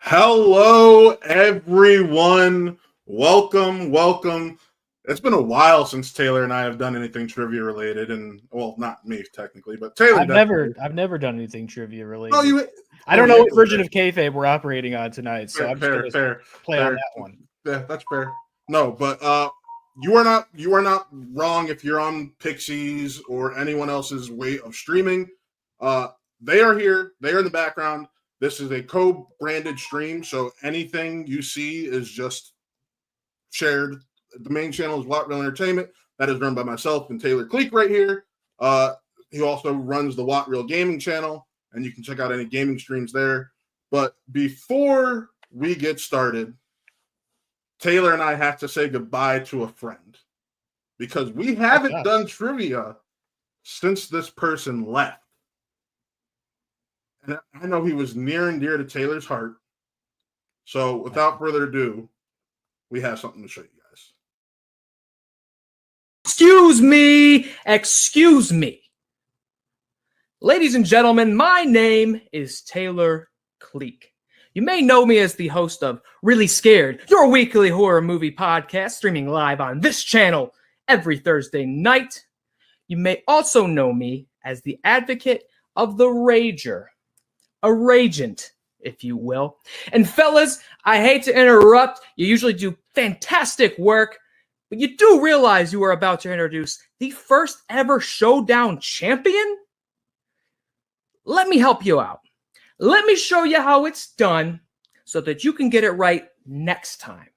Hello, everyone. Welcome. It's been a while since Taylor and I have done anything trivia related, and well, not me technically, but Taylor. I've never done anything trivia related. No, I don't know what version of kayfabe we're operating on tonight, so I'm just gonna play on that one. Yeah, that's fair. No, but you are not wrong if you're on Pixies or anyone else's way of streaming. They are here. They are in the background. This is a co-branded stream, so anything you see is just shared. The main channel is WAT Real Entertainment. That is run by myself and Taylor Cleek right here. He also runs the WAT Real Gaming channel, and you can check out any gaming streams there. But before we get started, Taylor and I have to say goodbye to a friend because we haven't done trivia since this person left. And I know he was near and dear to Taylor's heart. So without further ado, we have something to show you guys. Excuse me. Ladies and gentlemen, my name is Taylor Cleek. You may know me as the host of Really Scared, your weekly horror movie podcast, streaming live on this channel every Thursday night. You may also know me as the advocate of the Rager, a ragent, if you will. And fellas, I hate to interrupt. You usually do fantastic work, but you do realize you are about to introduce the first ever Showdown champion? Let me help you out. Let me show you how it's done so that you can get it right next time.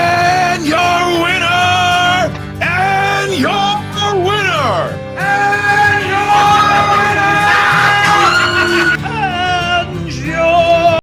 And your winner! And your winner! And your winner! And your...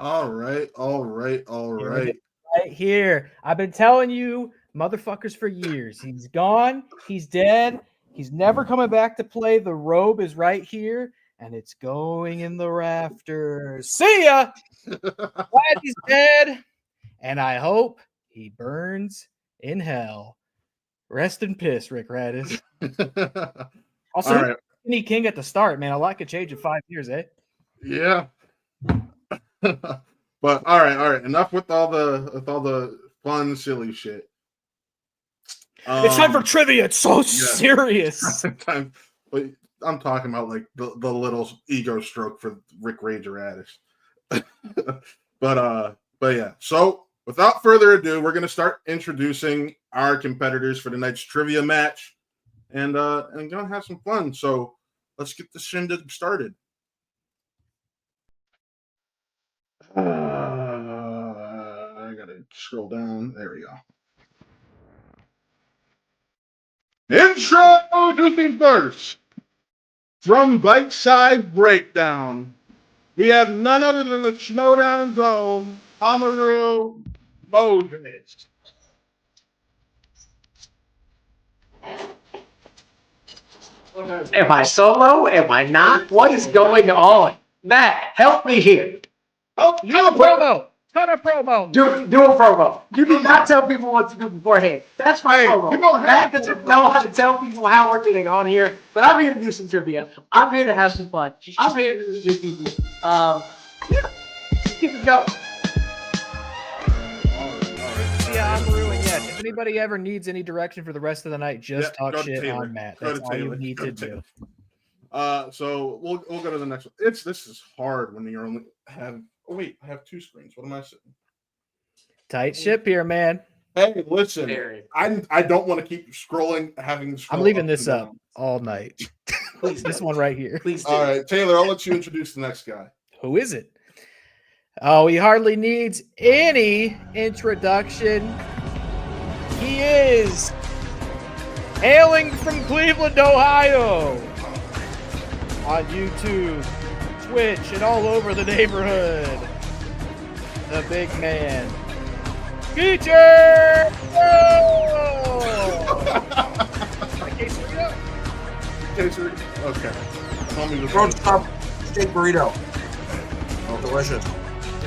All right. Right here. I've been telling you, motherfuckers, for years. He's gone. He's dead. He's never coming back to play. The robe is right here. and it's going in the rafters. See ya! Glad he's dead, and I hope he burns in hell. Rest in piss, Rick Radis. Also, All right. Kenny King at the start, man. A lot could change in 5 years, eh? Yeah. But all right. Enough with all the fun, silly shit. It's time for trivia. It's so serious. But I'm talking about like the little ego stroke for Rick Ranger Addis. But yeah. So without further ado, we're gonna start introducing our competitors for tonight's trivia match, and gonna have some fun. So let's get the shindig started. I gotta scroll down. There we go. Introducing first, from Bite Side Breakdown, we have none other than the Throwdown Zone, Amaru Moses. Am I solo? Am I not? What is going on? Matt, help me here. Oh, promo. Cut a promo. Do a promo. You do not tell people what to do beforehand. That's my promo. Matt doesn't know how to tell people how we're getting on here, but I'm here to do some trivia. I'm here to have some fun. I'm here to do keep it going. Yeah, I'm ruined yet. If anybody ever needs any direction for the rest of the night, just talk go to shit Taylor. on Matt. Go That's to all you Taylor. need Go to to do. So we'll go to the next one. This is hard when you only have. Oh wait, I have two screens. What am I saying? Tight ship here, man. Hey, listen, I don't want to keep scrolling. I'm leaving this up all night. Please, This one right here. Please do. All right, Taylor, I'll let you introduce the next guy. Who is it? Oh, he hardly needs any introduction. He is hailing from Cleveland, Ohio, on YouTube, Twitch, and all over the neighborhood. The big man, Feature! Okay. Tell me the Road stop steak burrito. Oh, delicious.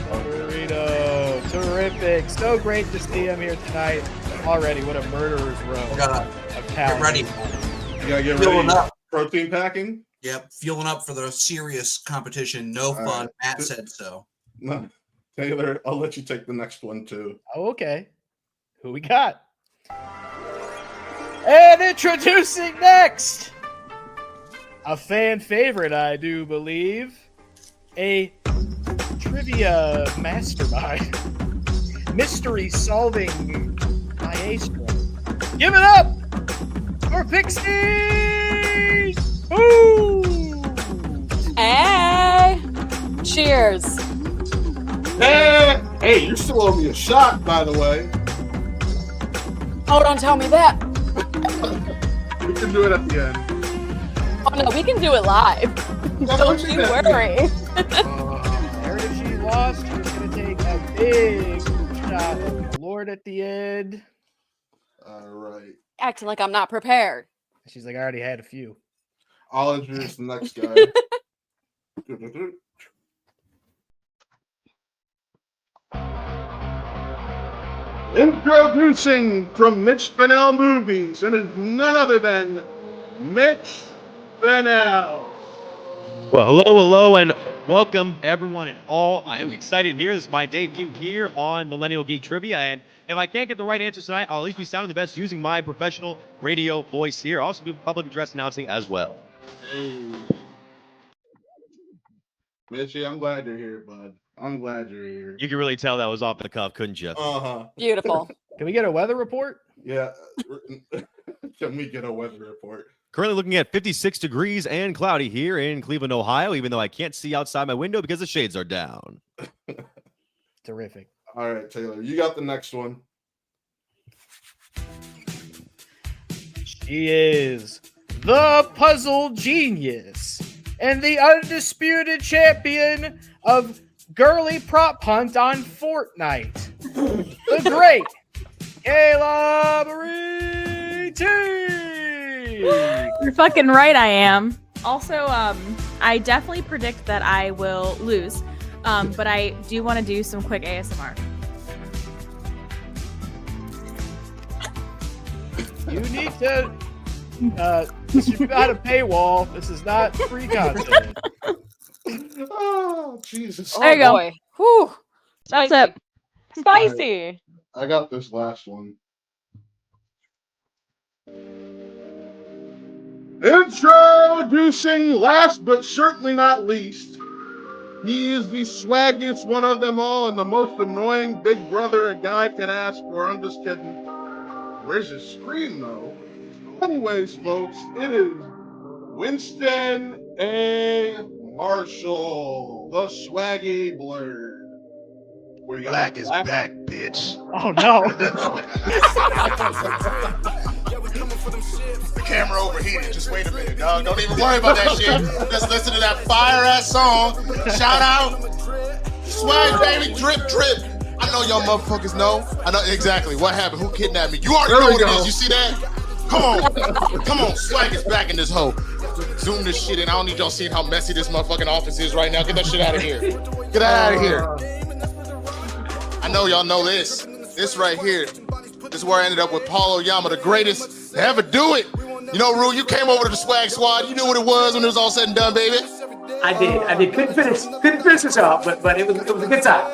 Burrito. Terrific. So great to see him here tonight. Already, what a murderer's row We gotta of talent. get ready. You gotta get Fueling ready. up. Protein packing. Yep, fueling up for the serious competition. No All fun. right. Matt said so. No, Taylor, I'll let you take the next one too. Oh, okay. Who we got? And introducing next, a fan favorite, I do believe, a trivia mastermind, mystery solving maestro. Give it up for Pixie! Ooh! Hey! Cheers. Hey, you still owe me a shot, by the way. Oh, don't tell me that. We can do it at the end. Oh, no, we can do it live. Don't you worry. If she lost, she was going to take a big shot of Blerd at the end. All right. Acting like I'm not prepared. She's like, I already had a few. I'll introduce the next guy. Introducing from Mitch Fennell Movies, and is none other than Mitch Fennell. Well, hello, and welcome everyone and all. I am excited here. This is my debut here on Millennial Geek Trivia, and if I can't get the right answer tonight, I'll at least be sounding the best using my professional radio voice here. I'll also do public address announcing as well. Mitchie, I'm glad you're here, bud. I'm glad you're here. You can really tell that was off the cuff, couldn't you? Uh-huh. Beautiful. Can we get a weather report? Yeah. Can we get a weather report? Currently looking at 56 degrees and cloudy here in Cleveland, Ohio, even though I can't see outside my window because the shades are down. Terrific. All right, Taylor, you got the next one. She is the puzzle genius and the undisputed champion of girly prop hunt on Fortnite. The great Kayla Marie T. You're fucking right, I am. Also, I definitely predict that I will lose, but I do want to do some quick ASMR. You need to. This is not a paywall. This is not free content. Oh, Jesus. There you go. Boy. Whew. That's it. Spicy. I got this last one. Introducing, last but certainly not least, he is the swaggiest one of them all and the most annoying big brother a guy can ask for. I'm just kidding. Where's his screen, though? Anyways, folks, it is Winston A. Marshall, the Swaggy Blerd. Black is back, bitch. Oh no! The camera overheated. Just wait a minute, dog. Don't even worry about that shit. Just listen to that fire ass song. Shout out, Swag baby, drip drip. I know y'all motherfuckers know. I know exactly what happened. Who kidnapped me? You already know what it is. You see that? Come on, Swag is back in this hoe. Zoom this shit in. I don't need y'all seeing how messy this motherfucking office is right now. Get that shit out of here. Get that out of here. I know y'all know this. This right here. This is where I ended up with Paulo Yama, the greatest to ever do it. You know, Rue, you came over to the Swag Squad. You knew what it was when it was all said and done, baby. I did. Couldn't finish this off, but it was a good time.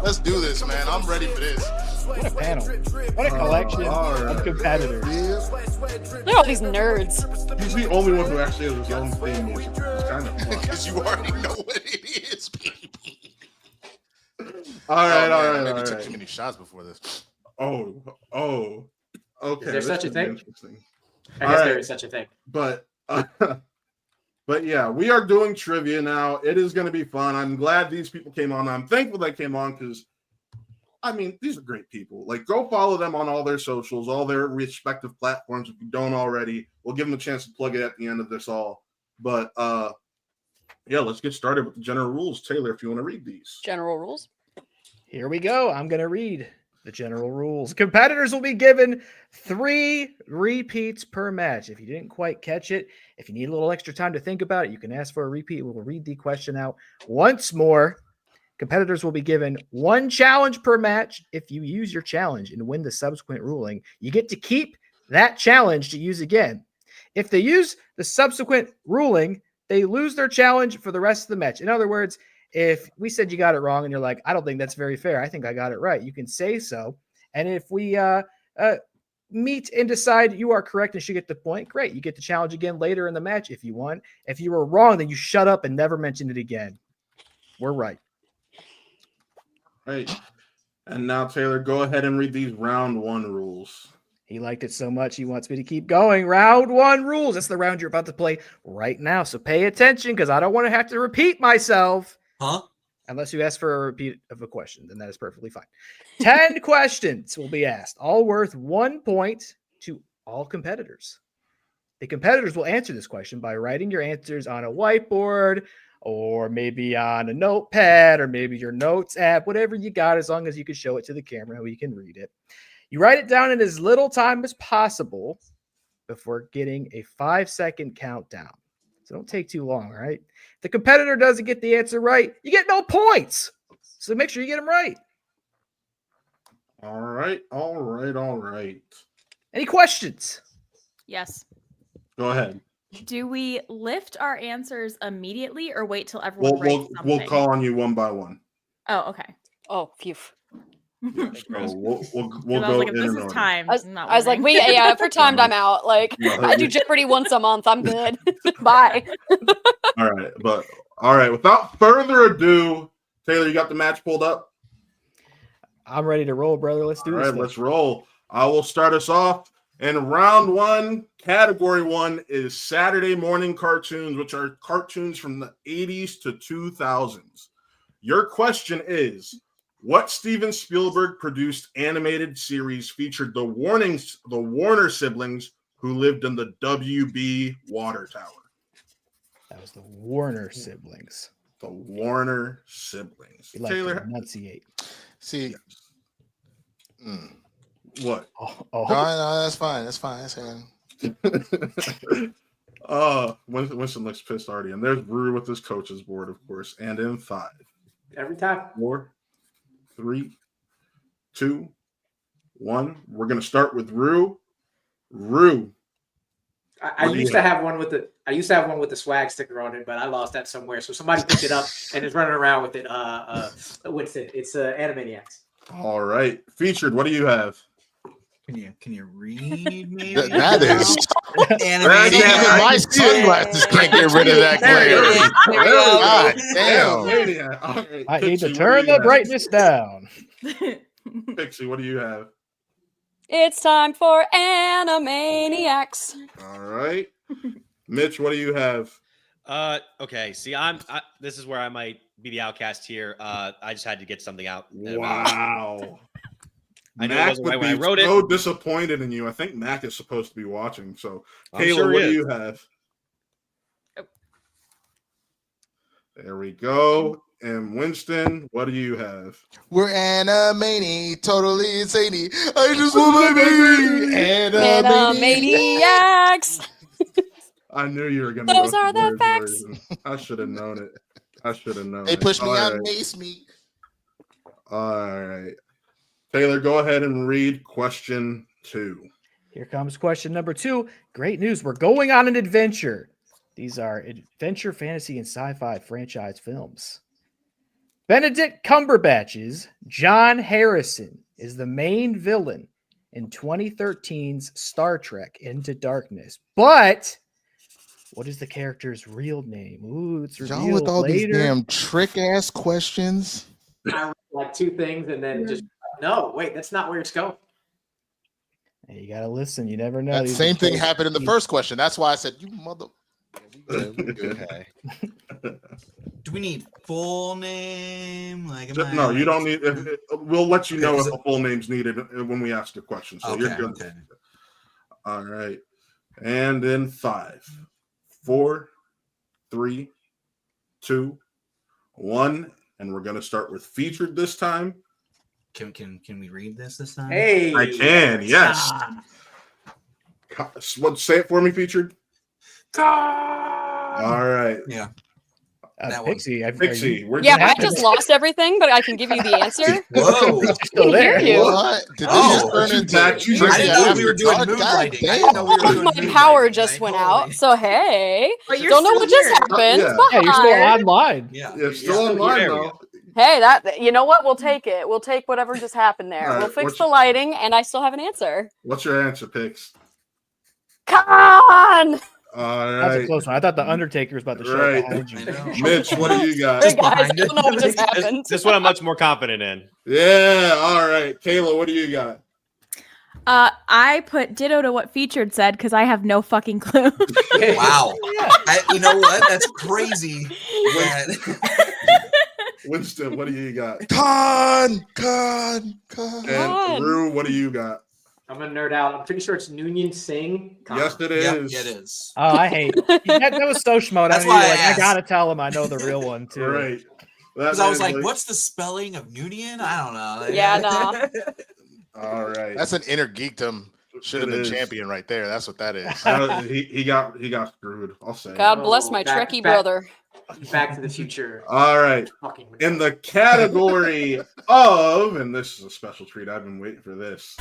Let's do this, man. I'm ready for this. What a panel. What a collection of competitors. Look at all these nerds. He's the only one who actually has his own theme music. It's kind of fun. Because you already know what it is, baby. All right. Maybe took too many shots before this. Oh. Okay. Is there such a thing? Interesting. I guess there is such a thing. But yeah, we are doing trivia now. It is going to be fun. I'm glad these people came on. I'm thankful they came on because, I mean, these are great people. Like, go follow them on all their socials, all their respective platforms. If you don't already, we'll give them a chance to plug it at the end of this all. But yeah, let's get started with the general rules. Taylor, if you want to read these. General rules. Here we go. I'm going to read the general rules. Competitors will be given 3 repeats per match. If you didn't quite catch it, if you need a little extra time to think about it, you can ask for a repeat. We will read the question out once more. Competitors will be given 1 challenge per match. If you use your challenge and win the subsequent ruling, you get to keep that challenge to use again. If they use the subsequent ruling, they lose their challenge for the rest of the match. In other words, if we said you got it wrong and you're like, I don't think that's very fair, I think I got it right, you can say so. And if we meet and decide you are correct and should get the point, great. You get the challenge again later in the match if you want. If you were wrong, then you shut up and never mention it again. We're right. Right. And now, Taylor, go ahead and read these round 1 rules. He liked it so much, he wants me to keep going. Round 1 rules. That's the round you're about to play right now. So pay attention because I don't want to have to repeat myself. Huh? Unless you ask for a repeat of a question, then that is perfectly fine. 10 questions will be asked, all worth 1 point to all competitors. The competitors will answer this question by writing your answers on a whiteboard or maybe on a notepad or maybe your notes app, whatever you got, as long as you can show it to the camera, we can read it. You write it down in as little time as possible before getting a 5-second countdown. So don't take too long, all right? If the competitor doesn't get the answer right, you get no points. So make sure you get them right. All right. Any questions? Yes. Go ahead. Do we lift our answers immediately or wait till everyone writes something? We'll call on you one by one. Oh, okay. Oh, phew. So we'll I was go like, if in this and is order. timed, I was like, if we're timed, I'm out. Like, I do Jeopardy once a month. I'm good. Bye. All right. Without further ado, Taylor, you got the match pulled up? I'm ready to roll, brother. Let's do this. All right, let's roll. I will start us off. In round 1, category 1 is Saturday morning cartoons, which are cartoons from the 80s to 2000s. Your question is, what Steven Spielberg produced animated series featured the Warner siblings who lived in the WB water tower? That was the Warner siblings. The Warner siblings. We like Taylor, to enunciate. See. What? Oh. No, that's fine. That's fine. Winston looks pissed already. And there's Brew with his coach's board, of course. And in 5. Every time. 4, 3, 2, 1. We're gonna start with Rue. Rue. I used to have one with the swag sticker on it, but I lost that somewhere. So somebody picked it up and is running around with it. Winston, it's Animaniacs. All right. Featured, what do you have? Can you read me? That is. Animated. Even my sunglasses can't get rid of that glare. God damn. All right. I need to Pixie, turn what do the you have? brightness down. Pixie, what do you have? It's time for Animaniacs. All right. Mitch, what do you have? Okay. See, this is where I might be the outcast here. I just had to get something out. Wow. I know it Mac wasn't would right when I be wrote so it. disappointed in you. I think Mac is supposed to be watching. So, I'm Kayla, sure what he do is. you have? There we go. And Winston, what do you have? We're Animani, totally insane. I just want my baby. Animaniacs. I knew you were going to Those go are with the Blerd facts. version. I should have known it. They pushed me All out right. and maced me. All right. Taylor, go ahead and read question 2. Here comes question number 2. Great news. We're going on an adventure. These are adventure, fantasy, and sci-fi franchise films. Benedict Cumberbatch's John Harrison is the main villain in 2013's Star Trek Into Darkness. But what is the character's real name? Ooh, it's revealed Y'all with all later. these damn trick-ass questions. I read like 2 things and then just no, wait, that's not where it's going. Hey, you gotta listen. You never know. That These same are thing choices. happened in the first question. That's why I said, you mother. Yeah, we good. Okay. Do we need full name? Like, No, you don't need. We'll let you know if a full name's needed when we ask the question. So you're good. Okay. All right. And in 5, 4, 3, 2, 1, and we're gonna start with featured this time. Can we read this time? Hey, I can. Yes. What? Say it for me, featured. All right. Yeah. That one. Pixie. Pixie. Yeah, I just lost everything, but I can give you the answer. Whoa. Still there. Hear you. What? Did Oh, this just turn into I I didn't know we were doing moonlighting. I didn't know we were doing My moonlighting. power just Like, went holy- out. So hey, But you're don't know still what just here. happened. Yeah. Yeah, you're still But- online. Yeah. Yeah, still online There we though. Hey, that you know what? We'll take it. We'll take whatever just happened there. All right, We'll fix what's the lighting, and I still have an answer. What's your answer, Pix? Come on, All That's a right. close one. I thought the Undertaker was about to show up Right. behind I you. know. Mitch, what do you got? hey guys, I behind it. don't know what just happened. This one I'm much more confident in. Yeah. All right. Kayla, what do you got? I put ditto to what featured said because I have no fucking clue. Wow. You know what? That's crazy. Winston, what do you got? Con. And Rue, what do you got? I'm gonna nerd out. I'm pretty sure it's Noonien Singh. Yes, it Yep, is. it is. Oh, I hate that was so schmo. That's I, why I like, I asked. gotta tell him I know the real one too. Right. Because I was like, what's the spelling of Noonian? I don't know. Yeah, nah. All right. That's an inner geekdom. Should have It been is. champion right there. That's what that is. He got screwed. I'll say. God bless my back- Trekkie back- brother. Back to the Future. All right. Fucking In the category of, and this is a special treat. I've been waiting for this.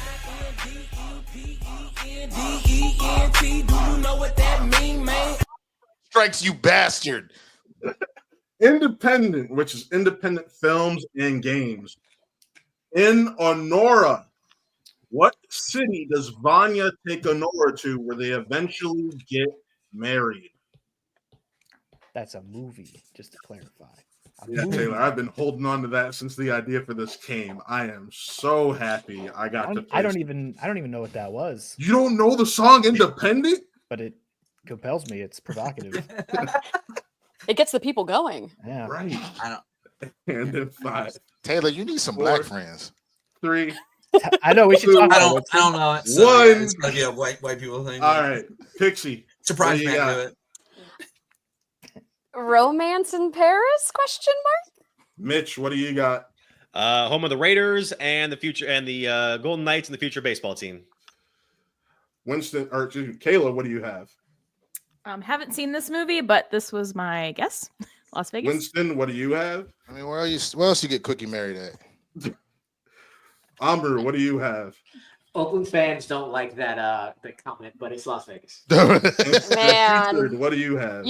Strikes, you bastard. Independent, which is independent films and games. In Honora, what city does Vanya take Honora to where they eventually get married? That's a movie, just to clarify. A Yeah, movie. Taylor, I've been holding on to that since the idea for this came. I am so happy I got to. I don't even know what that was, You don't know the song Independent? but it compels me. It's provocative. It gets the people going. Yeah. Right. I don't. And then 5, Taylor, you need some 4, black friends. 3. I know we should talk I about it. don't know it. So, One. yeah, it's gonna be a white people thing. All right, Pixie. Surprise What me do you I got? do it. Romance in Paris? Question mark. Mitch, what do you got? Home of the Raiders and the future and the Golden Knights and the future baseball team. Winston or excuse me, Kayla, what do you have? Haven't seen this movie, but this was my guess. Las Vegas. Winston, what do you have? I mean, where else you get Quickie married at? Amber, what do you have? Oakland fans don't like that comment, but it's Las Vegas. Man. Richard, what do you have?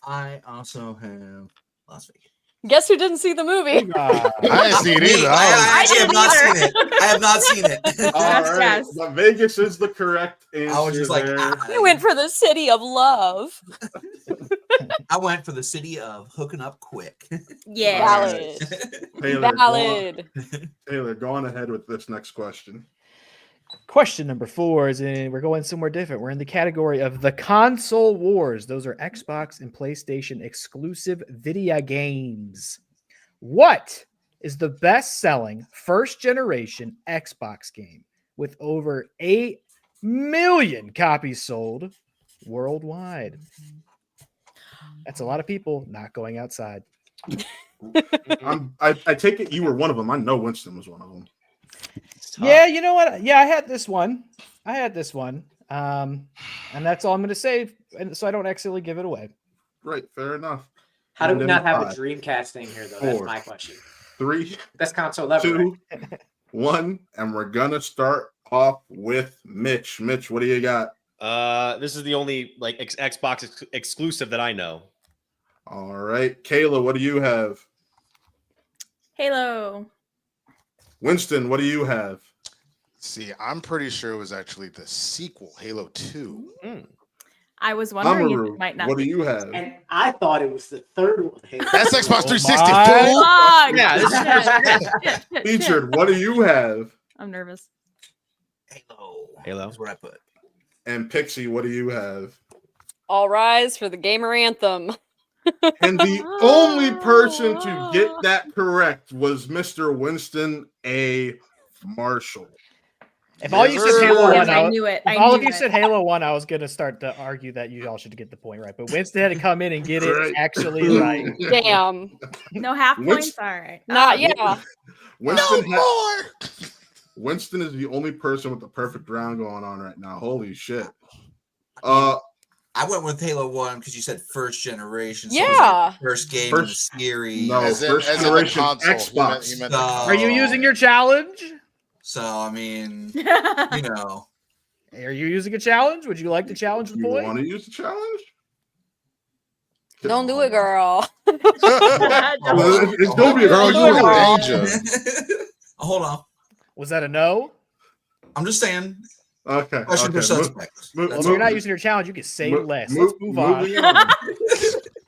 I also have Las Vegas. Guess who didn't see the movie? I didn't see it either. I actually have not either. seen it. I have not seen it. All right, Yes. but Vegas is the correct answer. I was just like, there. You went for the city of love. I went for the city of hooking up quick. Yeah. Valid. Taylor, Valid. Taylor, go on ahead with this next question. Question number 4 is we're going somewhere different. We're in the category of the console wars. Those are Xbox and PlayStation exclusive video games. What is the best-selling first-generation Xbox game with over 8 million copies sold worldwide? That's a lot of people not going outside. I take it you were one of them. I know Winston was one of them. Yeah, you know what? Yeah, I had this one. And that's all I'm going to say, and so I don't accidentally give it away. Right, fair enough. How do And we then not have a 5, Dreamcast thing here, though? That's 4, my question. 3, Best console ever. 2, Right? 1, and we're gonna start off with Mitch. Mitch, what do you got? This is the only like Xbox exclusive that I know. All right, Kayla, what do you have? Halo. Winston, what do you have? See, I'm pretty sure it was actually the sequel, Halo 2. I was wondering if Amaru, it might not what do be. you have? And I thought it was the third one. That's Xbox 360, my. fool. Fuck. Yeah, this is- Shit. Featured, what do you have? I'm nervous. Halo. That's what I put. And Pixie, what do you have? All rise for the gamer anthem. And the only person to get that correct was Mr. Winston A. Marshall. If all you Yes, said sir. Halo Yes, 1, I knew it. if all of you said Halo 1, I was going to start to argue that you all should get the point right. But Winston had to come in and get it Right. actually right. Damn. No half Which- points. All right. Not yeah. Winston, No more. Winston is the only person with the perfect round going on right now. Holy shit. I went with Halo 1 because you said first generation. So it was Yeah. like the first game in the First- series. no. As in first the generation console. Xbox. He meant No. Are you using your challenge? So, I mean, you know. Are you using a challenge? Would you like to challenge the You point? want to use the challenge? Don't do it, girl. It's going to be a Girl, you in girl. danger. Hold on. Was that a no? I'm just saying. Okay. Question for okay. suspect. Move- Well, That's if you're not all. using your challenge, you can say Mo- less. mo- Let's move on. moving on.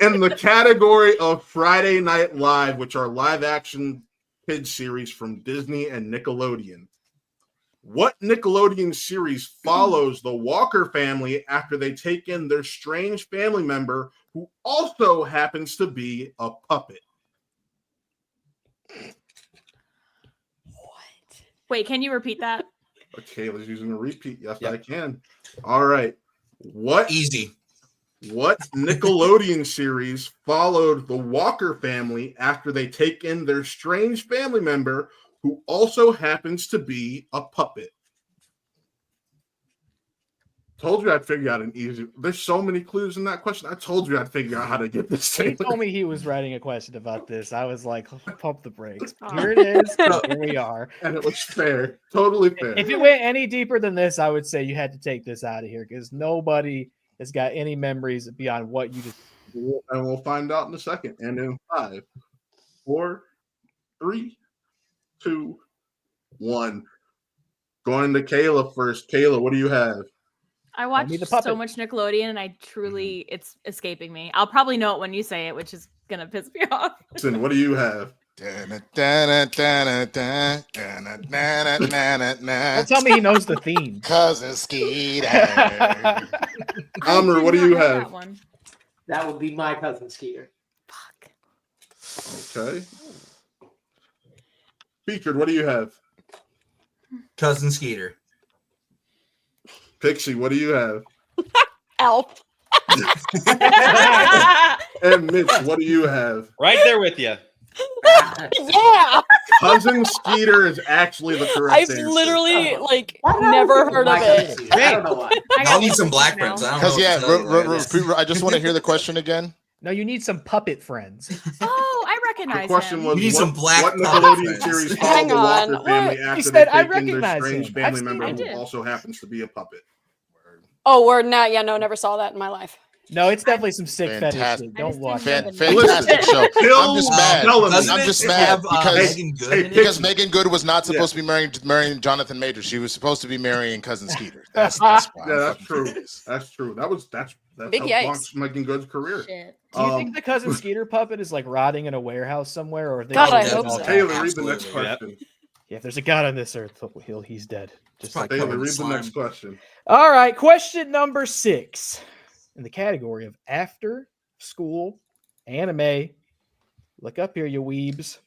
In the category of Friday Night Live, which are live action kids series from Disney and Nickelodeon. What Nickelodeon series follows the Walker family after they take in their strange family member who also happens to be a puppet? Wait, can you repeat that? Okay, let's use a repeat. Yes, Yep. I can. All right. What Easy. Nickelodeon series followed the Walker family after they take in their strange family member who also happens to be a puppet? Told you I'd figure out an easy. There's so many clues in that question. I told you I'd figure out how to get this. When he told me he was writing a question about this, I was like, pump the brakes. Here it is. Here we are. And it was fair. Totally fair. If it went any deeper than this, I would say you had to take this out of here because nobody has got any memories beyond what you just. And we'll find out in a second. And in 5, 4, 3, 2, 1. Going to Kayla first. Kayla, what do you have? I me watched the so puppet. much Nickelodeon, and I truly, it's escaping me. I'll probably know it when you say it, which is gonna piss me off. Listen, what do you have? Don't tell me he knows the theme. Cousin Skeeter. Amr, what do you have? That one. That would be my cousin Skeeter. Fuck. Okay. Featured, what do you have? Cousin Skeeter. Pixie, what do you have? Elf. And Mitch, what do you have? Right there with you. Yeah, Cousin Skeeter is actually the correct I've answer. literally like Why not? never heard of it. I don't know why. I'll need some black friends. I don't know. Because what to tell you. I just want to hear the question again. No, you need some puppet friends. Oh, I The recognize question him. was, You need some black what puppet Nickelodeon friends. series Hang followed the Walker on, family what? after He they said, "I take in their recognize strange him. family I've seen member him." I who did. also happens to be a puppet? Oh, we're not. Yeah, no, never saw that in my life. No, it's definitely some sick fetish Fantastic. shit. Don't watch Fan- that. Fantastic show. I'm just mad. Doesn't I'm it just mad have, because Megan Good in it? because Megan Good was not supposed to be marrying Jonathan Majors. She was supposed to be marrying Cousin Skeeter. That's why. Yeah, I'm that's fucking true. furious. That's true. That's Big helped yikes. launch Megan Good's career. Shit. Do you think the cousin Skeeter puppet is like rotting in a warehouse somewhere, or are they God, I all hope dead? so. Taylor, read the next Absolutely. Yep. question. Yeah, if there's a god on this earth, he's dead. Just like Taylor, covered in read the slime. next question. All right, question number 6 in the category of after school anime. Look up here, you weebs.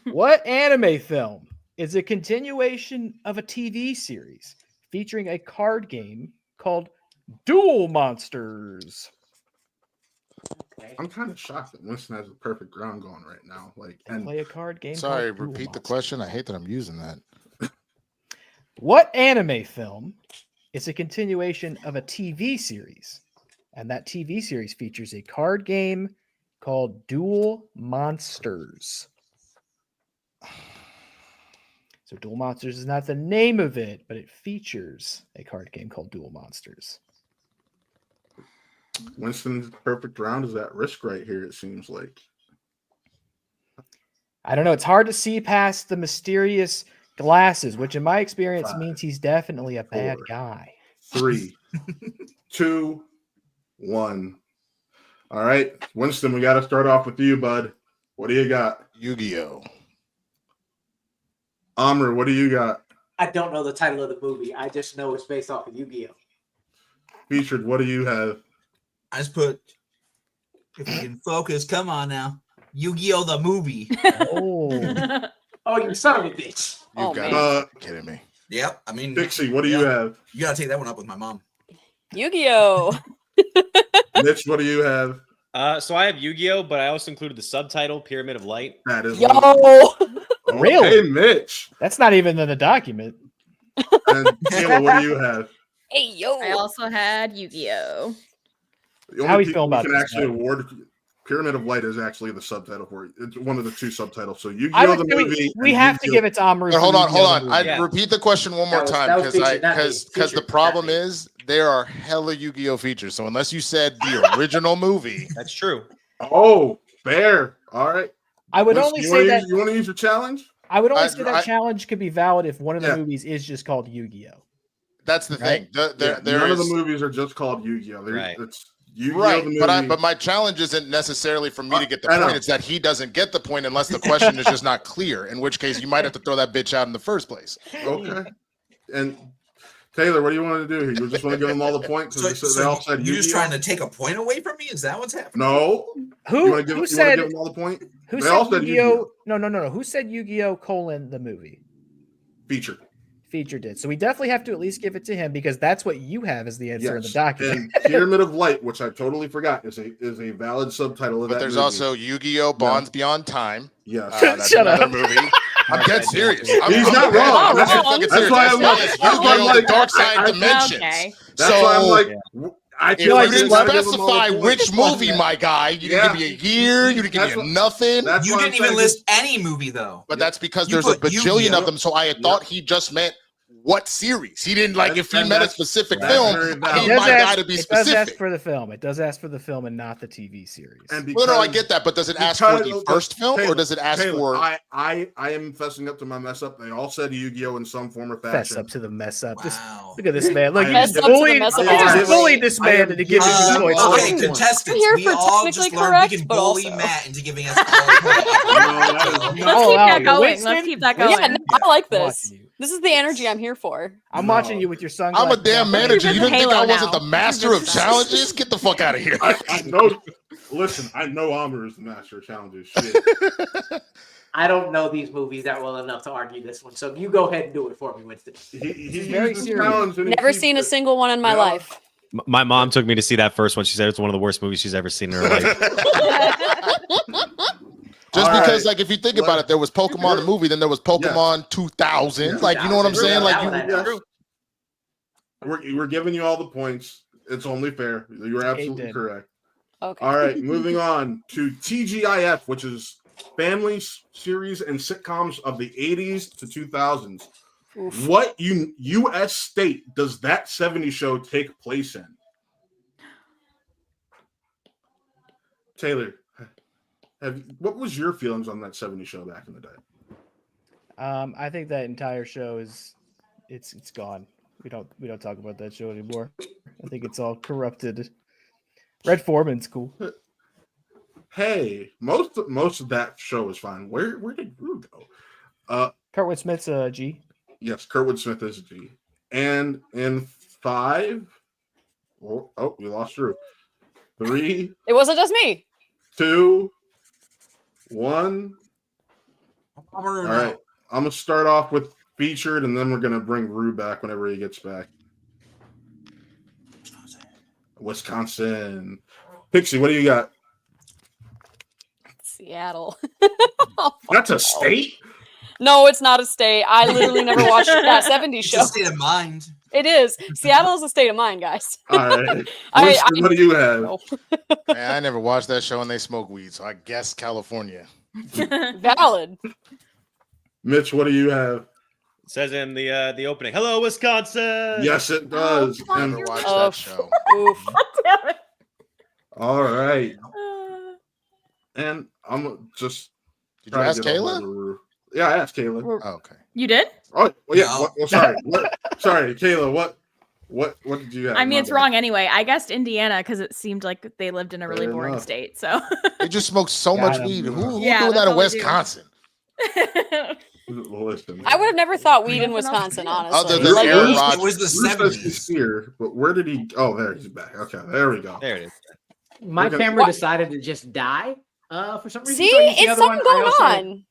What anime film is a continuation of a TV series featuring a card game called Duel Monsters? I'm kind of shocked that Winston has a perfect ground going right now. Like, And play a card game. Sorry, called Duel repeat the Monsters. question. I hate that I'm using that. What anime film is a continuation of a TV series? And that TV series features a card game called Duel Monsters. So Duel Monsters is not the name of it, but it features a card game called Duel Monsters. Winston's perfect round is at risk right here, it seems like. I don't know. It's hard to see past the mysterious glasses, which in my experience 5, means he's definitely a bad 4, guy. 3, 2, 1. All right, Winston, we got to start off with you, bud. What do you got? Yu-Gi-Oh. Amr, what do you got? I don't know the title of the movie. I just know it's based off of Yu-Gi-Oh. Featured, what do you have? I just put, if you can focus, come on now. Yu-Gi-Oh! The movie. Oh. Oh, you son of a bitch. You Oh, got man. kidding me. Yep. I mean, Dixie, what do you have? you gotta take that one up with my mom. Yu-Gi-Oh. Mitch, what do you have? So I have Yu-Gi-Oh, but I also included the subtitle Pyramid of Light. That is Yo. one. Really? Hey, Mitch. That's not even in the document. And Kayla, what do you have? Hey yo. I also had Yu-Gi-Oh. The How only you people feel about can this, actually Matt? award Pyramid of Light is actually the subtitle for it. It's one of the 2 subtitles. So I Yu-Gi-Oh! would The say movie. we and have to Yu-Gi-Oh! give it to Amru. But hold on. I Yeah. repeat the question one more That was- time that was featured, not me. because the Featured, problem not me. is there are hella Yu-Gi-Oh features. So unless you said the original movie, That's true. Oh, fair. All right. I would Winston, only you say wanna that use, you want to use your challenge? I would only I- say that I- challenge could be valid if one of the Yeah. movies is just called Yu-Gi-Oh. that's the thing. Right. Yeah, There none of is the movies are just called Yu-Gi-Oh. Right. It's Yu-Gi-Oh! right, The movie. but my challenge isn't necessarily for me to get the I know. point. It's that he doesn't get the point unless the question is just not clear. In which case, you might have to throw that bitch out in the first place. Okay. And Taylor, what do you want to do here? You just want to give them all the points? So They all said you're just Yu-Gi-Oh? trying to take a point away from me? Is that what's happening? No. Who You want to give, who you said want to give them all the point? who They said all said Yu-Gi-Oh? No. Who said Yu-Gi-Oh! Colon the movie? Feature. Feature did. So we definitely have to at least give it to him because that's what you have as the answer in the Yes. document. And Pyramid of Light, which I totally forgot, is a valid subtitle of But that there's movie. also Yu-Gi-Oh! Bonds Beyond Time. Yes. That's Shut another up. movie. I'm dead serious. I'm He's not dead- wrong. I'm That's- dead fucking that's serious. why As I'm well like- as that's why I'm Yu-Gi-Oh! The like- Dark Side I- Dimensions. Okay. That's So, why I'm like, I If feel you like didn't gotta give them all the specify points. which movie, my guy, you didn't Yeah. give me a year, you didn't give That's me what- nothing. That's You why didn't I'm even saying list any movie though. But that's because You there's a put bajillion Yu-Gi-Oh! of them. So I had thought he just meant what series. He didn't like And- if he and meant a that's- specific that's film. very I valid. need It my does guy ask- to be it does ask specific. for the film. It does ask for the film and not the TV series. And No, no, I because- get that, but does it ask for the because- first film or Taylor, does it ask Taylor, for? I am fessing up to my mess up. They all said Yu-Gi-Oh! In some form or Fess fashion. up to the mess up. This- Wow. look at this man. Look, I you am just Fess up to the bullied, mess up. you just I am- bullied this I man am into giving giving you them points. all Okay, points. contestants, I'm here we for all technically just learned correct, we can but bully also- Matt into giving us all points. No, Let's keep wow. that going. Winston? Let's keep that going. Yeah, no, I like I'm this. watching you. This is the energy I'm here for. I'm No. watching you with your sunglasses. I'm a damn on. manager. You didn't think Halo I wasn't now. the master of This is- challenges? Get the fuck out of here. I know. Listen, I know Amr is the master of challenges. Shit. I don't know these movies that well enough to argue this one, so you go ahead and do it for me, Winston. He very uses serious. challenge and he Never keeps seen a it. single one in my Yeah. life. My mom took me to see that first one. She said it's one of the worst movies she's ever seen in her life. Just All because, right. like, if you think about it, there was Pokemon the movie, then there was Pokemon 2000. Yes. Like, you know what I'm saying? Like, Yes. We're giving you all the points. It's only fair. You're absolutely did. correct. Okay. All right, moving on to TGIF, which is family series and sitcoms of the 80s to 2000s. Oof. What U.S. state does that 70s show take place in? Taylor, what was your feelings on that 70s show back in the day? I think that entire show is it's gone. We don't talk about that show anymore. I think it's all corrupted. Red Foreman's cool. Hey, most of that show is fine. Where did Drew go? Kurtwood Smith's a G. Yes, Kurtwood Smith is a G. And in 5, oh, we lost Drew. 3, It wasn't just me. 2, 1. All right, I'm gonna start off with featured, and then we're gonna bring Rue back whenever he gets back. Wisconsin. Pixie, what do you got? Seattle. That's a state? No, it's not a state. I literally never watched that 70s It's show. a state of mind. It is. Seattle is a state of mind, guys. All right. I- Winston, what do you have? No. man, I never watched that show and they smoke weed, so I guess California. Valid. Mitch, what do you have? It says in the opening, "Hello, Wisconsin." Yes, it does. I And, never watched Oh, that show. Oof. Damn it. all right. And I'm just. Did you ask Kayla? Kayla? Yeah, I asked Kayla. Oh, okay. You did? Oh, well, yeah. No. Sorry. Sorry, Kayla. What did you have? I mean, My it's bad. wrong anyway. I guessed Indiana because it seemed like they lived in a really Fair boring enough. state. So They just smoked so Got much him. weed. Who Yeah, doing that's that in all they do. Wisconsin? Listen. I would have never thought weed in Wisconsin, honestly. Other than Like, Aaron Bruce- Rodgers. It was the Bruce says 70s. he's here, but where did he? Oh, there he's back. Okay, there we go. There it is. My We're gonna- camera What? decided to just die for some reason. see, So I used the it's other something one. going on.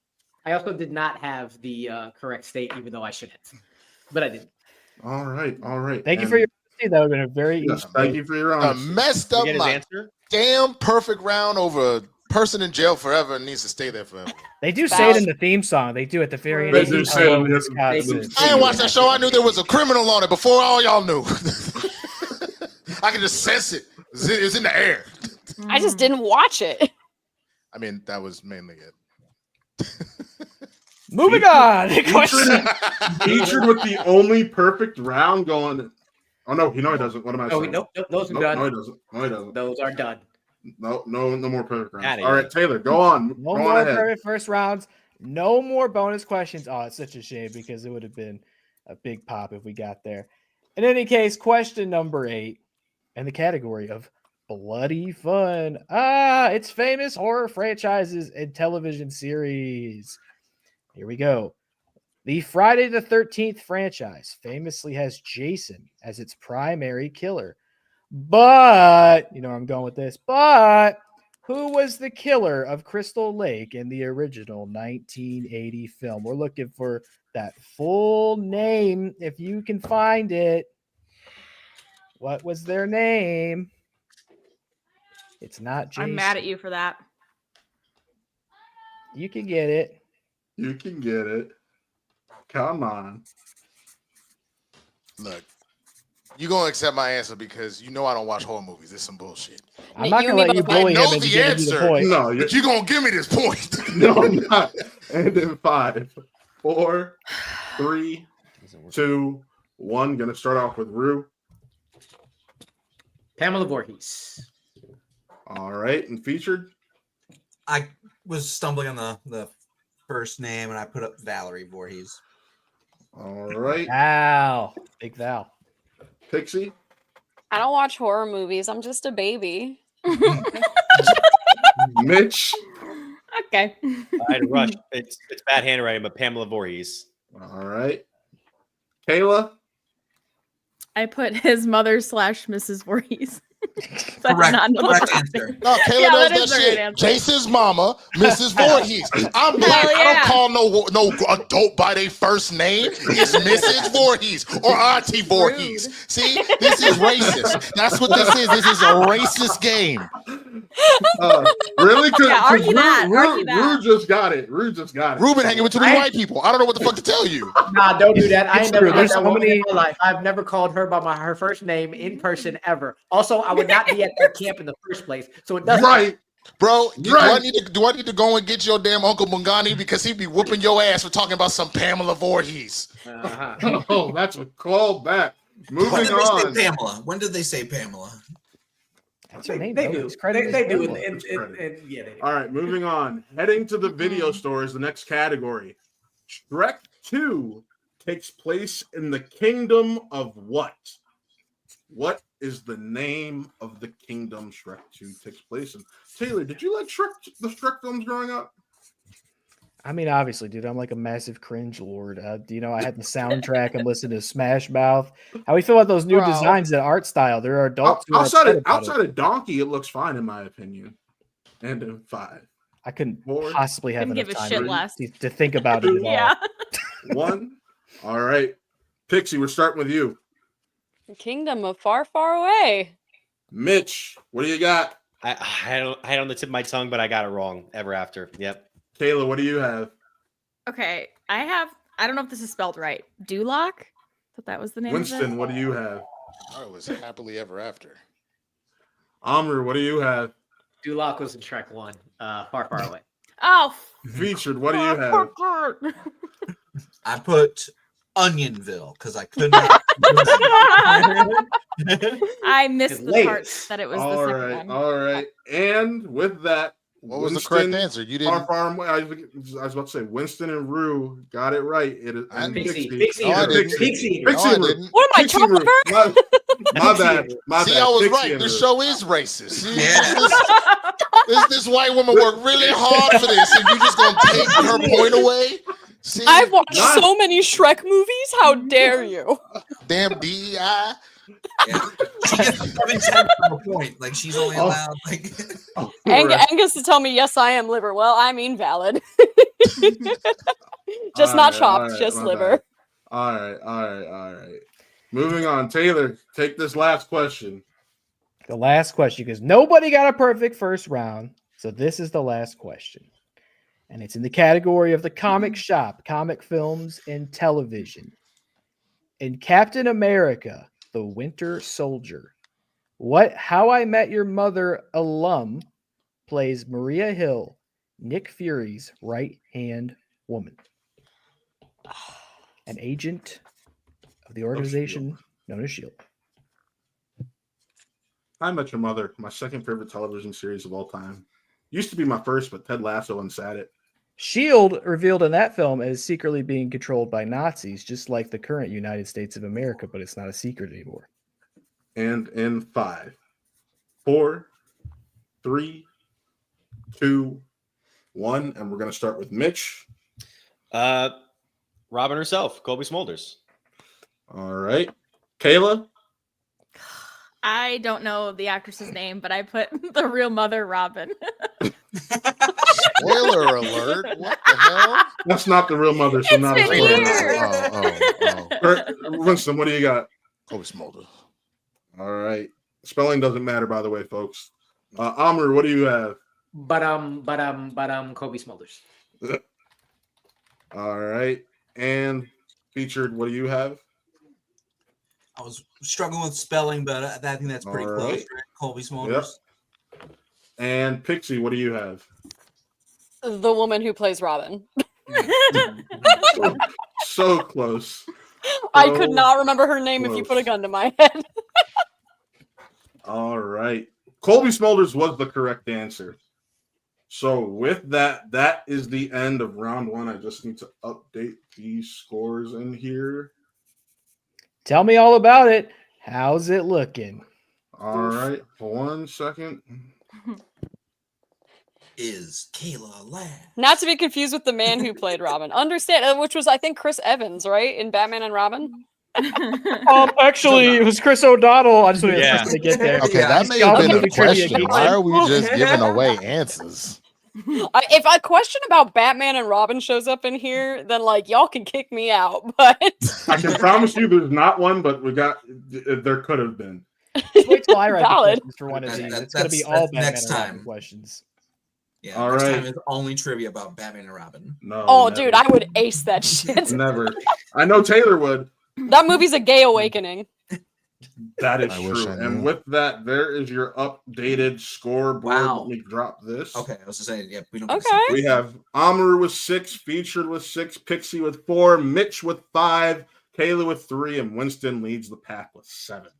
I also did not have the correct state, even though I should have. But I didn't. All right. Thank you And- for your honesty. That would have been a very Yes, easy. thank you for your A honesty. messed You up get his my answer? damn perfect round over a person in jail forever and needs to stay there forever. They do say it in the theme song. They do at the very end. They They do do say it Hello, in the- Wisconsin. I didn't watch that show. I knew there was a criminal on it before all y'all knew. I can just sense it. It's in the air. I just didn't watch it. I mean, that was mainly it. Moving on. Question. Featured with the only perfect round going. Oh no, he doesn't. What am I Oh, saying? nope, those are Nope, done. no, he doesn't. No, he doesn't. Those are done. No more perfect rounds. Outta All here. right, Taylor, go on. No go more on ahead. perfect first rounds. No more bonus questions. Oh, it's such a shame because it would have been a big pop if we got there. In any case, question number 8 in the category of bloody fun. It's famous horror franchises and television series. Here we go. The Friday the 13th franchise famously has Jason as its primary killer. But, you know where I'm going with this, but who was the killer of Crystal Lake in the original 1980 film? We're looking for that full name if you can find it. What was their name? It's not Jason. I'm mad at you for that. You can get it. You can get it. Come on. Look, you gonna accept my answer because you know I don't watch horror movies. It's some bullshit. I'm not You going to and let me you both. bully I know him into the giving you the answer. point. No, But you gonna give me this point. no, I'm not. And in 5, 4, 3, 2, 1. Gonna start off with Rue. Pamela Voorhees. All right, and featured. I was stumbling on the first name and I put up Valerie Voorhees. All right, Val. Big Val. Pixie. I don't watch horror movies. I'm just a baby. Mitch. Okay. I had to rush. It's bad handwriting, but Pamela Voorhees. All right, Kayla. I put his mother / Mrs. Voorhees. So I did Correct, not know the correct last answer. name. No, Kayla Yeah, knows that is that the shit. right answer. Jason's mama, Mrs. Voorhees. I'm black. Hell I yeah. don't call no adult by their first name. It's Mrs. Voorhees or Auntie Voorhees. See, this is racist. That's what this is. This is a racist game. Really? Yeah, argue that. Argue Rue that. just got it. Rue just got it. Ruben hanging with too many white people. I don't know what the fuck to tell you. Nah, don't do that. I It's ain't never true. met There's that so woman many- in my life. I've never called her by her first name in person ever. Also, I would not be at that camp in the first place. So it doesn't. Right. Bro, do Right. I need to go and get your damn Uncle Mungani because he'd be whooping your ass for talking about some Pamela Voorhees. Oh, that's a call back. Moving When did they on. say Pamela? When did they say Pamela? That's her name. They though. do. It's credited They as do. Pamela. Yeah, they do. All right, moving on. Heading to the video store is the next category. Shrek 2 takes place in the kingdom of what? What is the name of the kingdom Shrek 2 takes place in? Taylor, did you like the Shrek films growing up? I mean, obviously, dude, I'm like a massive cringe lord. You know, I had the soundtrack and listened to Smash Mouth. How we feel about those new Bro. designs and art style? There are adults who are upset about Outside it. of Donkey, it looks fine in my opinion. And in 5, I couldn't 4, possibly have Couldn't enough give a time shit to, less. to think about it at all. Yeah. 1. All right. Pixie, we're starting with you. Kingdom of Far, Far Away. Mitch, what do you got? I had it on the tip of my tongue, but I got it wrong. Ever After. Yep. Kayla, what do you have? Okay, I don't know if this is spelled right. Duloc? Thought that was the name of Winston, it. what do you have? I was happily ever after. Amr, what do you have? Duloc was in Shrek 1. Far, far away. Oh, Featured, what do you have? I put Onionville because I could not. I missed It's the late. part that it was the All second right, one. all right. And with that, What was the correct Winston, answer? You Far, didn't. far away. I was about to say Winston and Rue got it right. It is I and didn't- Pixie. No, I didn't. Pixie. No, I Pixie and Rue. didn't. What am I, Pixie and Rue. chocolate? My bad. My See, bad. I was Pixie right. and This Rue. show is racist. See, Yeah. this white woman worked really hard for this, and you just gonna take her point away? See, I've watched Nice. so many Shrek movies. How dare you? damn DEI. Yeah. She gets 7 cents from a point. Like she's only allowed like. Oh, right. Angus to tell me, yes, I am liver. Well, I mean valid. Just All not right, chopped, all right, just my liver. bad. All right. Moving on. Taylor, take this last question. The last question, because nobody got a perfect first round. So this is the last question. And it's in the category of the comic shop, comic films, and television. In Captain America, the Winter Soldier, what How I Met Your Mother alum plays Maria Hill, Nick Fury's right-hand woman? An agent of the organization known as S.H.I.E.L.D. I Met Your Mother, my second favorite television series of all time. Used to be my first, but Ted Lasso unsat it. S.H.I.E.L.D. revealed in that film as secretly being controlled by Nazis, just like the current United States of America, but it's not a secret anymore. And in 5, 4, 3, 2, 1, and we're gonna start with Mitch. Robin herself, Colby Smulders. All right, Kayla. I don't know the actress's name, but I put the real mother Robin. Spoiler alert! What the hell? That's not the real mother, so It's not a been spoiler. years. Winston, what do you got? Kobe Smolder. All right, spelling doesn't matter, by the way, folks. Amr, what do you have? But Kobe Smulders. All right, and featured, what do you have? I was struggling with spelling, but I think that's pretty All close. right. Right? Colby Smulders. And Pixie, what do you have? The woman who plays Robin. So close. I could not remember her name if you put a close. gun to my head. All right. Colby Smulders was the correct answer. So with that, that is the end of round 1. I just need to update these scores in here. Tell me all about it. How's it looking? All right. 1 second. Is Kayla last? Not to be confused with the man who played Robin. Understand, which was, I think, Chris Evans, right? In Batman and Robin? Actually, it was Chris O'Donnell. I just wanted Yeah. to get there. Okay, Yeah. that may have been Okay. a question. Trivia. Why are we just giving away answers? If a question about Batman and Robin shows up in here, then like y'all can kick me out. But I can promise you there's not one, but there could have been. wait till I write the Valid. questions for one of That- these. that- It's going to be that's- all that's Batman next and Robin time. questions. Yeah, All next right. time it's only trivia about Batman and Robin. No. Oh, never. dude, I would ace that shit. Never. I know Taylor would. That movie's a gay awakening. That is I wish true. I And knew. with that, there is your updated scoreboard. Wow. Let me drop this. Okay, I was just saying, yeah, we don't. Okay. We have Amaru with 6, Featured with 6, Pixie with 4, Mitch with 5, Kayla with 3, and Winston leads the pack with 7.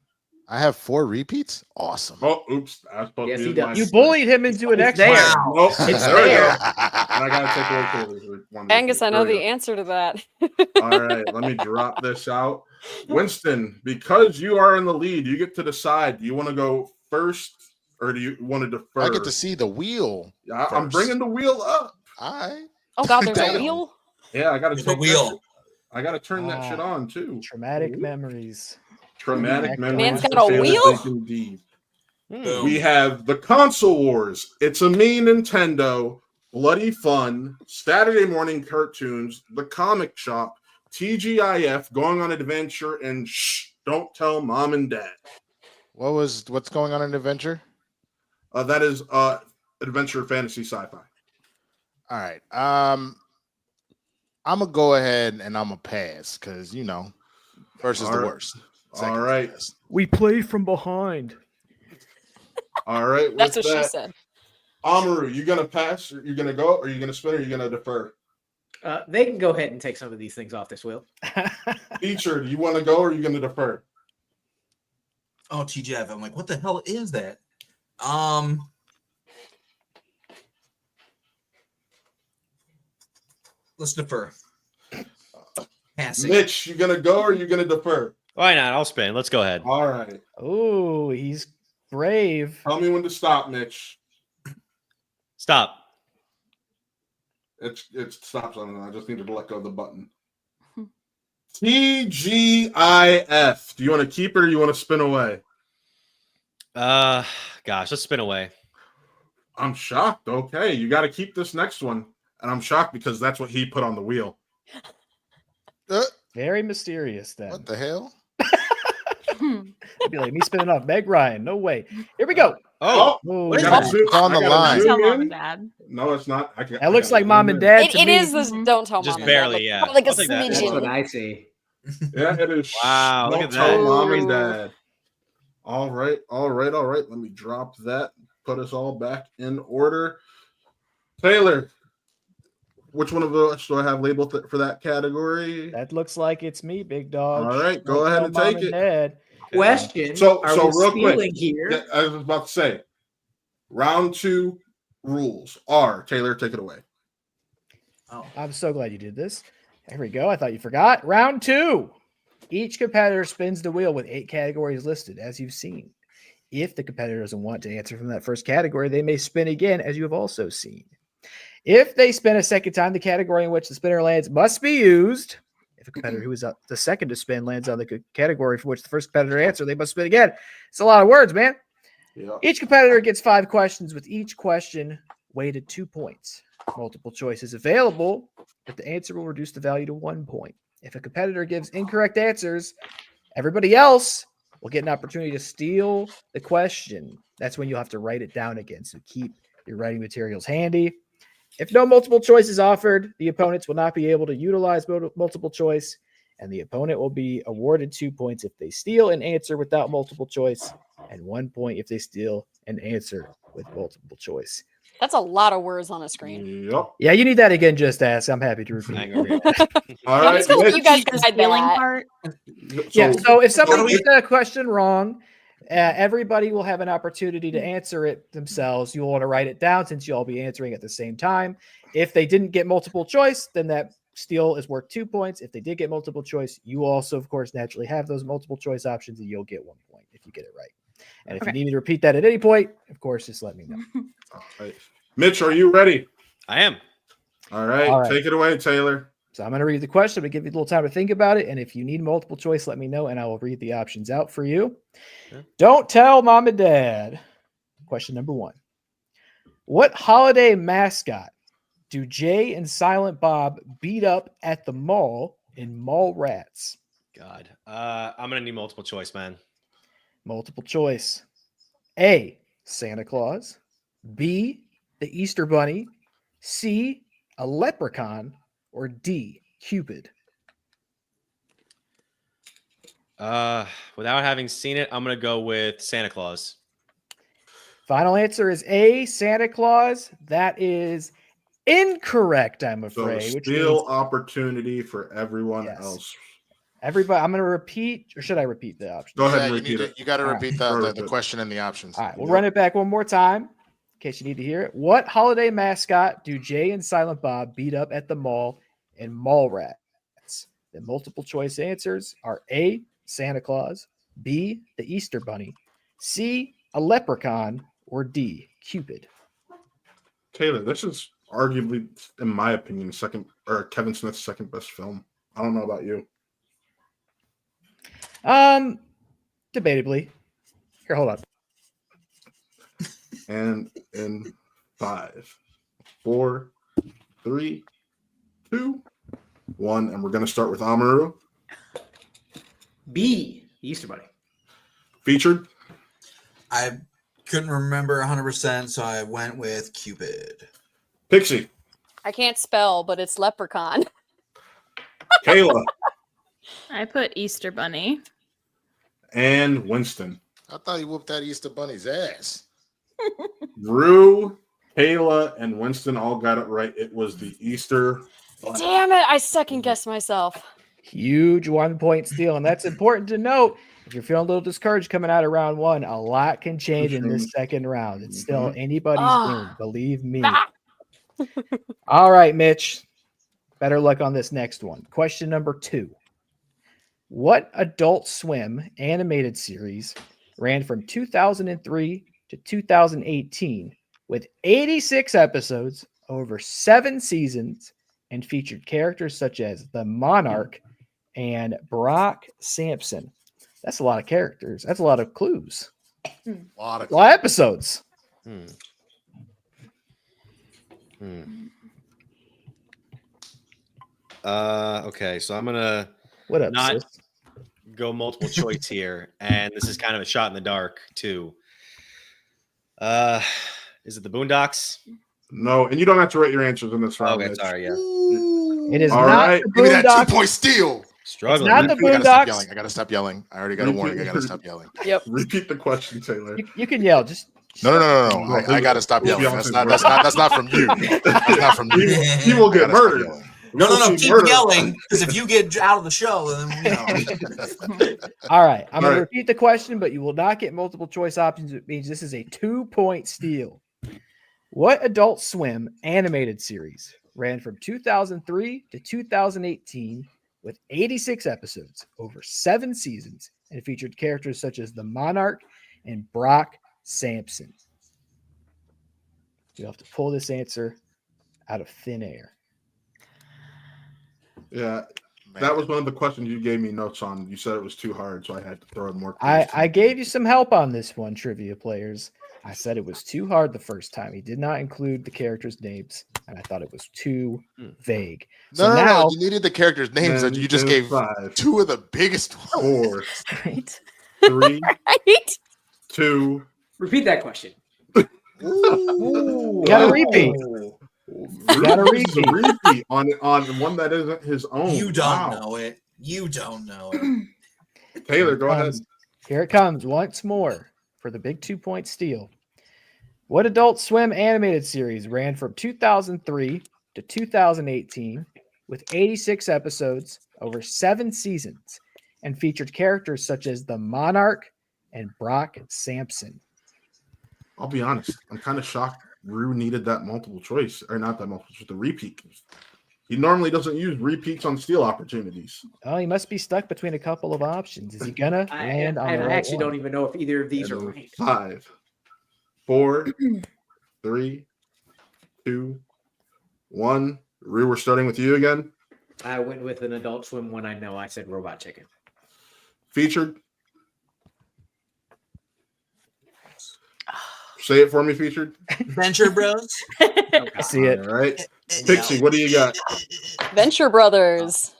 I have 4 repeats. Awesome. Oh, oops. I was supposed Yes, to he use does. my You screen. bullied him into an It's extra. there. Nope. It's there we go. there. And I got to take away Taylor's one. Angus, I know There we the go. answer to that. All right, let me drop this out. Winston, because you are in the lead, you get to decide. Do you want to go first or do you want to defer? I get to see the wheel. I'm first. bringing the wheel up. All right. Oh god, there's a Damn. wheel. Yeah, I got to There's a take wheel. I got to turn that shit Ah. on too. Traumatic memories. Traumatic Man's memories. got to a say that wheel? they can be. Boom. We have the Console Wars. It's a Me Nintendo, Bloody Fun, Saturday Morning Cartoons, The Comic Shop, TGIF, Going on Adventure, and Shh, Don't Tell Mom and Dad. What's going on in Adventure? That is adventure, fantasy, sci-fi. All right. I'm gonna go ahead and I'm gonna pass because first is All the right. worst. All Second is the right. best. We play from behind. All right. That's with what she that, said. Amaru, you gonna pass? Or you gonna go? Or you gonna spin? Or you gonna defer? They can go ahead and take some of these things off this wheel. Featured, you want to go or you gonna defer? Oh, TGF. I'm like, what the hell is that? Let's defer. Passing. Mitch, you gonna go or you gonna defer? Why not? I'll spin. Let's go ahead. All right. Oh, he's brave. Tell me when to stop, Mitch. Stop. It stops on it. I just needed to let go of the button. TGIF. Do you want to keep it or you want to spin away? Gosh, let's spin away. I'm shocked. Okay, you got to keep this next one, and I'm shocked because that's what he put on the wheel. Very mysterious then. What the hell? It'd be like me spinning off Meg Ryan. No way. Here we go. Oh, Oh, what is gotta that? zoom- It's on I the gotta line. zoom Tell mom in. and dad. No, it's not. that looks like mom and dad. to It me. is this. Don't tell Just mom. barely, yeah. Like a I'll take that. That's what smidgen. I see. Yeah, it is. Wow, look Don't at tell that. mom and dad. All right. Let me drop that. Put us all back in order. Taylor, which one of those do I have labeled for that category? That looks like it's me, big dog. All right, go Don't ahead tell and mom take and it. dad. Question: So Are we real quick, stealing here? yeah, I was about to say, round 2 rules are Taylor, take it away. Oh. I'm so glad you did this. There we go. I thought you forgot. Round 2. Each competitor spins the wheel with 8 categories listed, as you've seen. If the competitor doesn't want to answer from that first category, they may spin again, as you have also seen. If they spin a second time, the category in which the spinner lands must be used. If a competitor who is up the second to spin lands on the category for which the first competitor answered, they must spin again. It's a lot of words, man. Yeah. Each competitor gets 5 questions, with each question weighted 2 points. Multiple choice is available, but the answer will reduce the value to 1 point. If a competitor gives incorrect answers, everybody else will get an opportunity to steal the question. That's when you'll have to write it down again. So keep your writing materials handy. If no multiple choice is offered, the opponents will not be able to utilize multiple choice, and the opponent will be awarded 2 points if they steal an answer without multiple choice, and 1 point if they steal an answer with multiple choice. That's a lot of words on a screen. Yep. Yeah, you need that again, just ask. I'm happy to repeat. Hang over here. All I right. just feel like you guys The decide stealing that. part. Yeah, so if somebody do we- gets a question wrong, everybody will have an opportunity to answer it themselves. You want to write it down since you'll all be answering at the same time. If they didn't get multiple choice, then that steal is worth 2 points. If they did get multiple choice, you also, of course, naturally have those multiple choice options, and you'll get 1 point if you get it right. And if you need me to repeat that at any point, of course, just let me know. All right. Mitch, are you ready? I am. All right. All right. Take it away, Taylor. So I'm going to read the question, but give you a little time to think about it. And if you need multiple choice, let me know, and I will read the options out for you. Sure. Don't tell mom and dad. Question number 1. What holiday mascot do Jay and Silent Bob beat up at the mall in Mall Rats? God. I'm gonna need multiple choice, man. Multiple choice. A, Santa Claus. B, the Easter Bunny. C, a leprechaun. Or D, Cupid. Without having seen it, I'm gonna go with Santa Claus. Final answer is A, Santa Claus. That is incorrect, I'm So afraid. Which still means opportunity for everyone Yes. else. everybody, I'm going to repeat, or should I repeat the option? Go ahead Yeah, and you repeat need it. to, you got to All right. repeat the question and the options. All right, we'll run it back one more time in case you need to hear it. What holiday mascot do Jay and Silent Bob beat up at the mall in Mallrats? The multiple choice answers are A, Santa Claus, B, the Easter Bunny, C, a leprechaun, or D, Cupid. Taylor, this is arguably, in my opinion, Kevin Smith's second best film. I don't know about you. Debatably. Here, hold on. And in 5, 4, 3, 2, 1, and we're going to start with Amaru. B, Easter Bunny. Featured. I couldn't remember 100%, so I went with Cupid. Pixie. I can't spell, but it's leprechaun. Kayla. I put Easter Bunny. And Winston. I thought you whooped that Easter Bunny's ass. Rue, Kayla, and Winston all got it right. It was the Easter Bunny. Damn it! I second guessed myself. Huge 1 point steal. And that's important to note. If you're feeling a little discouraged coming out of round one, a lot can change in this second round. It's still anybody's game, believe me. All right, Mitch. Better luck on this next one. Question number 2. What Adult Swim animated series ran from 2003 to 2018 with 86 episodes over 7 seasons and featured characters such as the Monarch and Brock Sampson? That's a lot of characters. That's a lot of clues. A lot of episodes. Okay, so I'm gonna What up, not sis? go multiple choice here, and this is kind of a shot in the dark too. Is it the Boondocks? No, and you don't have to write your answers in this round. Okay, Mitch. sorry, yeah. It is All not right. the Give me that Boondocks. 2-point steal. Struggling. Not the I gotta stop Boondocks. yelling. I gotta stop yelling. I already got a warning. I gotta stop yelling. Yep. Repeat the question, Taylor. You can yell. Just No. I gotta stop yelling. That's not from you. That's not from you. He will get I gotta stop murdered. yelling. No. Keep yelling, because if you get out of the show, then all right. I'm going All right. to repeat the question, but you will not get multiple choice options. It means this is a 2-point steal. What Adult Swim animated series ran from 2003 to 2018 with 86 episodes over 7 seasons and featured characters such as the Monarch and Brock Sampson? You have to pull this answer out of thin air. Yeah, that was one of the questions you gave me notes on. You said it was too hard, so I had to throw in more. I gave you some help on this one, trivia players. I said it was too hard the first time. He did not include the characters' names, and I thought it was too vague. So No. now, You needed the characters' names, and you just gave 5, 2 of the biggest ones. 4, right? 3, Right? 2. Repeat that question. You got a repeat. Got a This is a repeat on one that isn't his own. you don't Wow. know it. You don't know it. Taylor, go ahead. Here it comes once more for the big 2-point steal. What Adult Swim animated series ran from 2003 to 2018 with 86 episodes over 7 seasons and featured characters such as the Monarch and Brock Sampson? I'll be honest. I'm kind of shocked Rue needed that multiple choice, or not that multiple choice, the repeat. He normally doesn't use repeats on steal opportunities. Oh, he must be stuck between a couple of options. Is he gonna land on the I right actually one? don't even know if either of these are right. 5, 4, 3, 2, 1. Rue, we're starting with you again. I went with an Adult Swim one. I know. I said Robot Chicken. Featured. Say it for me, featured. Venture Bros. I see it. All right. Pixie, what do you got? Venture Brothers.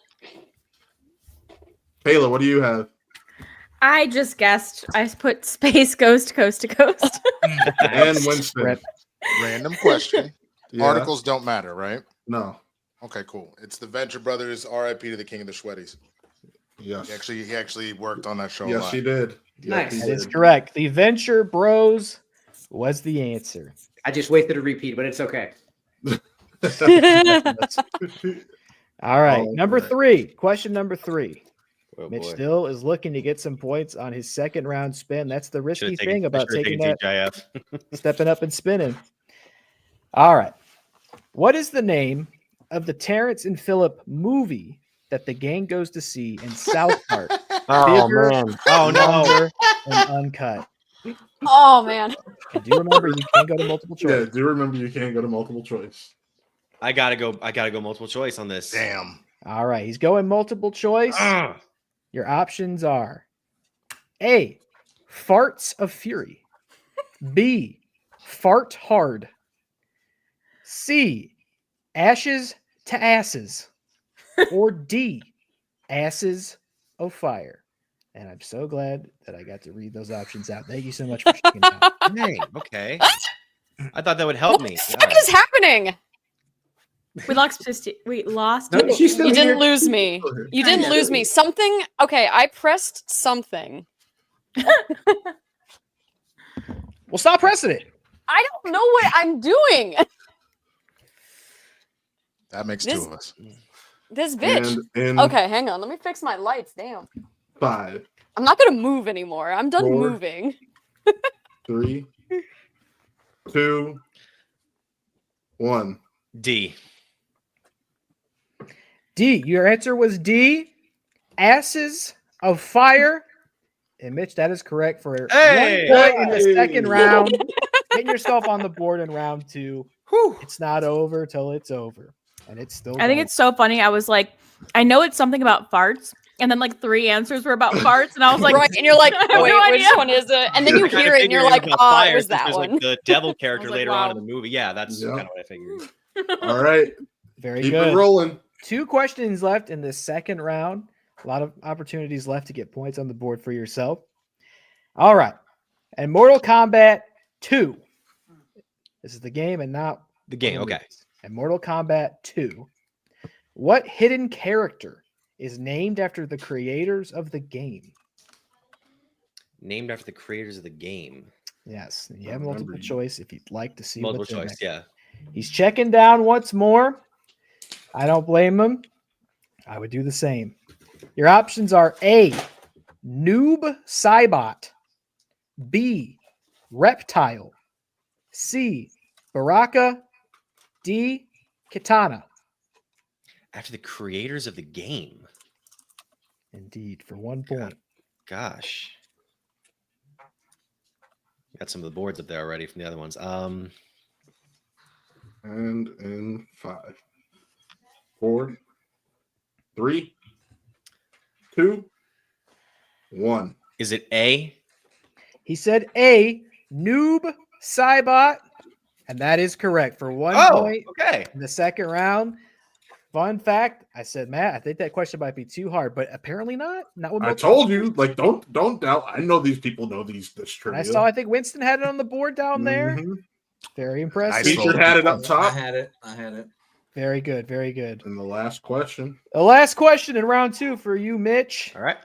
Kayla, what do you have? I just guessed. I put Space Ghost Coast to Coast. And Winston. Random question. Yeah. Articles don't matter, right? No. Okay, cool. It's the Venture Brothers. R.I.P. to the King of the Sweaties. Yes. He actually worked on that show. a Yes, lot. he did. Nice. Yes, That he is did. correct. The Venture Bros was the answer. I just wasted a repeat, but it's okay. All right. Oh, Number boy. 3. Question number 3. Oh, Mitch boy. still is looking to get some points on his second round spin. That's the risky Should've thing about should've taking taken that, TGIF. stepping up and spinning. All right. What is the name of the Terrence and Phillip movie that the gang goes to see in South Park? Bigger, Oh no. longer, and uncut. Oh man. And do remember, you can go to multiple Yeah, choice. do remember you can't go to multiple choice. I gotta go multiple choice on this. Damn. All right. He's going multiple choice. Ah. Your options are A, Farts of Fury. B, Fart Hard. C, Ashes to Asses. Or D, Asses of Fire. And I'm so glad that I got to read those options out. Thank you so much for checking it out. Dang, okay. I thought that would help What me. the All fuck right. is happening? We lost. No, she's still You here. didn't lose me. You didn't lose me. Something. Okay, I pressed something. Well, stop pressing it. I don't know what I'm doing. That makes This- two of us. This bitch. And in Okay, hang on. Let me fix my lights. Damn. 5, I'm not gonna move anymore. I'm done 4. moving. 3, 2, 1. D. D, your answer was D, Asses of Fire. And Mitch, that is correct for Hey! 1 point in the Hey! second round. Getting yourself on the board in round 2. It's not over till it's over. And it's still I think going. it's so funny. I was like, I know it's something about farts, and then like 3 answers were about farts, and I was like, Right, and you're like, I have no wait, which idea. one is it? And then you I kinda hear it, and you're figured like, was about ah, fire it was since that there's, one. Like the devil character like, later on in wow. the movie. Yeah, that's Yep. kind of what I figured. All right. Very Keep good. it rolling. 2 questions left in the second round. A lot of opportunities left to get points on the board for yourself. All right. And Mortal Kombat 2. This is the game and not The game, the okay. movies. And Mortal Kombat 2. What hidden character is named after the creators of the game? Named after the creators of the game. Yes. And you have Remember multiple you- choice if you'd like to see Multiple what's in choice, there. yeah. He's checking down once more. I don't blame him. I would do the same. Your options are A, Noob Saibot. B, Reptile. C, Baraka. D, Katana. After the creators of the game. Indeed, for 1 point. Gosh. Got some of the boards up there already from the other ones. And in 5, 4, 3, 2, 1. Is it A? He said A, Noob Saibot. And that is correct for 1 point okay. in the second round. Fun fact, I said, Matt, I think that question might be too hard, but apparently not. Not with I multiple told you, like, don't doubt. I know these people know this And trivia. I saw, I think Winston had it on the board down there. Mhm. Very impressive. Nice Featured had it up I top. had it. I had it. Very good. Very good. And the last question. The last question in round 2 for you, Mitch. All right.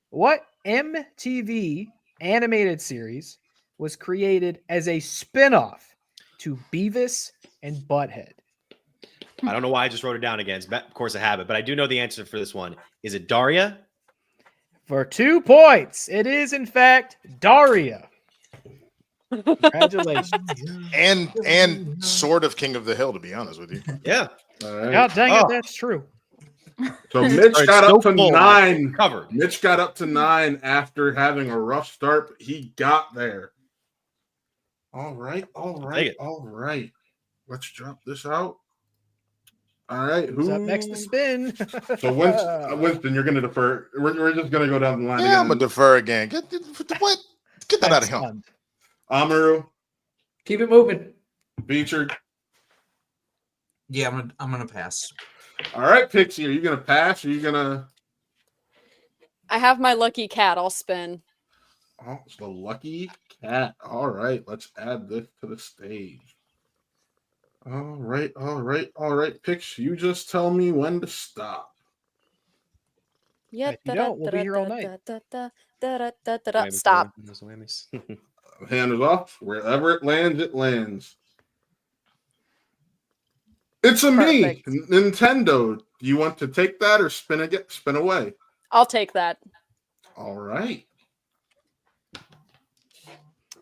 What MTV animated series was created as a spinoff to Beavis and Butthead? I don't know why I just wrote it down again. It's of course a habit, but I do know the answer for this one. Is it Daria? For 2 points, it is in fact Daria. Congratulations. And sort of King of the Hill, to be honest with you. Yeah. All right. God dang it, Oh. that's true. So Mitch It's got so up to full. 9. Covered. Mitch got up to 9 after having a rough start, but he got there. All right. Take it. All right. Let's drop this out. All right. Who's up next to spin? So Winston, you're going to defer. We're just going to go down the line Yeah, again. I'm gonna defer again. What? Get that out of here. Excellent. Amaru, Keep it moving. featured. Yeah, I'm gonna pass. All right, Pixie, are you going to pass? Or are you going to? I have my lucky cat. I'll spin. Oh, it's the lucky cat. All right, let's add this to the stage. All right. Pix, you just tell me when to stop. Yeah. If you don't, we'll be here all night. Stop. Hand is off. Wherever it lands, it lands. It's a me, Perfect. Nintendo. Do you want to take that or spin away? I'll take that. All right.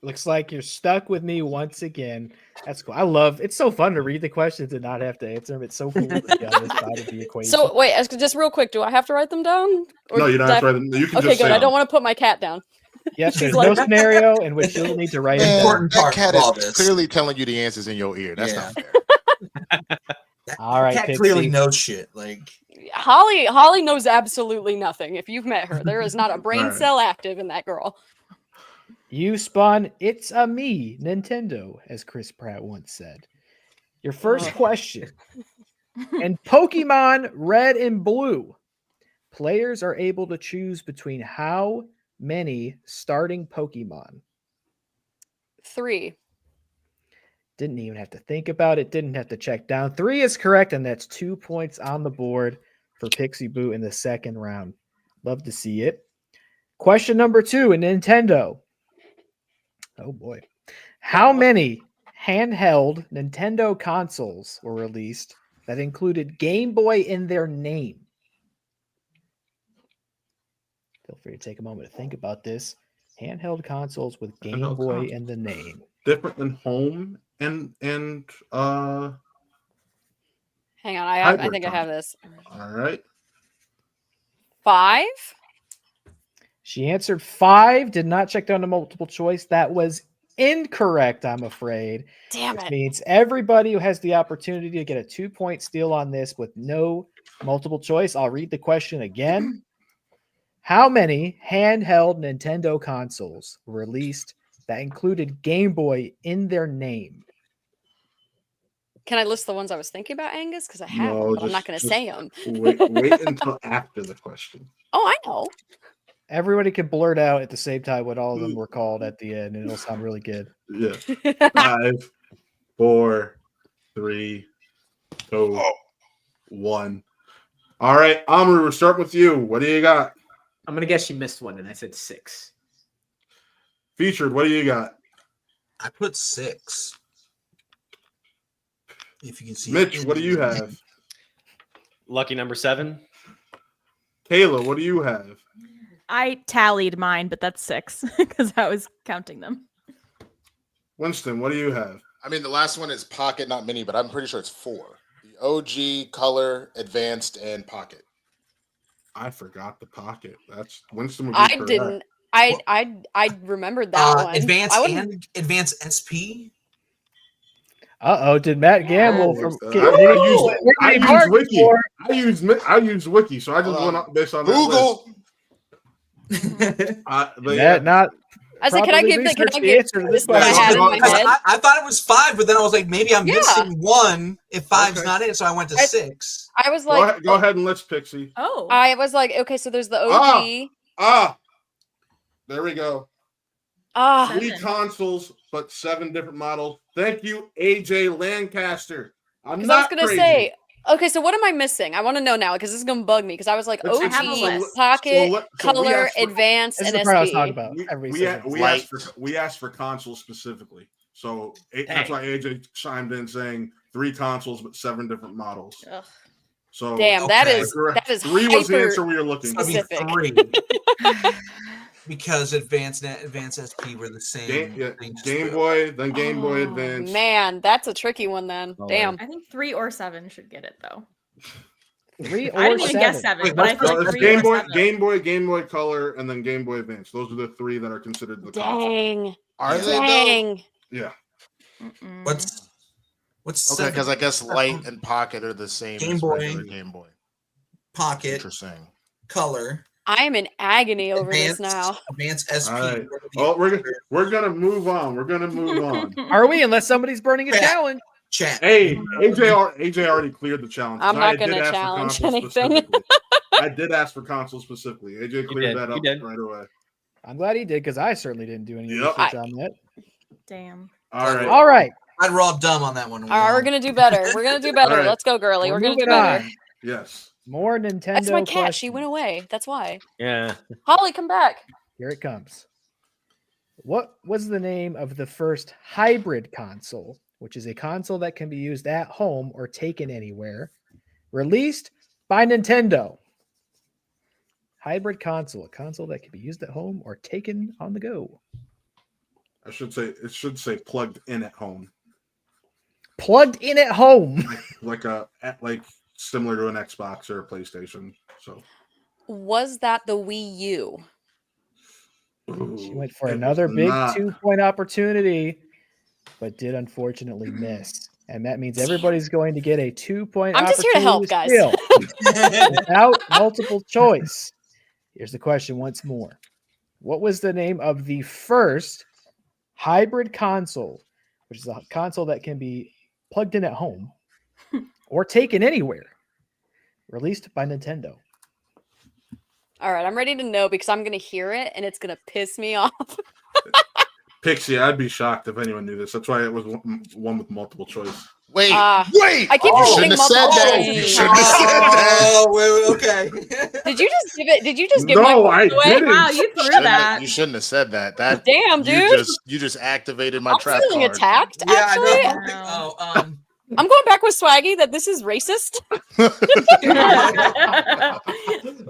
Looks like you're stuck with me once again. That's cool. I love it's so fun to read the questions and not have to answer them. It's so cool to be on this side of the equation. So wait, just real quick, do I have to write them down? Or No, you don't do I have to write them. You can Okay, just good. say I them. don't want to put my cat down. Yes, She's there's like- no scenario in which you'll need to write it Man, down. Important that part cat of all is this. clearly telling you the answers in your ear. That's Yeah. not fair. All right, Cat Pixie. clearly knows shit. Like, Holly knows absolutely nothing. If you've met her, there is not a brain Alright. cell active in that girl. You spun It's a Me, Nintendo, as Chris Pratt once said. Your first question. In Pokemon Red and Blue, players are able to choose between how many starting Pokemon? 3. Didn't even have to think about it. Didn't have to check down. 3 is correct, and that's 2 points on the board for Pixie Boo in the second round. Love to see it. Question number 2 in Nintendo. Oh boy. How many handheld Nintendo consoles were released that included Game Boy in their name? Feel free to take a moment to think about this. Handheld consoles with Game Handheld Boy console. in the name. Different than home and Hang on, I Hybrid think I have this. all right. 5? She answered 5, did not check down to multiple choice. That was incorrect, I'm afraid. Damn Which it. means everybody who has the opportunity to get a 2-point steal on this with no multiple choice. I'll read the question again. How many handheld Nintendo consoles were released that included Game Boy in their name? Can I list the ones I was thinking about, Angus? Because I have No, them, but I'm not just- going to just say them. Wait until after the question. Oh, I know. Everybody could blurt out at the same time what all of them were called at the end, and it'll sound really good. Yeah. 5, 4, 3, 2, 1. All right, Amaru, we're starting with you. What do you got? I'm gonna guess you missed one, and I said 6. Featured, what do you got? I put 6. If you can see. Mitch, what do you have? Lucky number 7. Kayla, what do you have? I tallied mine, but that's 6 because I was counting them. Winston, what do you have? I mean, the last one is Pocket, not Mini, but I'm pretty sure it's 4. The OG, Color, Advanced, and Pocket. I forgot the Pocket. That's Winston. Would be I correct. didn't. I remembered that one. Advanced I wouldn't- and Advanced SP. Uh-oh, did Matt gamble Oh, from... I used Wiki, so I just Hold went on. up based on that Google. But Matt yeah, not I said, can I properly give the researched the answer to this list that I question. had in my Because head? I thought it was 5, but then I was like, maybe I'm Yeah. missing 1 if 5's Okay. not it, so I went to I- 6. I was like, go ahead and list Pixie. Oh. I was like, okay, so there's the OG. There we go. Ah, 3 consoles, but 7 different models. Thank you, AJ Lancaster. I'm because I was not gonna crazy. say, okay, so what am I missing? I want to know now because this is gonna bug me. Because I was like, It's- I have a OG, list. Pocket, So we Color, asked for- Advanced, This is and the part I was SP. talking about. We, Everybody we, says we it's asked we asked for consoles specifically. So that's why AJ chimed in saying 3 consoles, but 7 different models. Ugh. So Damn, that Okay. is 3 was the hyper answer we were looking for. specific. It'd be 3. Because Advanced SP were the same. thing as Game the- Boy, then Game Boy Oh, Advance. Man, that's a tricky one then. Oh, Damn. I think 3 or 7 should get it though. 3 or I didn't even 7. guess 7, Wait, but I what's feel No, like it's 3 Game or Boy, 7. Game Boy Color, and then Game Boy Advance. Those are the 3 that are considered the consoles. Dang. Are they though? Dang. Yeah. Mm-mm. What's Okay, 7? because I guess Light and Pocket are the same Game as Boy. regular Game Boy. Pocket, Interesting. Color, I am in agony over Advanced, this now. Advanced SP. All right. were the Oh, other we're gonna move on. We're gonna move on. Are we? Unless somebody's burning a Yeah. challenge. chat. Hey, AJ already cleared the challenge. I'm I not did gonna ask for challenge consoles anything. specifically. I did ask for console specifically. AJ cleared did, that you up did. right away. I'm glad he did because I certainly didn't do any Yep. research on that. Damn. All right. All right. I'd roll dumb on that one. All right, we're gonna do better. We're gonna do better. All right. Let's go, girly. We're gonna do moving better. on. Yes. More Nintendo That's my cat. questions. She went away. That's why. Yeah. Holly, come back. Here it comes. What was the name of the first hybrid console, which is a console that can be used at home or taken anywhere, released by Nintendo? Hybrid console, a console that can be used at home or taken on the go. I should say it should say plugged in at home. Plugged in at home. Like similar to an Xbox or a PlayStation. So Was that the Wii U? She went for It another was big not. 2-point opportunity, but did unfortunately miss. And that means everybody's going to get a 2-point I'm just here to help, guys. still, without multiple choice. Here's the question once more. What was the name of the first hybrid console, which is a console that can be plugged in at home or taken anywhere, released by Nintendo? All right, I'm ready to know because I'm gonna hear it and it's gonna piss me off. Pixie, I'd be shocked if anyone knew this. That's why it was one with multiple choice. Wait, I keep you forgetting shouldn't have said multiple that. choice. You shouldn't have said that. Oh, wait, okay. Did you just give it? Did you just give No, my I point away? didn't. Wow, you threw that. You shouldn't have said that. That Damn, dude. You just activated my I'm trap feeling card. attacked. Yeah, Actually, I know. Oh, I'm going back with Swaggy that this is racist.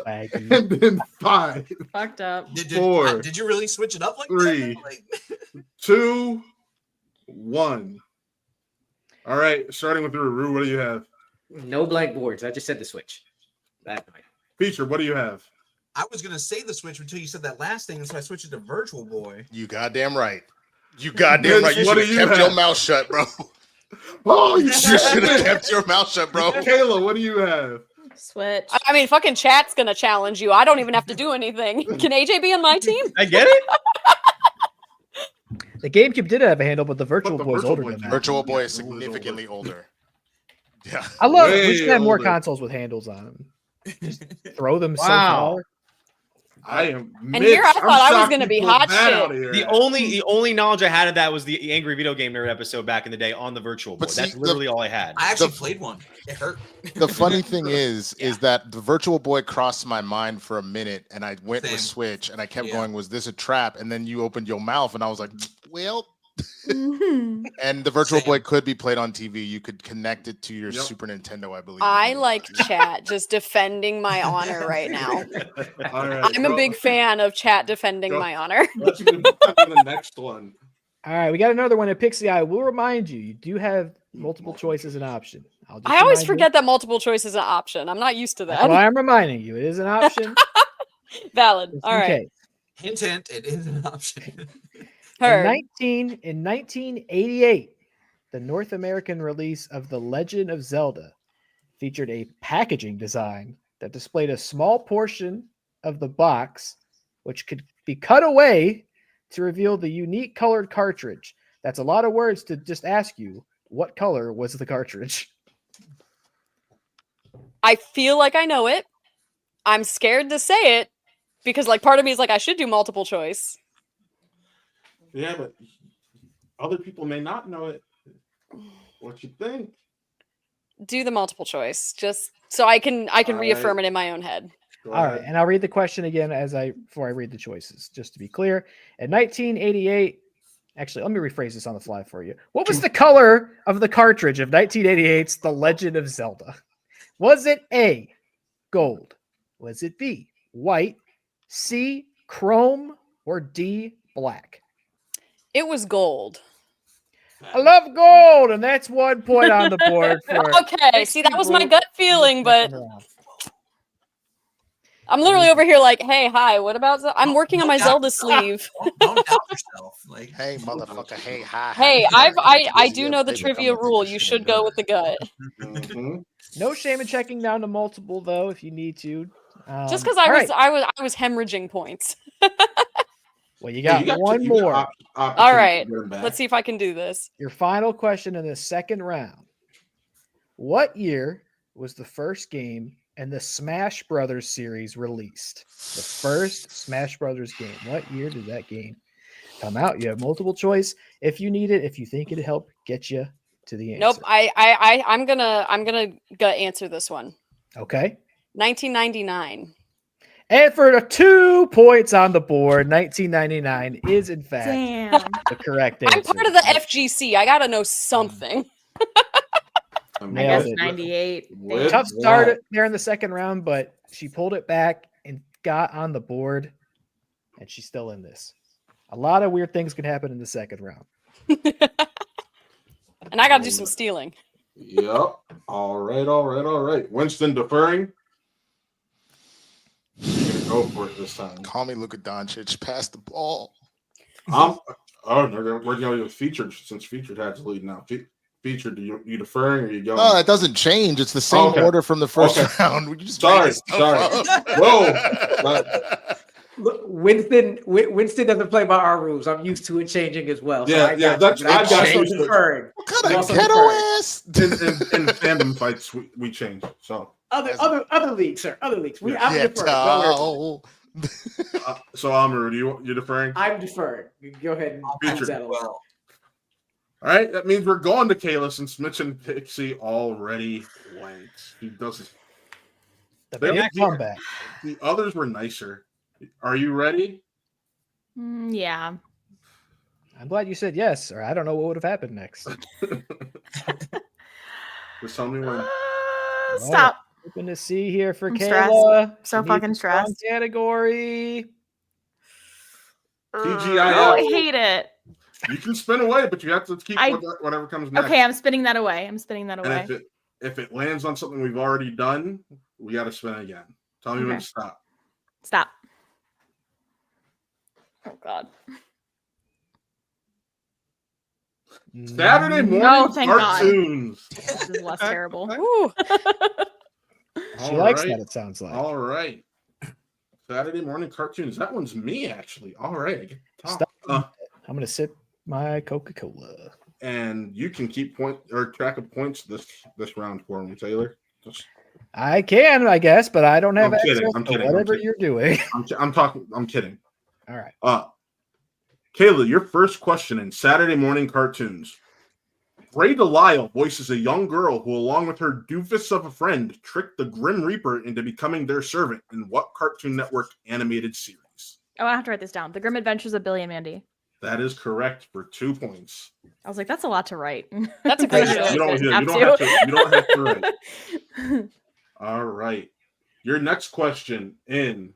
And then 5, Fucked up. did, 4, did you really switch it up like 3, that? Like, 2, 1. All right, starting with Ruru, what do you have? No blank boards. I just said the switch. That night. Feature, what do you have? I was gonna say the switch until you said that last thing, and so I switched it to Virtual Boy. You goddamn right. You goddamn right. You What should do have you kept have? your mouth shut, bro. Oh, You should have kept your mouth shut, bro. Kayla, what do you have? Switch. I mean, fucking chat's gonna challenge you. I don't even have to do anything. Can AJ be on my team? I get it. The GameCube did have a handle, but the Virtual the Boy's Virtual older Boy than did. that. Virtual Boy is Yeah, it was significantly older. Yeah. I love it. We Way should have more older. consoles with handles on them. Just throw them so Wow. far. I am. And here I Mitch. thought I'm I was shocked gonna you be pulled hot that shit. out of your The ass. only knowledge I had of that was the Angry Video Game Nerd episode back in the day on the Virtual Boy. But see, That's the- literally all I had. I actually played one. It hurt. The funny thing is that the Virtual Boy crossed my mind for a minute, and I went Same. with Switch, and I kept Yeah. going, "Was this a trap?" And then you opened your mouth, and I was like, "Well." And the Virtual Same. Boy could be played on TV. You could connect it to your Yep. Super Nintendo, I believe. I like chat just defending my honor right now. All right, I'm a go- big fan of chat defending Go. my honor. Let's move on to the next one. All right, we got another one at Pixie. I will remind you, you do have multiple choice as an option. I'll just I always remind you. forget that multiple choice is an option. I'm not used to That's that. why I'm reminding you. It is an option. Valid. just All in right. case. Hint, hint. It is an option. Heard. In 1988, the North American release of The Legend of Zelda featured a packaging design that displayed a small portion of the box, which could be cut away to reveal the unique colored cartridge. That's a lot of words to just ask you, what color was the cartridge? I feel like I know it. I'm scared to say it because, like, part of me is like, I should do multiple choice. Yeah, but other people may not know it. What you think? Do the multiple choice just so I can All reaffirm right. it in my own head. Go All ahead. right, and I'll read the question again before I read the choices, just to be clear. In 1988, actually, let me rephrase this on the fly for you. What was the color of the cartridge of 1988's The Legend of Zelda? Was it A, gold? Was it B, white? C, chrome? Or D, black? It was gold. I love gold, and that's 1 point on the board for. Okay, see, that was my gut feeling, but Second round. I'm literally over here like, hey, hi, what about I'm working on my Zelda sleeve. Don't doubt yourself. Like, Hey, motherfucker. Hey, hi. Hey, hi. I do know the trivia rule. You should go with the gut. Mhm. No shame in checking down to multiple, though, if you need to. Just because all right. I was hemorrhaging points. Well, you got one you got more. opportunity All to right, get 'em back. let's see if I can do this. Your final question in the second round. What year was the first game and the Smash Brothers series released? The first Smash Brothers game. What year did that game come out? You have multiple choice if you need it. If you think it'd help get you to the answer. Nope. I'm gonna answer this one. Okay. 1999. And for the 2 points on the board, 1999 is in fact Damn. the correct answer. I'm part of the FGC. I gotta know something. I Nailed guess it. 98. With Tough that- start there in the second round, but she pulled it back and got on the board, and she's still in this. A lot of weird things can happen in the second round. And I gotta do some stealing. Yep. All right. Winston deferring. Go for it this time. Call me Luka Doncic. Pass the ball. We're going to go featured since featured has the lead now. Featured, you deferring or you going? No, that doesn't change. It's the same Okay. order from the first Okay. round. We just Sorry. made stuff up. Whoa. Look, Winston doesn't play by our rules. I'm used to it changing as well. Yeah, I yeah, got you, that's- but I I'm got also you. deferring. What kind I'm of also ghetto deferring. ass? in fandom fights, we change. So Other leagues, sir. Other leagues. I'm Yeah, deferring. Don't worry. towel. so Amaru, you deferring? I'm deferring. You can go ahead and Featured. settle. All right, that means we're going to Kayla since Mitch and Pixie already went. He doesn't. The big comeback. The others were nicer. Are you ready? Yeah. I'm glad you said yes, or I don't know what would have happened next. Just tell me when. Stop. Hoping to see here for I'm Kayla. stressed. So She needs fucking a strong stressed. Category. TGIF. Oh, I hate it. You can spin away, but you have to keep whatever comes next. Okay, I'm spinning that away. And if it lands on something we've already done, we got to spin it again. Tell me when Okay. to stop. Stop. Oh God. Saturday morning Oh, thank God. cartoons. This is less terrible. Ooh. She All likes right. that, it sounds like. All right. Saturday morning cartoons. That one's me, actually. All right. I get to talk. Stop. I'm going to sip my Coca-Cola. And you can keep track of points this round for me, Taylor. I can, I guess, but I don't have I'm access kidding, I'm to kidding, I'm whatever kidding. you're doing. I'm kidding. All right. Kayla, your first question in Saturday morning cartoons. Ray Delisle voices a young girl who, along with her doofus of a friend, tricked the Grim Reaper into becoming their servant in what Cartoon Network animated series? Oh, I have to write this down. The Grim Adventures of Billy and Mandy. That is correct for 2 points. I was like, that's a lot to write. That's a great You show. don't have to write. All right. Your next question in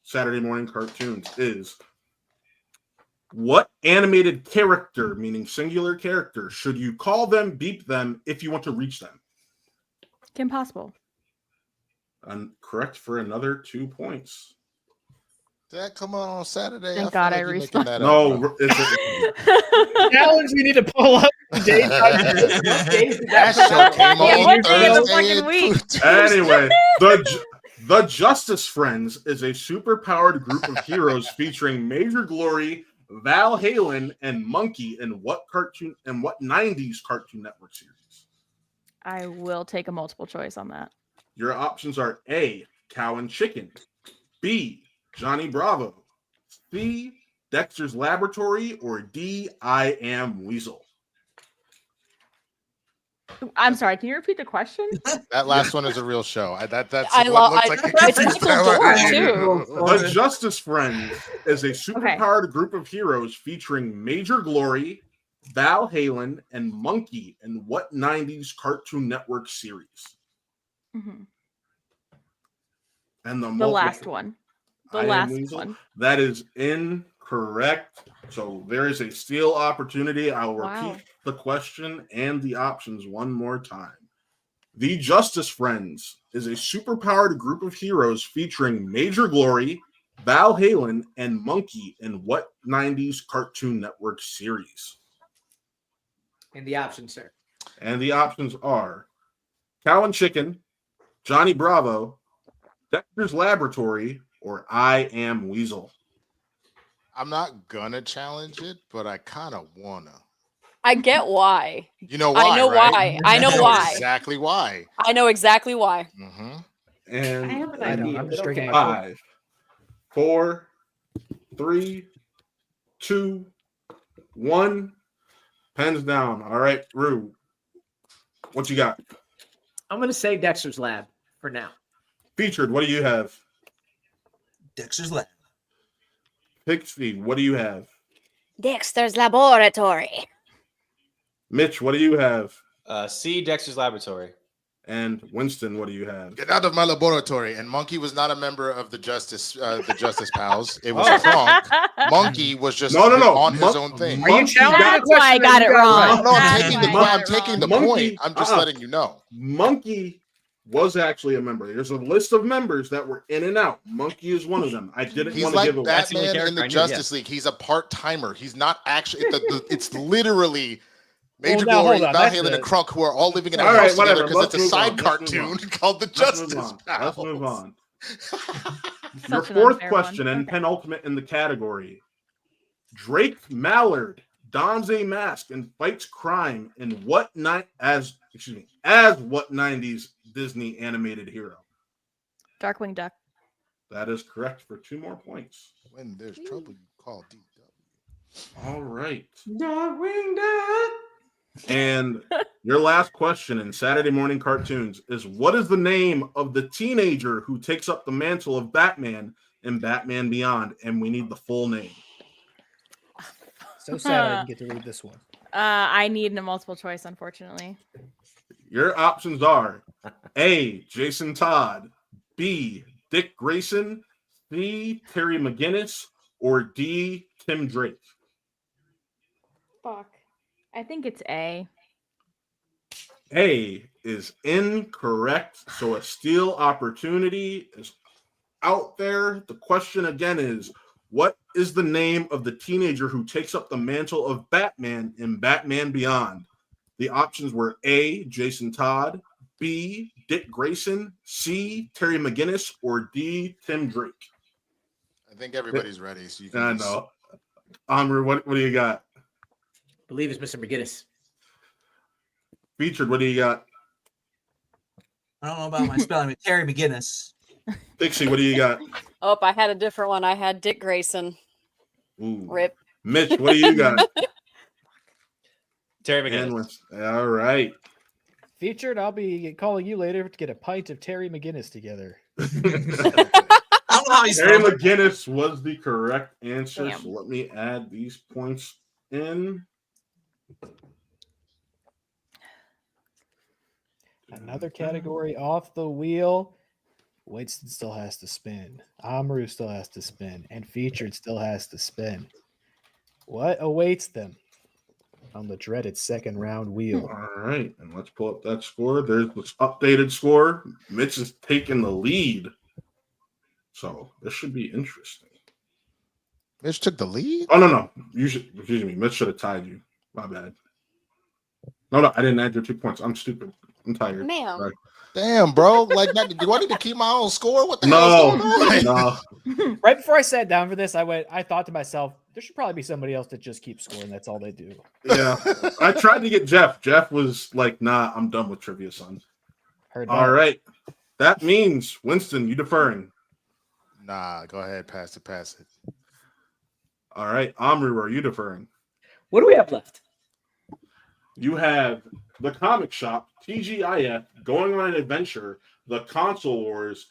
Saturday morning cartoons is, what animated character, meaning singular character, should you call them, beep them, if you want to reach them? Kim Possible. Correct for another 2 points. Did that come on Saturday? Thank feel God I you're making responded. that No, up, bro. Challenge we need to pull up the date. That show came Yeah, on what day of the Thursday fucking and week? Anyway, the Justice Friends is a super-powered group of heroes featuring Major Glory, Val Halen, and Monkey in what 90s Cartoon Network series? I will take a multiple choice on that. Your options are A, Cow and Chicken, B, Johnny Bravo, C, Dexter's Laboratory, or D, I Am Weasel. I'm sorry. Can you repeat the question? That last one is a real show. That's I what love- looks I- like a it's kid's Michael show. Dorn, too. The Justice Friends is a super-powered group of heroes featuring Major Glory, Val Halen, and Monkey in what 90s Cartoon Network series? Mhm. And the last one. The I Am last Weasel? one. That is incorrect. So there is a steal opportunity. I will Wow. repeat the question and the options one more time. The Justice Friends is a super-powered group of heroes featuring Major Glory, Val Halen, and Monkey in what 90s Cartoon Network series? And the options, sir. And the options are Cow and Chicken, Johnny Bravo, Dexter's Laboratory, or I Am Weasel. I'm not gonna challenge it, but I kind of wanna. I get why. You know why? I know right? why. I know why. Exactly why. I know exactly why. Mm-hmm. And have an I don't. idea. I'm just but drinking okay. my 5, 4, 3, 2, 1. Pens down. All right, Rue. What you got? I'm gonna say Dexter's Lab for now. Featured, what do you have? Dexter's Lab. Pixie, what do you have? Dexter's Laboratory. Mitch, what do you have? C, Dexter's Laboratory. And Winston, what do you have? Get out of my laboratory. And Monkey was not a member of the Justice Pals. It was Frank. Monkey was just No. on his own thing. Are you challenging the That's why I question got or it you wrong. No, I'm That's taking why the I got I'm it taking the wrong. Monkey- point. I'm just letting you know. Monkey was actually a member. There's a list of members that were in and out. Monkey is one of them. I didn't He's want to like give away. That's the only Batman in character I the knew, Justice League. He's a part-timer. He's not actually it's literally Major now, Glory, hold on. Val That's Halen, the- and Crunk who are all living in a All right, house together whatever. because it's a Let's side move on. Let's move cartoon called the Let's move Justice on. Pals. Let's move on. Such Your an fourth unfair question one. and Okay. penultimate in the category. Drake Mallard dons a mask and fights crime in what as what 90s Disney animated hero? Darkwing Duck. That is correct for 2 more points. When there's trouble, you call DW. All right. Darkwing Duck. And your last question in Saturday morning cartoons is, what is the name of the teenager who takes up the mantle of Batman in Batman Beyond? And we need the full name. So sad I didn't get to read this one. I need a multiple choice, unfortunately. Your options are A, Jason Todd, B, Dick Grayson, C, Terry McGinnis, or D, Tim Drake. Fuck. I think it's A. A is incorrect. So a steal opportunity is out there. The question again is, what is the name of the teenager who takes up the mantle of Batman in Batman Beyond? The options were A, Jason Todd, B, Dick Grayson, C, Terry McGinnis, or D, Tim Drake. I think everybody's ready. So you can I just- know. Amr, what do you got? I believe it's Mr. McGinnis. Featured, what do you got? I don't know about my spelling, but Terry McGinnis. Dixie, what do you got? Oh, I had a different one. I had Dick Grayson. Ooh. Rip. Mitch, what do you got? Terry And McGinnis. Winston. All right. Featured, I'll be calling you later to get a pint of Terry McGinnis together. I don't know how he's Terry spelled it. McGinnis was the correct answer. Damn. So let me add these points in. Another category off the wheel. Winston still has to spin. Amaru still has to spin. And Featured still has to spin. What awaits them on the dreaded second round wheel? All right. And let's pull up that score. There's this updated score. Mitch is taking the lead. So this should be interesting. Mitch took the lead. Oh, no. Excuse me. Mitch should have tied you. My bad. No, I didn't add your 2 points. I'm stupid. I'm tired. Ma'am. Sorry. Damn, bro. Like, do I need to keep my own score? What the hell is going on? No. Right before I sat down for this, I thought to myself, there should probably be somebody else that just keeps scoring. That's all they do. Yeah. I tried to get Jeff. Jeff was like, nah, I'm done with trivia, son. Heard All that. right. That means, Winston, you deferring. Nah, go ahead. Pass it. All right. Amru, are you deferring? What do we have left? You have the comic shop, TGIF, going on an adventure, the console wars,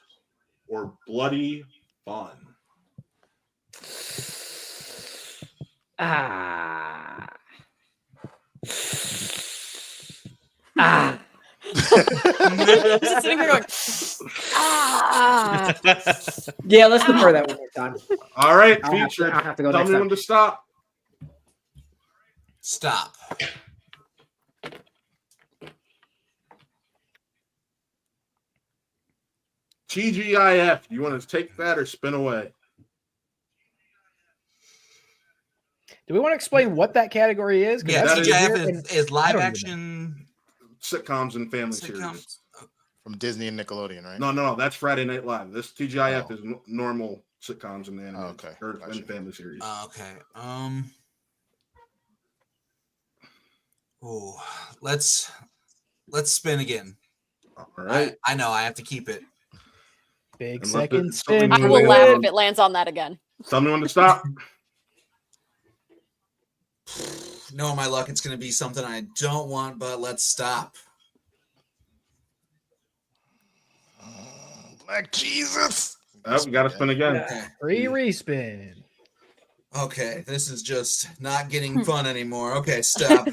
or bloody fun. Ah. Just sitting here going, ah. Yeah, let's defer that one more time. All right, I'll have to- featured. I'll have to go Tell next me time. when to stop. Stop. TGIF, you want to take that or spin away? Do we want to explain what that category is? 'Cause Yeah, that's that weird, TGIF and is I live don't even action Sitcoms and family series. sitcoms. From Disney and Nickelodeon, right? No, that's Friday Night Live. This TGIF Oh. is normal sitcoms and anime. Okay, Or gotcha. and family series. Okay. Oh, let's spin again. All right. I know I have to keep it. Big And let second the- something spin. I when will they laugh land. if it lands on that again. Tell me when to stop. Knowing my luck, it's going to be something I don't want, but let's stop. Black Jesus. Oh, we got to spin again. Okay. Free respin. Okay, this is just not getting fun anymore. Okay, stop.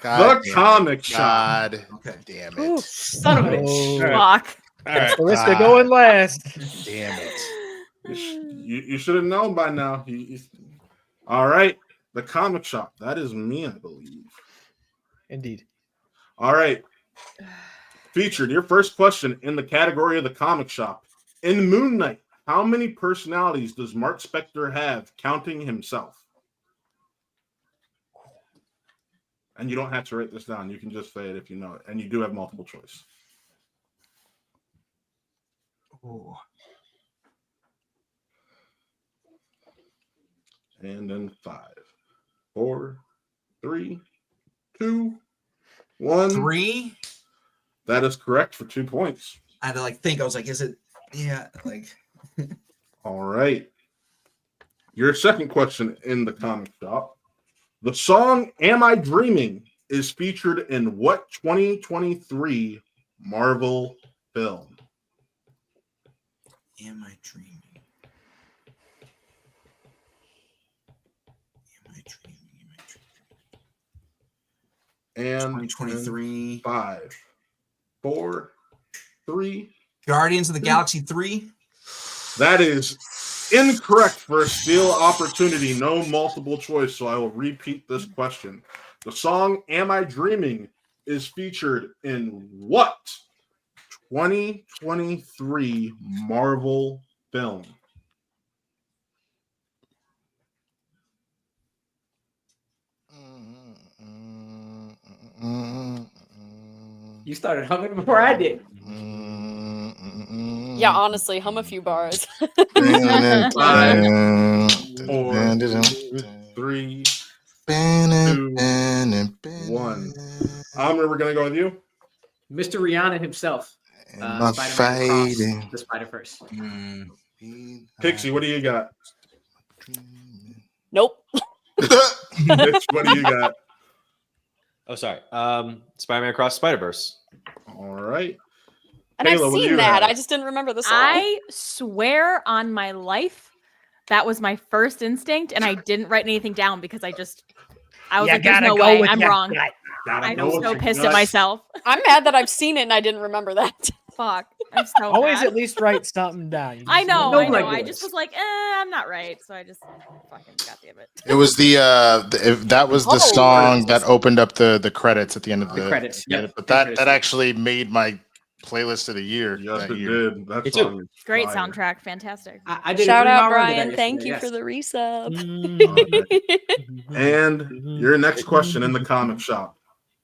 God The damn comic it. shop. God Okay. damn Ooh, it. son of a Oh. schlock. That's the risk of going last. Damn it. You should have known by now. All right. The comic shop. That is me, I believe. Indeed. All right. Featured, your first question in the category of the comic shop. In Moon Knight, how many personalities does Mark Spector have, counting himself? And you don't have to write this down. You can just say it if you know it. And you do have multiple choice. Ooh. And then 5, 4, 3, 2, 1. 3? That is correct for 2 points. I had to think. I was like, is it? Yeah, All right. Your second question in the comic shop. The song Am I Dreaming is featured in what 2023 Marvel film? Am I dreaming? Am I dreaming? And 2023. 5, 4, 3. Guardians of the Galaxy 3. That is incorrect for a steal opportunity. No multiple choice. So I will repeat this question. The song Am I Dreaming is featured in what 2023 Marvel film? You started humming before I did. Yeah, honestly, hum a few bars. 5, 4, 3, 2, 1. Amr, we're gonna go with you. Mr. Rihanna himself. Am I Spider-Man Across fighting? the Spider-Verse. Pixie, what do you got? Nope. Mitch, what do you got? Oh, sorry. Spider-Man Across Spider-Verse. All right. And Taylor, I've what do seen you that. have? I just didn't remember the song. I swear on my life that was my first instinct, and I didn't write anything down because I was like, "There's no way, I'm wrong." I'm so pissed at myself. I'm mad that I've seen it and I didn't remember that. Fuck, I'm so Always mad. at least write something down. You I just know. never I know. just was like, I'm not right, so I just fucking goddamn it. It was that was the song that opened up the credits at the end of the credits. Yeah, Yep. but that actually made my playlist of the year. Yes, that it year. did. That Me too. song is Great fire. soundtrack, fantastic. I did Shout a out 3 mile run Brian. today Thank you yesterday, for the resub. And your next question in the comic shop.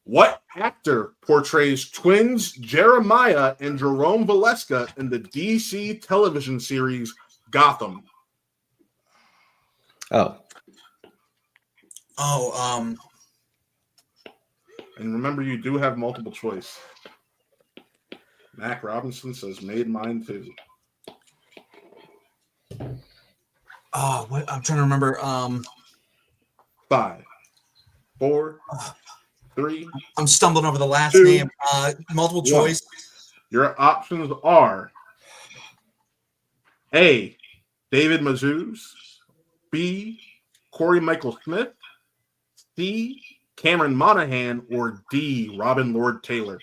What actor portrays twins Jeremiah and Jerome Valeska in the DC television series Gotham? Oh. And remember, you do have multiple choice. Mac Robinson says, made mine too. Oh, what? I'm trying to remember. 5, 4, 3. I'm stumbling over the last 2, name. Multiple 1. choice. Your options are A, David Mazouz, B, Corey Michael Smith, C, Cameron Monaghan, or D, Robin Lord Taylor.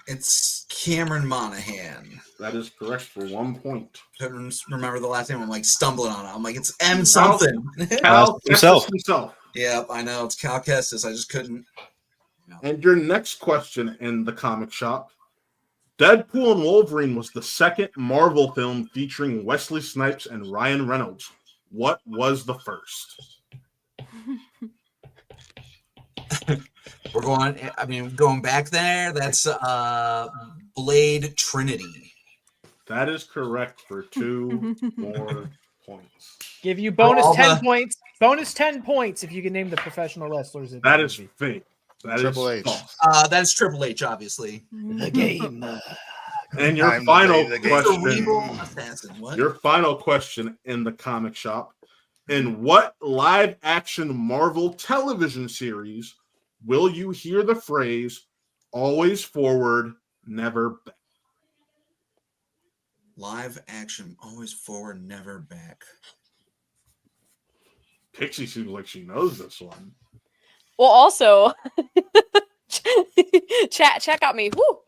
It's Cameron Monaghan. That is correct for 1 point. Couldn't remember the last name. I'm like stumbling on it. I'm like, it's M something. Cal himself. himself. Yep, I know. It's Cal Kestis. I just couldn't. And your next question in the comic shop. Deadpool and Wolverine was the second Marvel film featuring Wesley Snipes and Ryan Reynolds. What was the first? We're going back there. That's Blade Trinity. That is correct for 2 more points. Give you bonus All 10 the- points. Bonus 10 points if you can name the professional wrestlers. in That the is movie. fake. That is Triple H. false. That's Triple H, obviously. That's That is Triple H. false. That's Triple H, obviously. The game. And your I'm the final lady of the game. Cerebral question. assassin. What? Your final question in the comic shop. In what live action Marvel television series will you hear the phrase always forward, never back? Live action, always forward, never back. Pixie seems like she knows this one. Well, also, chat got me. Woo!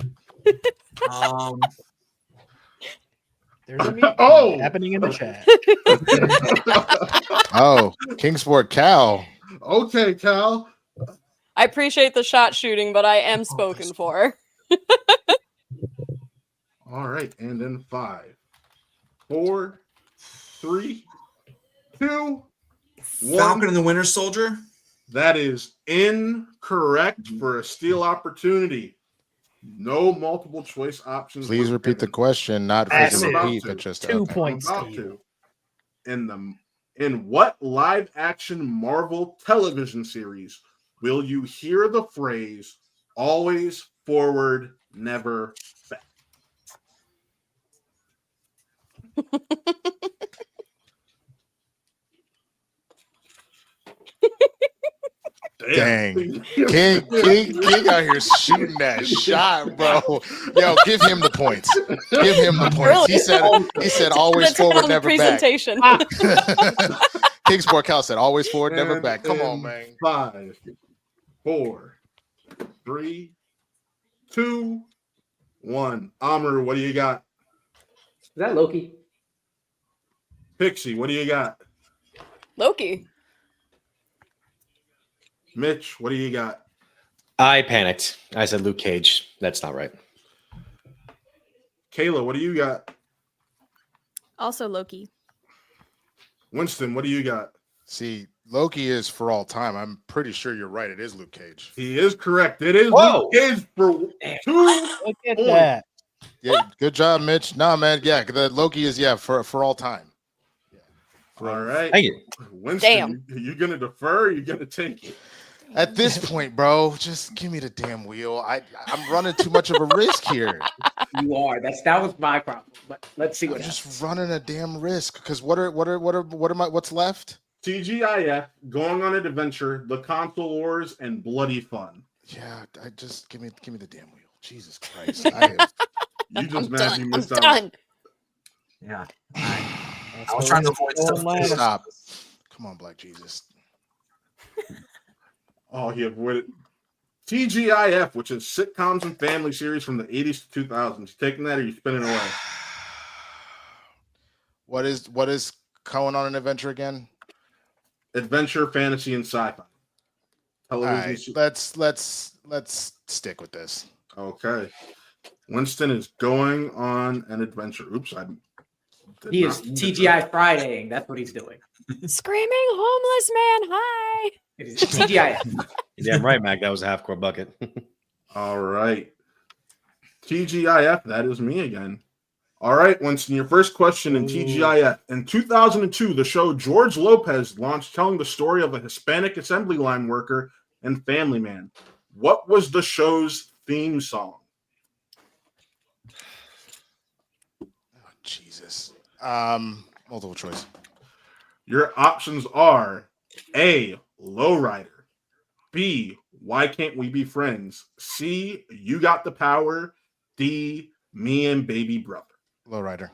There's a meeting Oh! happening in the chat. Oh, Kingsport Cal. Okay, Cal. I appreciate the shot shooting, but I am spoken for. All right, and in 5, 4, 3, 2, 1. Falcon and the Winter Soldier. That is incorrect for a steal opportunity. No multiple choice options. Please were repeat the given. question, not for That's the it. repeat, but just 2 okay. points. I'm about to. In what live action Marvel television series will you hear the phrase always forward, never back? Dang. King out here shooting that shot, bro. Yo, give him the points. Give him the points. He said always That's on forward, the never back. presentation. Kingsport Cal said always forward, never And back. Come on, in man. 5, 4, 3, 2, 1. Amr, what do you got? Is that Loki? Pixie, what do you got? Loki. Mitch, what do you got? I panicked. I said Luke Cage. That's not right. Kayla, what do you got? Also Loki. Winston, what do you got? See, Loki is for all time. I'm pretty sure you're right. It is Luke Cage. He is correct. It is Whoa. Luke Cage for 2 Look at points. that. Yeah, good job, Mitch. Nah, man. Yeah, the Loki is for all time. All right. Thank you. Winston, you going to defer or you going to take it? At this point, bro, just give me the damn wheel. I'm running too much of a risk here. You are. That was my problem. But let's see what I'm happens. just running a damn risk because what's left? TGIF, Going on an Adventure, The Console Wars, and Bloody Fun. Yeah, I just give me the damn wheel. Jesus Christ. You just I'm mad you done. missed I'm out. done. Yeah. I was trying to avoid stuff. Stop. Come on, Black Jesus. Oh, he avoided TGIF, which is sitcoms and family series from the 80s to 2000s. You taking that or you spinning away? What is Going on an Adventure again? Adventure, fantasy, and sci-fi. All right, let's stick with this. Okay. Winston is going on an adventure. Oops, I did He not is mean to TGI Fridaying. That's what he's doing. Screaming homeless man, hi. It is TGI. You're damn right, Mac. That was a half-court bucket. All right. TGIF, that is me again. All right, Winston, your first question in TGIF. In 2002, the show George Lopez launched telling the story of a Hispanic assembly line worker and family man. What was the show's theme song? Oh, Jesus. Multiple choice. Your options are A, Lowrider, B, Why Can't We Be Friends, C, You Got the Power, D, Me and Baby Brother. Lowrider.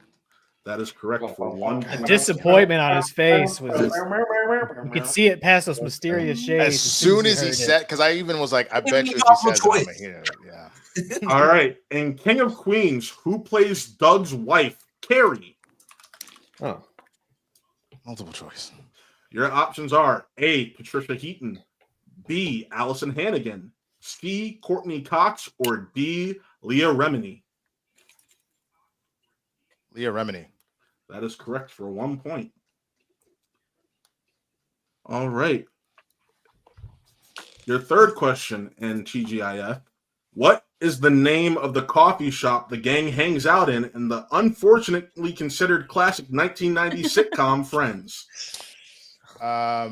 That is correct for 1 The point. disappointment on his face was you could see it past those mysterious shades. As soon as he heard it. said, because I even was like, I bet you multiple he says it, I'm choice. gonna hear it. Yeah. All right. In King of Queens, who plays Doug's wife, Carrie? Oh. Multiple choice. Your options are A, Patricia Heaton, B, Allison Hannigan, C, Courtney Cox, or D, Leah Remini. Leah Remini. That is correct for 1 point. All right. Your third question in TGIF. What is the name of the coffee shop the gang hangs out in the unfortunately considered classic 1990 sitcom Friends? I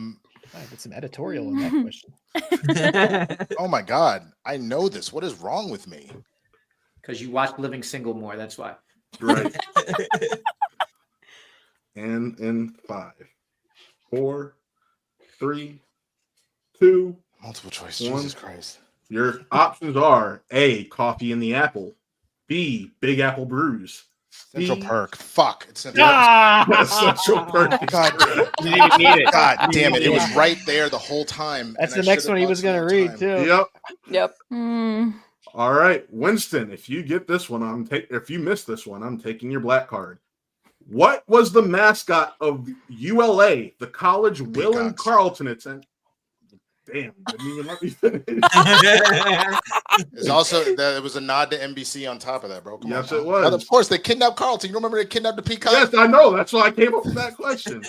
put some editorial in that question. Oh my God, I know this. What is wrong with me? Because you watch Living Single more. That's why. Right. And in 5, 4, 3, 2, Multiple choice. 1. Jesus Christ. Your options are A, coffee in the apple, B, Big Apple Brews, Central C, Perk. Fuck. It's Central Central Perk. God, You didn't even need it. God damn it. It was right there the whole time. That's and the I next should've one he thought was going to some read, time. too. Yep. Yep. All right, Winston, if you get this one, if you miss this one, I'm taking your black card. What was the mascot of ULA, the college Will and Carlton attend? Damn, didn't even let me finish. It's also it was a nod to NBC on top of that, bro. Come Yes, on. it was. Well, of course, they kidnapped Carlton. You remember they kidnapped the peacock? Yes, I know. That's why I came up with that question.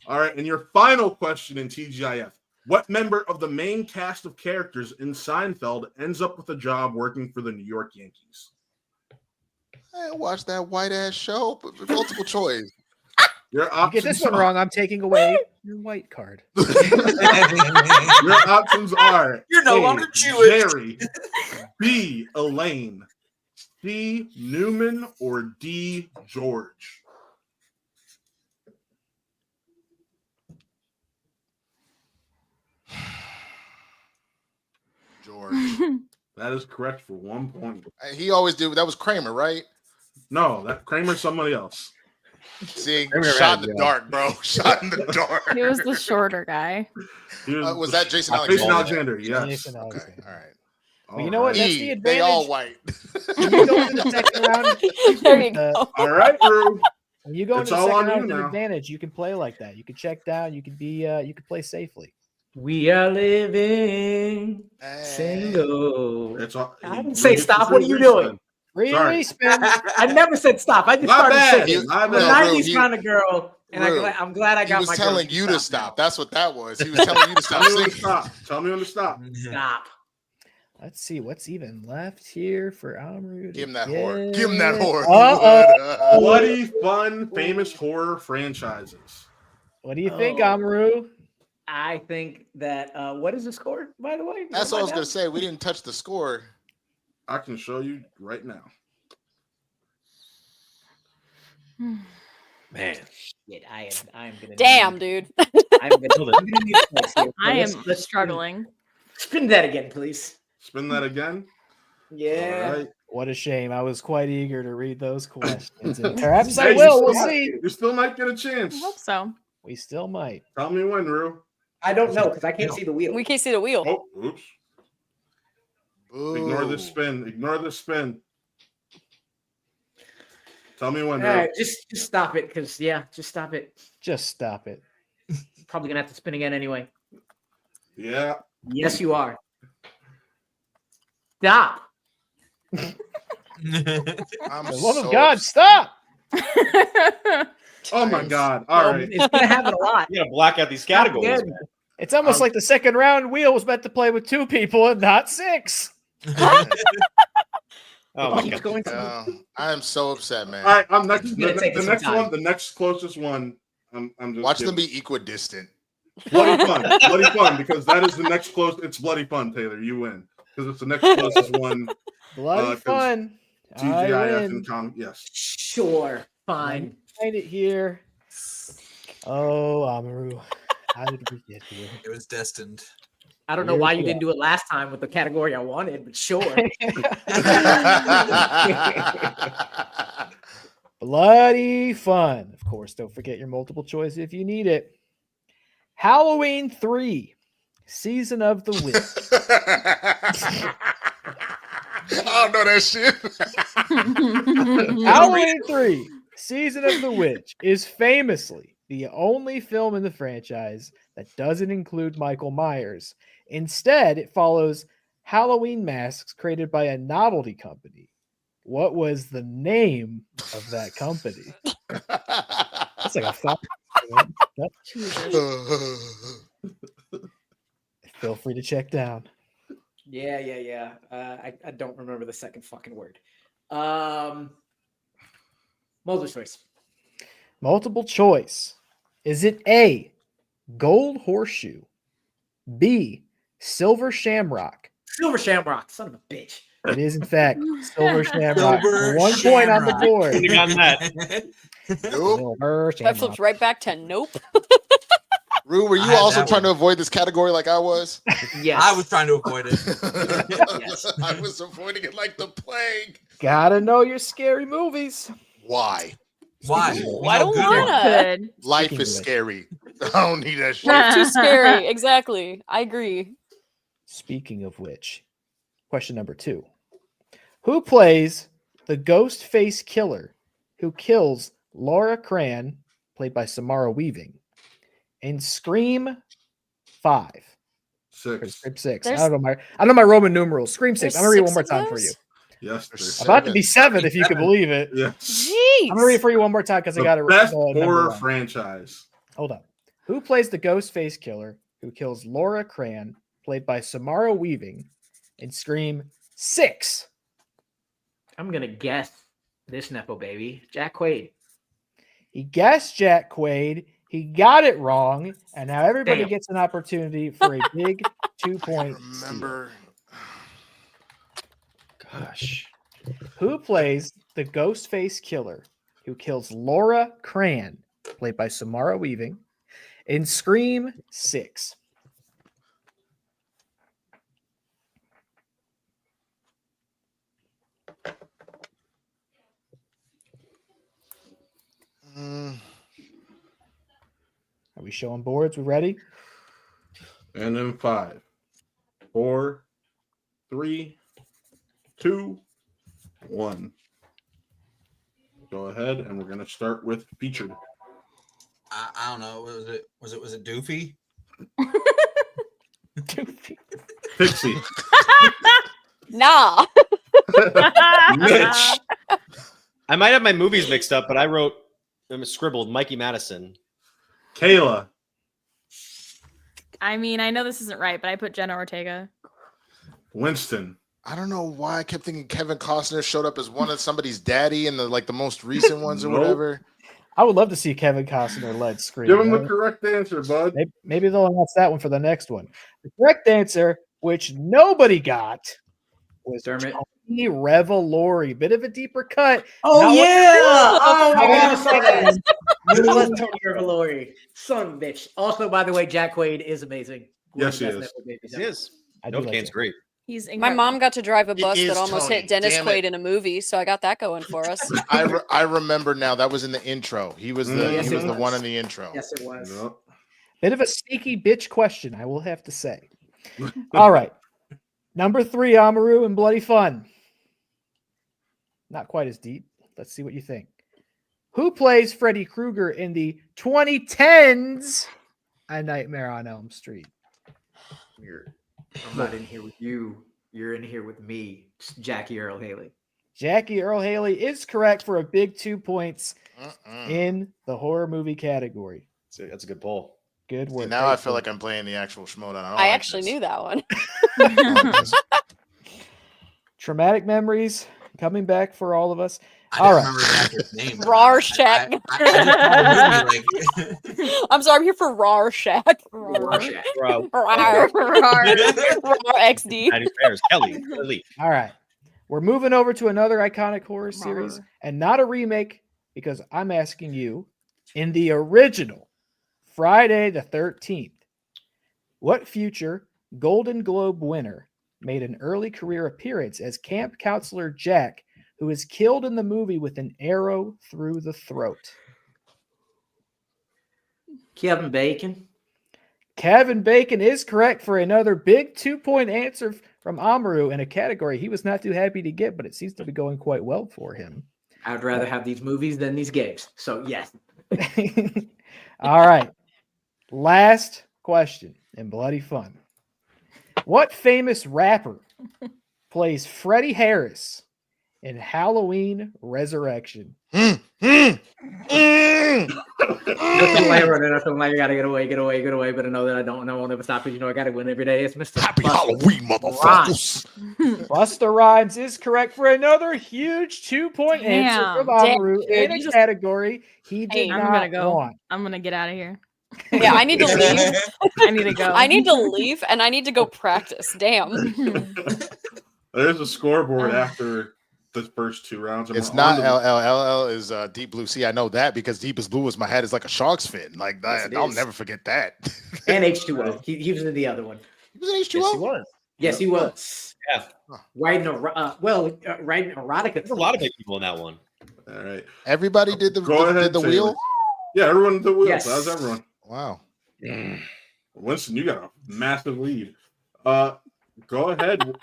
All right, and your final question in TGIF. What member of the main cast of characters in Seinfeld ends up with a job working for the New York Yankees? I watched that white ass show, but multiple choice. Your You options get this one are- wrong, I'm taking away your white card. Your options are You're no A, longer Jewish. Jerry, B, Elaine, C, Newman, or D, George. George. That is correct for 1 point. He always did. That was Kramer, right? No, that Kramer's somebody else. See, Kramer shot had in the a dark, bro. Shot in the dark. He was the shorter guy. He Was that Jason Jason Alexander? Alexander, yes. Jason Okay, Alexander. all right. Well, you know what? That's the E, they all advantage. white. When you go into the second round, There you go. All right, Drew. when you go It's into the all on second round you with an now. advantage, you can play like that. You can check down. You can be. You can play safely. We are living single. It's all, I didn't say stop. What are you doing? Free Sorry. respin. I never said stop. I just My started bad. singing. My I'm a bad. 90s He- kind of girl, and Real. I'm glad I He got was my telling girl you to stop. That's what that was. He was telling you to stop Tell me when to singing. stop. Tell me when to stop. Stop. Let's see what's even left here for Amru. Give him that whore. Give him that whore. Bloody fun, famous horror franchises. What do you think, Oh. Amru? I think that what is the score, by the way? That's what I was gonna say. We didn't touch the score. I can show you right now. Man. Shit, I am gonna. Damn, dude. I'm gonna need points here. I am Let's struggling. spin that again, please. Spin that again. Yeah. All right. What a shame. I was quite eager to read those questions. And perhaps Hey, I you will. still We'll might- see. You still might get a I chance. hope so. We still might. Tell me when, Rue. I don't know because I can't see the wheel. We can't see the wheel. Oh, oops. Ignore Ooh. this spin. Ignore the spin. Tell me when, All Rue. right, just stop it, because just stop it. Just stop it. Probably gonna have to spin again anyway. Yeah. Yes, you are. Stop. I'm For the love so of God, stop! Oh my God. All Well, right. It's gonna happen a lot. You gotta black out these categories. Good. Man. It's almost like the second round wheel was meant to play with 2 people and not 6. Oh my Keeps God. going to I am so upset, man. All right. I'm next. It's gonna take The us next some time. one. The next closest one. I'm just Watch kidding. them be equidistant. Bloody fun. Bloody fun, because that is the next close. It's bloody fun, Taylor. You win because it's the next closest one. Bloody 'cause fun. I TGIF win. and com. Yes. Sure, fine. Find it here. Oh, Amaru. How did we get here? It was destined. I don't know why you didn't do it last time with the category I wanted, but sure. Bloody fun. Of course, don't forget your multiple choice if you need it. Halloween 3, Season of the Witch. I don't know that shit. Halloween 3, Season of the Witch is famously the only film in the franchise that doesn't include Michael Myers. Instead, it follows Halloween masks created by a novelty company. What was the name of that company? That's like a thought. Feel free to check down. Yeah. I don't remember the second fucking word. Multiple choice. Multiple choice. Is it A, Gold Horseshoe, B, Silver Shamrock. Silver Shamrock, son of a bitch. It is, in fact, Silver Shamrock. Silver 1 point on the Shamrock. board. Couldn't have gotten that. Nope. Silver That Shamrock. flips right back to nope. Rue, were I you had also that trying one. to avoid this category like I was? Yes. I was trying to avoid it. Yes. I was avoiding it like the plague. Gotta know your scary movies. Why? Why? Ooh, We I know don't good wanna. ones. Good. Life Speaking is of it. scary. I don't need that shit. Life too scary. Exactly. I agree. Speaking of which, question number 2. Who plays the ghost face killer who kills Laura Cran, played by Samara Weaving, in Scream 5? Or 6. Scream 6. There's- I don't know my Roman numerals. Scream 6. There's I'm gonna read it one 6 more of time for those? you. Yes, there's About to be 7. 7 if you can believe it. Yeah. Jeez. I'm gonna read it for you one more time because I got The it. best number horror wrong. franchise. Hold up. Who plays the ghost face killer who kills Laura Cran, played by Samara Weaving, in Scream 6? I'm gonna guess this Nepo baby, Jack Quaid. He guessed Jack Quaid. He got it wrong, and now everybody Damn. gets an opportunity for a big 2-point Remember. Gosh. Who plays the ghost face killer who kills Laura Cran, played by Samara Weaving, in Scream 6? Mm, Are we showing boards? We ready? And then 5, 4, 3, 2, 1. Go ahead, and we're gonna start with featured. I don't know. Was it Doofy? Pixie. Nah. Mitch. I might have my movies mixed up, but I scribbled Mikey Madison. Kayla. I mean, I know this isn't right, but I put Jenna Ortega. Winston. I don't know why I kept thinking Kevin Costner showed up as one of somebody's daddy in the most recent ones or Nope. whatever. I would love to see Kevin Costner led Scream. Give him the right? correct answer, bud. Maybe they'll announce that one for the next one. The correct answer, which nobody got, was Dermot. Tony Revolori. Bit of a deeper cut. Oh Not what yeah! you're Oh my doing. god, I saw that. It was Tony Revolori. Son of a bitch. Also, by the way, Jack Quaid is amazing. One of Yes, the he best is. Nepo babies He ever. is. I do like Novacaine's that. great. He's My incredible. mom got to drive a bus is that almost Tony. hit Dennis Damn Quaid it. in a movie, so I got that going for us. I remember now. That was in the intro. He was the Yes, he was it the was. one in the intro. Yes, it was. Yep. Bit of a sneaky bitch question, I will have to say. All right. Number 3, Amaru and Bloody Fun. Not quite as deep. Let's see what you think. Who plays Freddy Krueger in the 2010s A Nightmare on Elm Street? I'm not in here with you. You're in here with me, Jackie Earl Haley. Jackie Earl Haley is correct for a big 2 points Mm-mm. in the horror movie category. That's a good poll. Good See, work. now Great I feel work. like I'm playing the actual Schmodown. I actually knew that one. Traumatic memories coming back for all of us. I All don't right. remember the actor's name. but Rorschach. I just saw the movie, like, I'm sorry, I'm here for Rorschach. Rorschach. Bro. Rar XD. Patty Bears. Kelly. Elite. All right. We're moving over to another iconic horror series and not a remake because I'm asking you in the original Friday the 13th, what future Golden Globe winner made an early career appearance as camp counselor Jack, who is killed in the movie with an arrow through the throat? Kevin Bacon. Kevin Bacon is correct for another big 2-point answer from Amaru in a category he was not too happy to get, but it seems to be going quite well for him. I would rather have these movies than these games. So yes. All right. Last question in Bloody Fun. What famous rapper plays Freddie Harris in Halloween Resurrection? Nothing like running. Nothing like I gotta get away. But I know that I don't know. I won't ever stop because you know I gotta win every day. It's Mr. Happy Busta Halloween, motherfuckers. Busta Rhymes is correct for another huge 2-point answer from Damn. Amaru in a category he did I'm not gonna go. want. I'm gonna get out of here. Yeah, I need to leave. I need to go. I need to leave, and I need to go practice. Damn. There's a scoreboard after the first 2 rounds. And It's we're not on to the- LL is Deep Blue Sea. I know that because Deepest Blue is my head is like a shark's fin. Like Yes, it I'll is. never forget that. And H2O. He was in the other one. He was in Yes, he H2O. was. Yes, he was. Yeah. Writing writing erotica. There's a lot of big people in that one. All right. Everybody did the Go ahead, did the Taylor. wheel. Yeah, everyone did the wheels. Yes. How's everyone? Wow. Winston, you got a massive lead. Go ahead,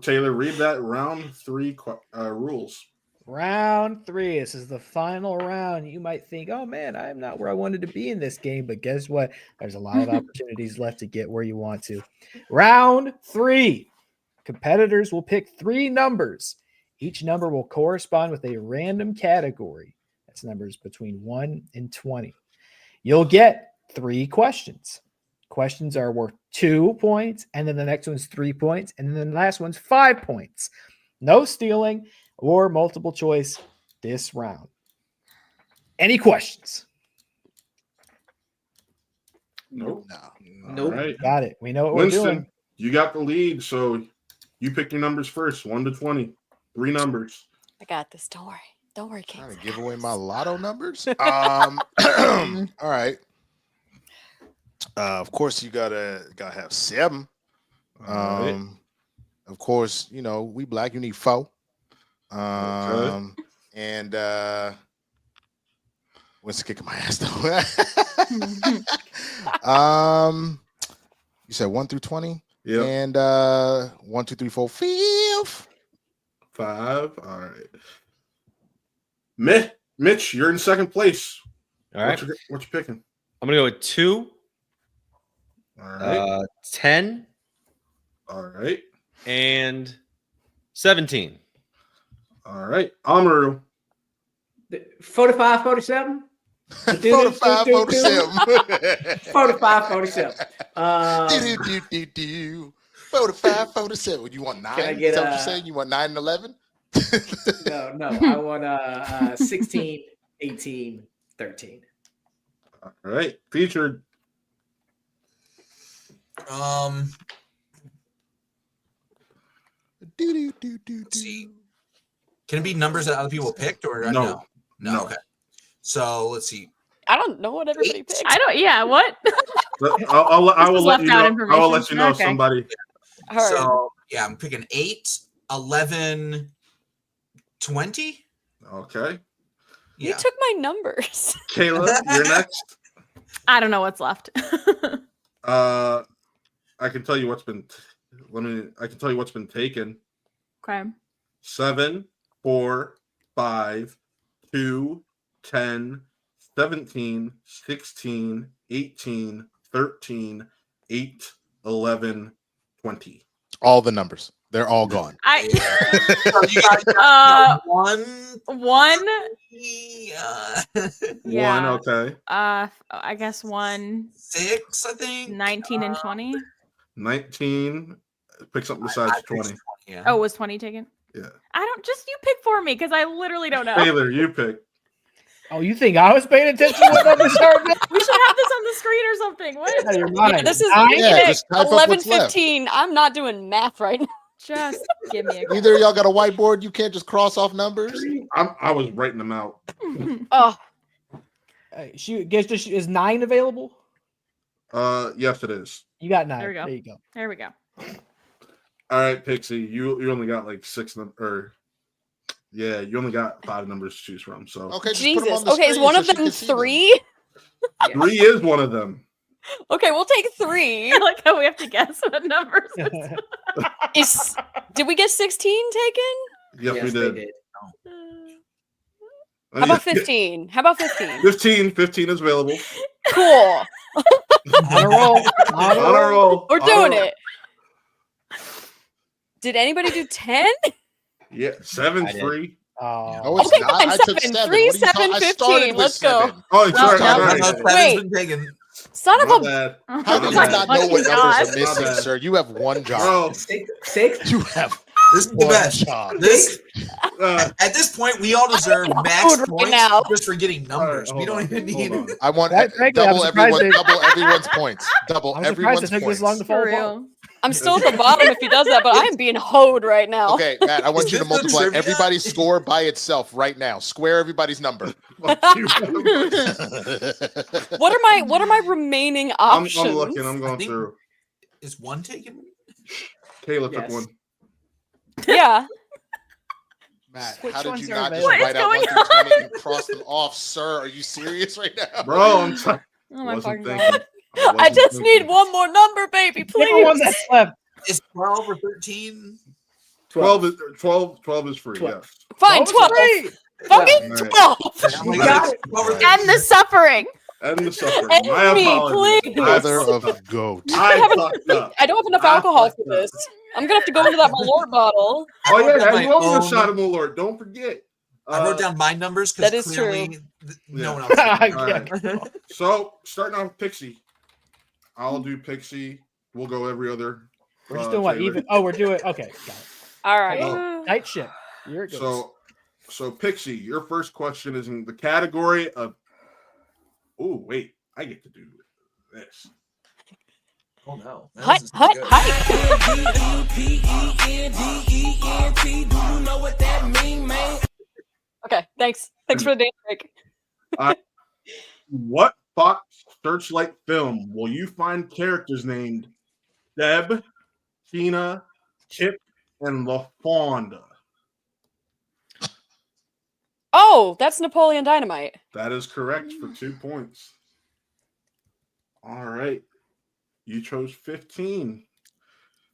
Taylor. Read that round 3 rules. Round 3. This is the final round. You might think, oh man, I'm not where I wanted to be in this game. But guess what? There's a lot of opportunities left to get where you want to. Round 3. Competitors will pick 3 numbers. Each number will correspond with a random category. That's numbers between 1 and 20. You'll get 3 questions. Questions are worth 2 points, and then the next one's 3 points, and then the last one's 5 points. No stealing or multiple choice this round. Any questions? Nope. No. All right. Got it. We know what we're Winston, doing. you got the lead, so you pick your numbers first, 1 to 20. 3 numbers. I got this. Don't worry. Don't worry, King. Trying to give away my lotto numbers. All right. Of course, you gotta have 7. All right. Of course, you know we black. You need 4. And Winston kicking my ass though. You said 1 through 20. Yeah. And 1, 2, 3, 4, 5. 5. All right. Mitch, you're in second place. All right. What you picking? I'm gonna go with 2, All right. 10, All right. and 17. All right. Amaru. 45, 47. 45, 47. 45, 47. 45, 47. You want 9? Can I get, Is that what you're saying? You want 9 and 11? No. I want 16, 18, 13. All right. Featured. Let's see. Can it be numbers that other people picked or No. No. Okay. So let's see. I don't know what everybody picked. I don't. Yeah. What? I will was let you left out know. I will information. let you know Okay. somebody. All right. So yeah, I'm picking 8, 11, 20. Okay. You Yeah. took my numbers. Kayla, you're next. I don't know what's left. I can tell you what's been. I can tell you what's been taken. Okay. 7, 4, 5, 2, 10, 17, 16, 18, 13, 8, 11, 20. All the numbers. They're all gone. One. Yeah. 1, okay. I guess 1, 6, I think. 19, and 20. 19. Pick something besides 20. Yeah. Oh, was 20 taken? Yeah. I don't. Just you pick for me because I literally don't know. Taylor, you pick. Oh, you think I was paying attention to what numbers are? We should have this on the screen or something. What? Out of your mind. Yeah, this is Yeah, just type up 11, what's left. 15. I'm not doing math right now. Just give me a. Either of y'all got a whiteboard. You can't just cross off numbers. I was writing them out. Oh, Is 9 available? Yes, it is. You got 9. There we go. There you go. There we go. All right, Pixie, you only got like 6 yeah, you only got 5 numbers to choose from. So Okay, just put 'em Jesus. on the Okay, is screen one so of she them can see them. 3? 3 is one of them. Okay, we'll take 3. I like how we have to guess what numbers. Did we get 16 taken? Yes, we they did. How about 15? How about 15? 15 is available. Cool. On a roll. On a On a roll. roll. We're On a doing roll. it. Did anybody do 10? Yeah, 7's I did. free. Oh. No, it's Okay, not. fine, I took 7. 7. 3, What are you 7, I 15. started with Let's go. 7. Oh, sorry. no, Sorry. No, Wait. seven's been taken. Son of My a. bad. How do you My not bad. know what numbers are My missing, bad. sir? You have one job. Bro, 6. You have This is the best. This at this point, we all deserve max Right points now. just for getting numbers. All right, we don't even need. I want Quite frankly, I'm double surprised everyone's points. Double I'm surprised everyone's it took this long points. to fall For apart. real. I'm still at the bottom if he does that, but I am being hoed right now. Okay, Matt, I want you to Is this the multiply trivia? everybody's score by itself right now. Square everybody's number. What are my remaining I'm options? looking. I'm I going think- through. Is one taken? Kayla Yes. took one. Yeah. Matt, Which how did ones you are not just available? write out 1 through 20 and cross them off, sir? Are you serious right now? Bro, I'm sorry. Oh my Wasn't fucking thinking. god. I wasn't just thinking. need one more number, baby, Pick the one please. that's left. Is 12 or 13? 12 is free. 12. Yes. Fine, 12. Fucking Right. 12. We got it. 12 or Right. 13. And the suffering. And the suffering. And My me, apologies. please. Mother of a goat. I fucked up. I don't have enough I alcohol fucked for up. this. I'm gonna have to go into that Malort bottle. Oh I wrote yeah, down and my you will get a own- shot of Malort. Don't forget. I wrote down my numbers because That is clearly true. no one Yeah. else. All right. So starting off with Pixie. I'll do Pixie. We'll go every other. We're just doing what Taylor. even. Oh, we're doing. Okay, got it. All right. Oh. Night ship. Here it goes. So Pixie, your first question is in the category of. Oh wait, I get to do this. Oh no. That Hi, doesn't hi, sound good. hi. Okay, thanks. Thanks for the dance break. What Fox Searchlight film will you find characters named Deb, Tina, Chip, and LaFonda? Oh, that's Napoleon Dynamite. That is correct for 2 points. All right. You chose 15.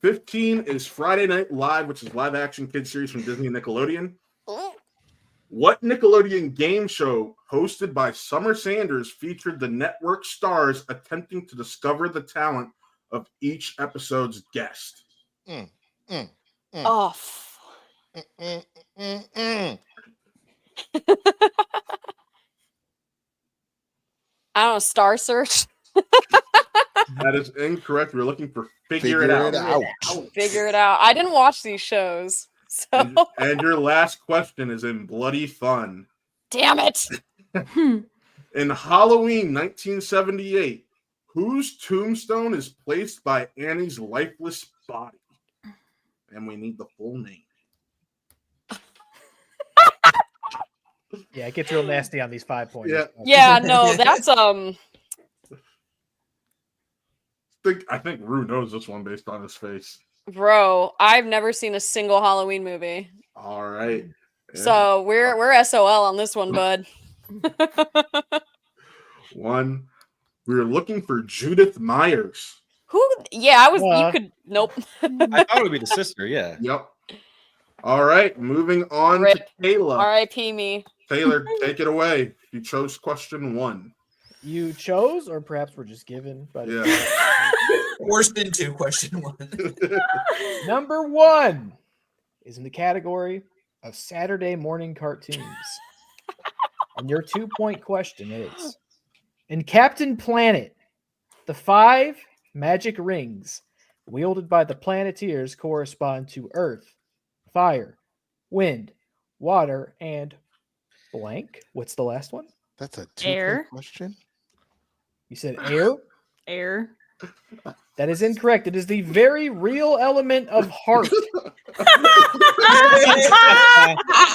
15 is Friday Night Live, which is live action kids series from Disney and Nickelodeon. What Nickelodeon game show hosted by Summer Sanders featured the network stars attempting to discover the talent of each episode's guest? Oh, I don't know. Star Search. That is incorrect. We're looking for Figure It Figure Out. It Out. Figure it out. I didn't watch these shows, so And your last question is in Bloody Fun. damn it. In Halloween 1978, whose tombstone is placed by Annie's lifeless body? And we need the full name. Yeah, it gets real nasty on these 5 points. Yeah. Yeah, no, that's I think Rue knows this one based on his face. bro. I've never seen a single Halloween movie, All right. Yeah. so we're SOL on this one, bud. One. We were looking for Judith Myers. Who? Yeah, I was. You Uh. could. Nope. I thought it would be the sister. Yeah. Yep. All right. Moving on Rip. to Kayla. R.I.P. me. Taylor, take it away. You chose question 1. You chose, or perhaps we're just given. But Yeah. Forced into question 1. number 1 is in the category of Saturday morning cartoons. And your 2-point question is: in Captain Planet, the 5 magic rings wielded by the Planeteers correspond to Earth, Fire, Wind, Water, and blank. What's the last one? That's a Air. 2-point question. You said air? Air. That is incorrect. It is the very real element of heart.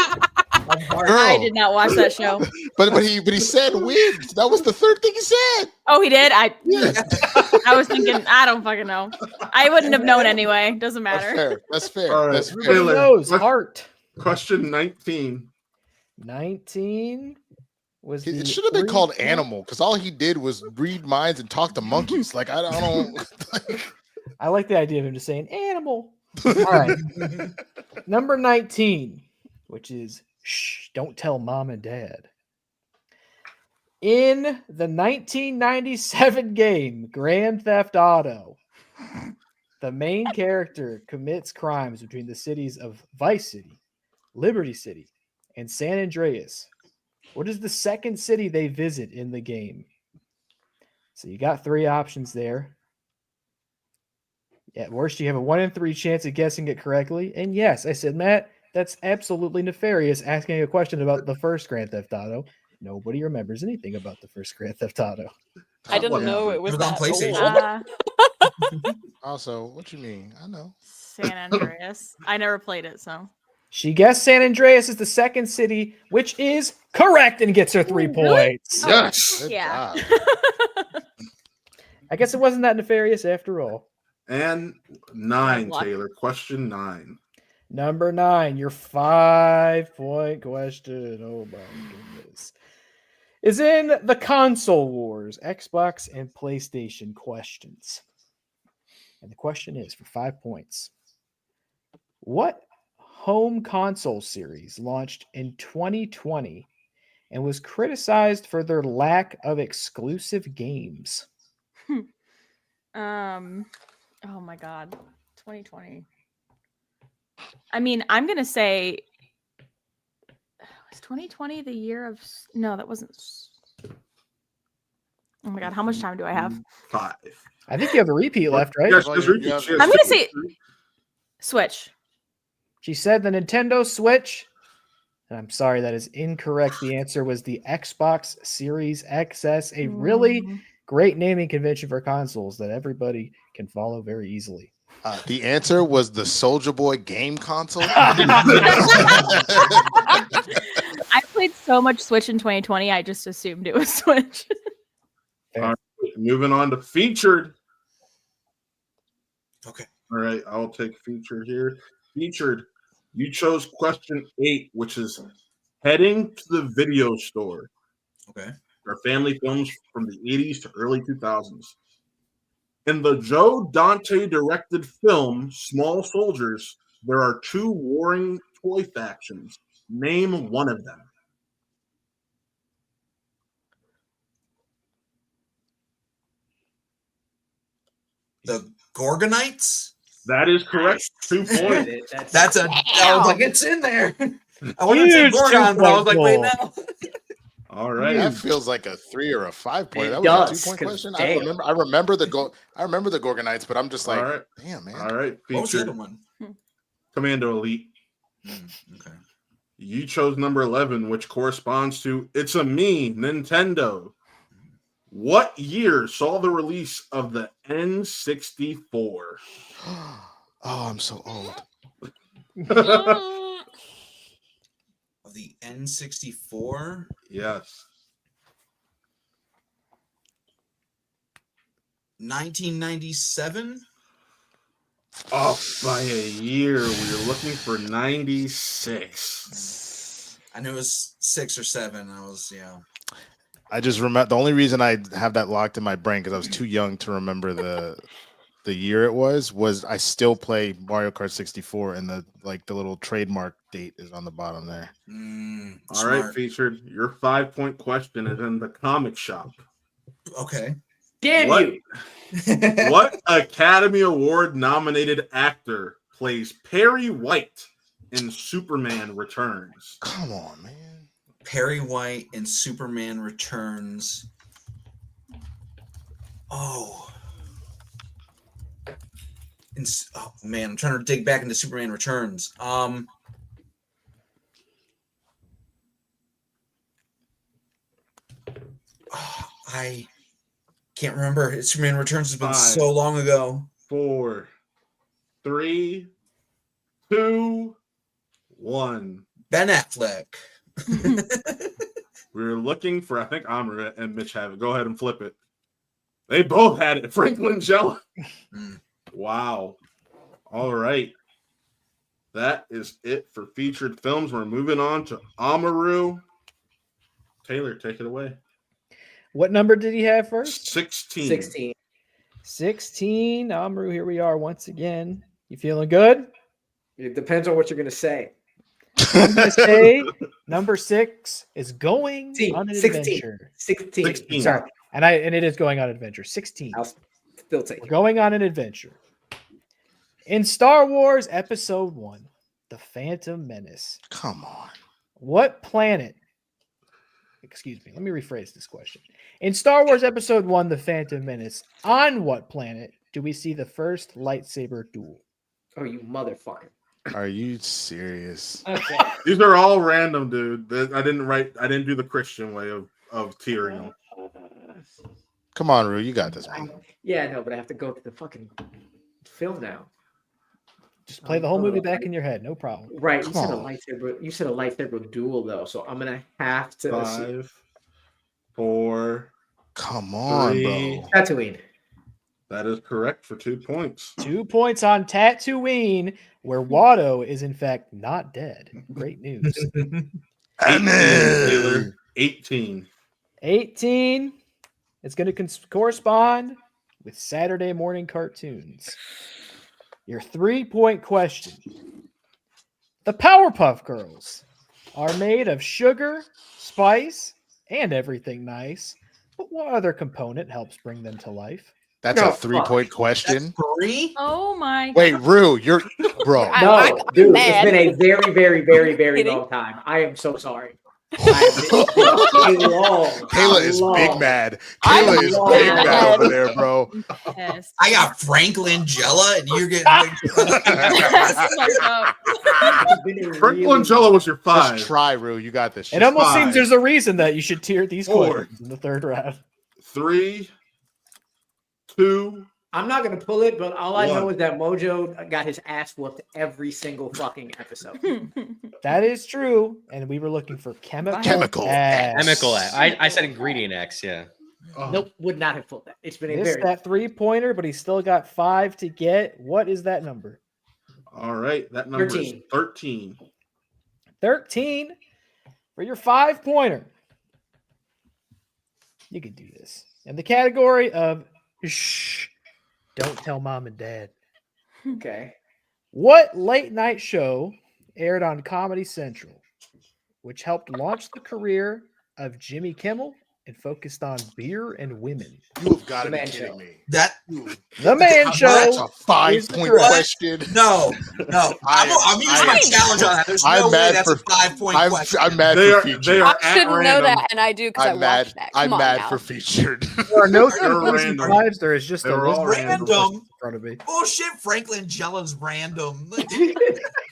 I did not watch that show. But he said wind. That was the third thing he said. Oh, he did. I Yeah. I was thinking. I don't fucking know. I wouldn't have known anyway. Doesn't That's matter. fair. That's fair. All right. That's Everybody fair. Taylor, knows what- heart. Question 19. 19 was It the should have been called 3 Animal because all he did was read minds and talk to monkeys. Like I don't. I like the idea of him just saying animal. All right. Number 19, which is shh, don't tell mom and dad. In the 1997 game Grand Theft Auto, the main character commits crimes between the cities of Vice City, Liberty City, and San Andreas. What is the second city they visit in the game? So you got 3 options there. At worst, you have a 1 in 3 chance of guessing it correctly. And yes, I said, Matt, that's absolutely nefarious asking a question about the first Grand Theft Auto. Nobody remembers anything about the first Grand Theft Auto. I didn't know it was on that PlayStation. old. Also, what you mean? I know. San Andreas. I never played it, so. She guessed San Andreas is the second city, which is correct and gets her 3 points. Yes. Good Yeah. job. I guess it wasn't that nefarious after all. And 9, Luck. Taylor. Question 9. Number 9, your 5-point question. Oh my goodness. Is in the console wars, Xbox and PlayStation questions. And the question is for 5 points. What home console series launched in 2020 and was criticized for their lack of exclusive games? Oh my god. 2020. I mean, I'm going to say was 2020 the year of no, that wasn't. Oh my god, how much time do I have? 5. I think you have a repeat left, right? Yes, just repeat. Yes. Yes, I'm going to repeat. say Switch. She said the Nintendo Switch. And I'm sorry, that is incorrect. The answer was the Xbox Series XS, a really great naming convention for consoles that everybody can follow very easily. The answer was the Soldier Boy game console. I played so much Switch in 2020, I just assumed it was Switch. All right, moving on to featured. Okay. All right, I'll take featured here. Featured, you chose question 8, which is heading to the video store. Okay. Are family films from the 80s to early 2000s. In the Joe Dante directed film Small Soldiers, there are 2 warring toy factions. Name one of them. The Gorgonites? That is correct. 2 points. That's a. I was like, it's in there. I wanted to say Huge Gorgon, but I was like, wait, goal. no. All right. That feels like a 3 or a 5 point. It That does, was a 2-point 'cause question. damn. I remember the Gorgonites, but I'm just like, All right. damn, man. All right. What was the Featured other one? Commando Elite. Okay. You chose number 11, which corresponds to It's a Me, Nintendo. What year saw the release of the N64? Oh, I'm so old. Of the N64? Yes. 1997? Off by a year. We were looking for 96. I knew it was 6 or 7. I was, I just remember the only reason I have that locked in my brain because I was too young to remember the year it was I still play Mario Kart 64 and the little trademark date is on the bottom there. All right, featured. Your 5-point question is in the comic shop. Okay. Damn What- you. What Academy Award nominated actor plays Perry White in Superman Returns? Come on, man. Perry White in Superman Returns. Oh. Oh man, I'm trying to dig back into Superman Returns. I can't remember. Superman Returns has been 5, so long ago. 4, 3, 2, 1. Ben Affleck. We were looking for, I think Amr and Mitch have it. Go ahead and flip it. They both had it. Franklin Jella. Wow. All right. That is it for featured films. We're moving on to Amaru. Taylor, take it away. What number did he have first? 16. 16. 16. Amru, here we are once again. You feeling good? It depends on what you're going to say. I'm going to say number 6 is going 16. on an 16. adventure. 16. Sorry. And it is going on an adventure. 16. I'll still take We're it. going on an adventure. In Star Wars Episode 1, The Phantom Menace. Come on. What planet? Excuse me. Let me rephrase this question. In Star Wars Episode 1, The Phantom Menace, on what planet do we see the first lightsaber duel? Oh, you motherfucker. Are you serious? Okay. These are all random, dude. I didn't do the Christian way of tiering them. Come on, Rue, you got this, man. Yeah, I know, but I have to go to the fucking film now. Just play the whole movie back in your head, no problem. Right. Come You said a lightsaber duel though, so I'm gonna have to 5, 4. Come on, 3. bro. Tatooine. That is correct for 2 points. 2 points on Tatooine, where Watto is in fact not dead. Great news. 18, Taylor. 18. 18. It's going to correspond with Saturday morning cartoons. Your 3-point question. The Powerpuff Girls are made of sugar, spice, and everything nice. But what other component helps bring them to life? That's a 3-point question. That's 3? Oh my Wait, Rue, you're bro. No, dude, mad. it's been a very, very, very, very Kidding? long time. I am so sorry. Kayla is big mad. Kayla is big mad over there, bro. Yes. I got Franklin Jella, and you're getting. Franklin Jello was your 5. Just try, Rue. You got this. It almost 5. seems there's a reason that you should tier these 4. questions in the third round. 3, 2. I'm not gonna pull it, but all I know 1. is that Mojo got his ass whooped every single fucking episode. That is true, and we were looking for chemical X. Chemical X. I said ingredient X. Yeah. Nope, would not have pulled that. It's been a Missed very that 3-pointer, but he still got 5 to get. What is that number? All right, that number is 13. 13 for your 5-pointer. You can do this. In the category of shh, don't tell mom and dad. okay. What late night show aired on Comedy Central, which helped launch the career of Jimmy Kimmel and focused on beer and women? You have got to The be Man kidding Show. me. That The Man Show. That's a is 5-point correct. question. no. I'm using my challenge on that. There's no way that's a 5-point question. I'm mad They for are featured. I at shouldn't know random. that, and I do because I I'm mad. watched that. I'm Come on mad now. for featured. There are no They're 3 random. lives. There is just They a were list all of random. questions in front of me. Bullshit. Franklin Jella's random.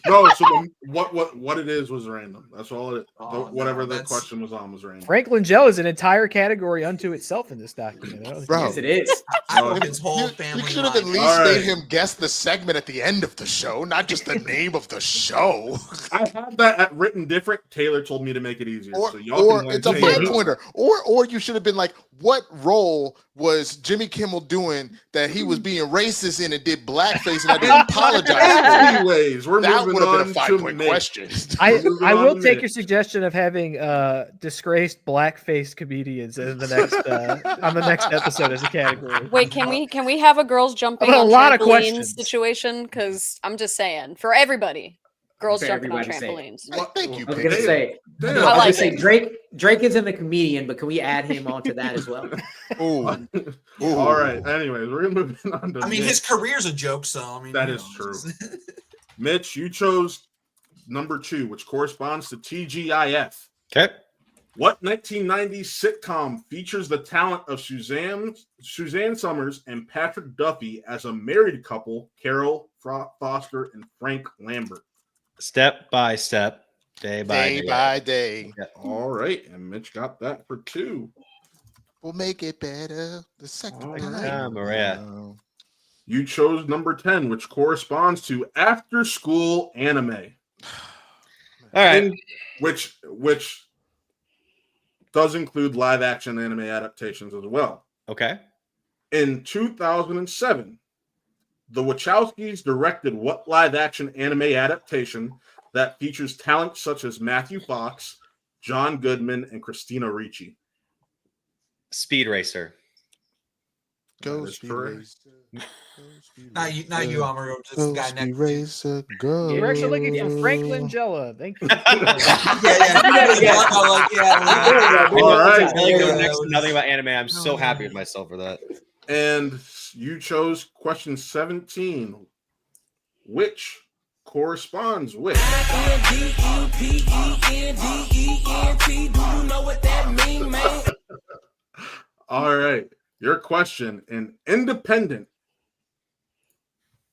No, so what it is was random. That's all it. Oh, whatever no, the that's- question was on was random. Franklin Gel is an entire category unto itself in this document. I don't think Bro. Yes, it is. I hope his whole You family. should have at life. least All right. made him guess the segment at the end of the show, not just the name of the show. I had that written different. Taylor told me to make it easier. Or, so y'all or can win it's a Taylor. 5-pointer. Or you should have been like, what role was Jimmy Kimmel doing that he was being racist in and did blackface and I didn't apologize for? Anyways, we're That moving would have on been a to 5-point Mitch. question. I Moving I on will to take Mitch. your suggestion of having disgraced black-faced comedians in the next on the next episode as a category. Wait, can we have a girls jumping I've got a on lot of trampolines questions. situation? Because I'm just saying, for everybody, girls For jumping on everybody to say. trampolines. Thank you, I was Piggy. gonna say. Damn. I was I like gonna say it. Drake isn't the comedian, but can we add him onto that as well? Ooh. All right. Anyways, we're gonna move on to I mean, Mitch. his career's a joke, so I mean That you is know, true. just- Mitch, you chose number 2, which corresponds to TGIF. Okay. What 1990s sitcom features the talent of Suzanne Summers and Patrick Duffy as a married couple, Carol Foster and Frank Lambert? Step by step, day by Day day. by day. All right, and Mitch got that for 2. We'll make it better the second All time. right, Maria. You chose number 10, which corresponds to after school anime, All right. and which does include live action anime adaptations as well. Okay. In 2007, the Wachowskis directed what live action anime adaptation that features talent such as Matthew Fox, John Goodman, and Christina Ricci? Speed Racer. Go That is Speed correct. Racer. Not you, Amaru. Just the Go guy Speed next. Racer. Go. We're actually looking for Franklin Gela. Thank you. Yeah. All right. Taylor goes next to nothing about anime. I'm so happy with myself for that. And you chose question 17, which corresponds with. All right. Your question: an independent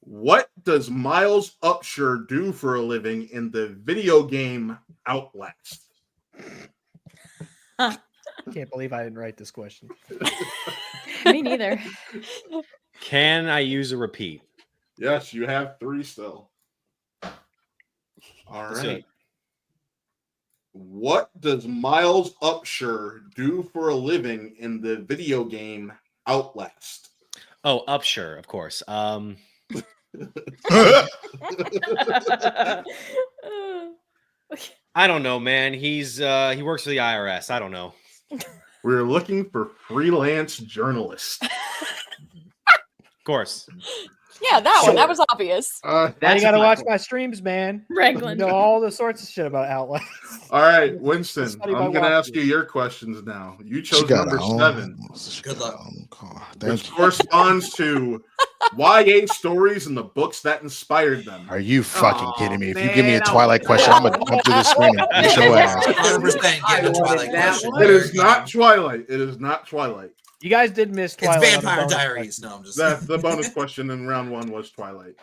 What does Miles Upshur do for a living in the video game Outlast? I can't believe I didn't write this question. Me neither. Can I use a repeat? Yes, you have 3 still. All Let's right. do it. What does Miles Upshur do for a living in the video game Outlast? Oh, Upshur, of course. I don't know, man. He works for the IRS. I don't know. We're looking for freelance journalists. Of course. Yeah, that one. That was obvious. Now you That's got to a watch fun my streams, man. Raglan. You know all the sorts of shit about Outlast. All right, Winston, Study I'm by going to ask walkthrough. you your questions now. You She chose got number her own- 7, Good luck. Thank which you. corresponds to YA stories and the books that inspired them. Are you fucking Aw, kidding me? If you give me a man, I Twilight wanted question, I'm gonna jump through the screen and beat your ass. 100% get I the wanted Twilight that question. one. It is not Twilight. It is not Twilight. You guys did miss It's Twilight. on the Vampire bonus Diaries. question. No, I'm just. The bonus question in round 1 was Twilight.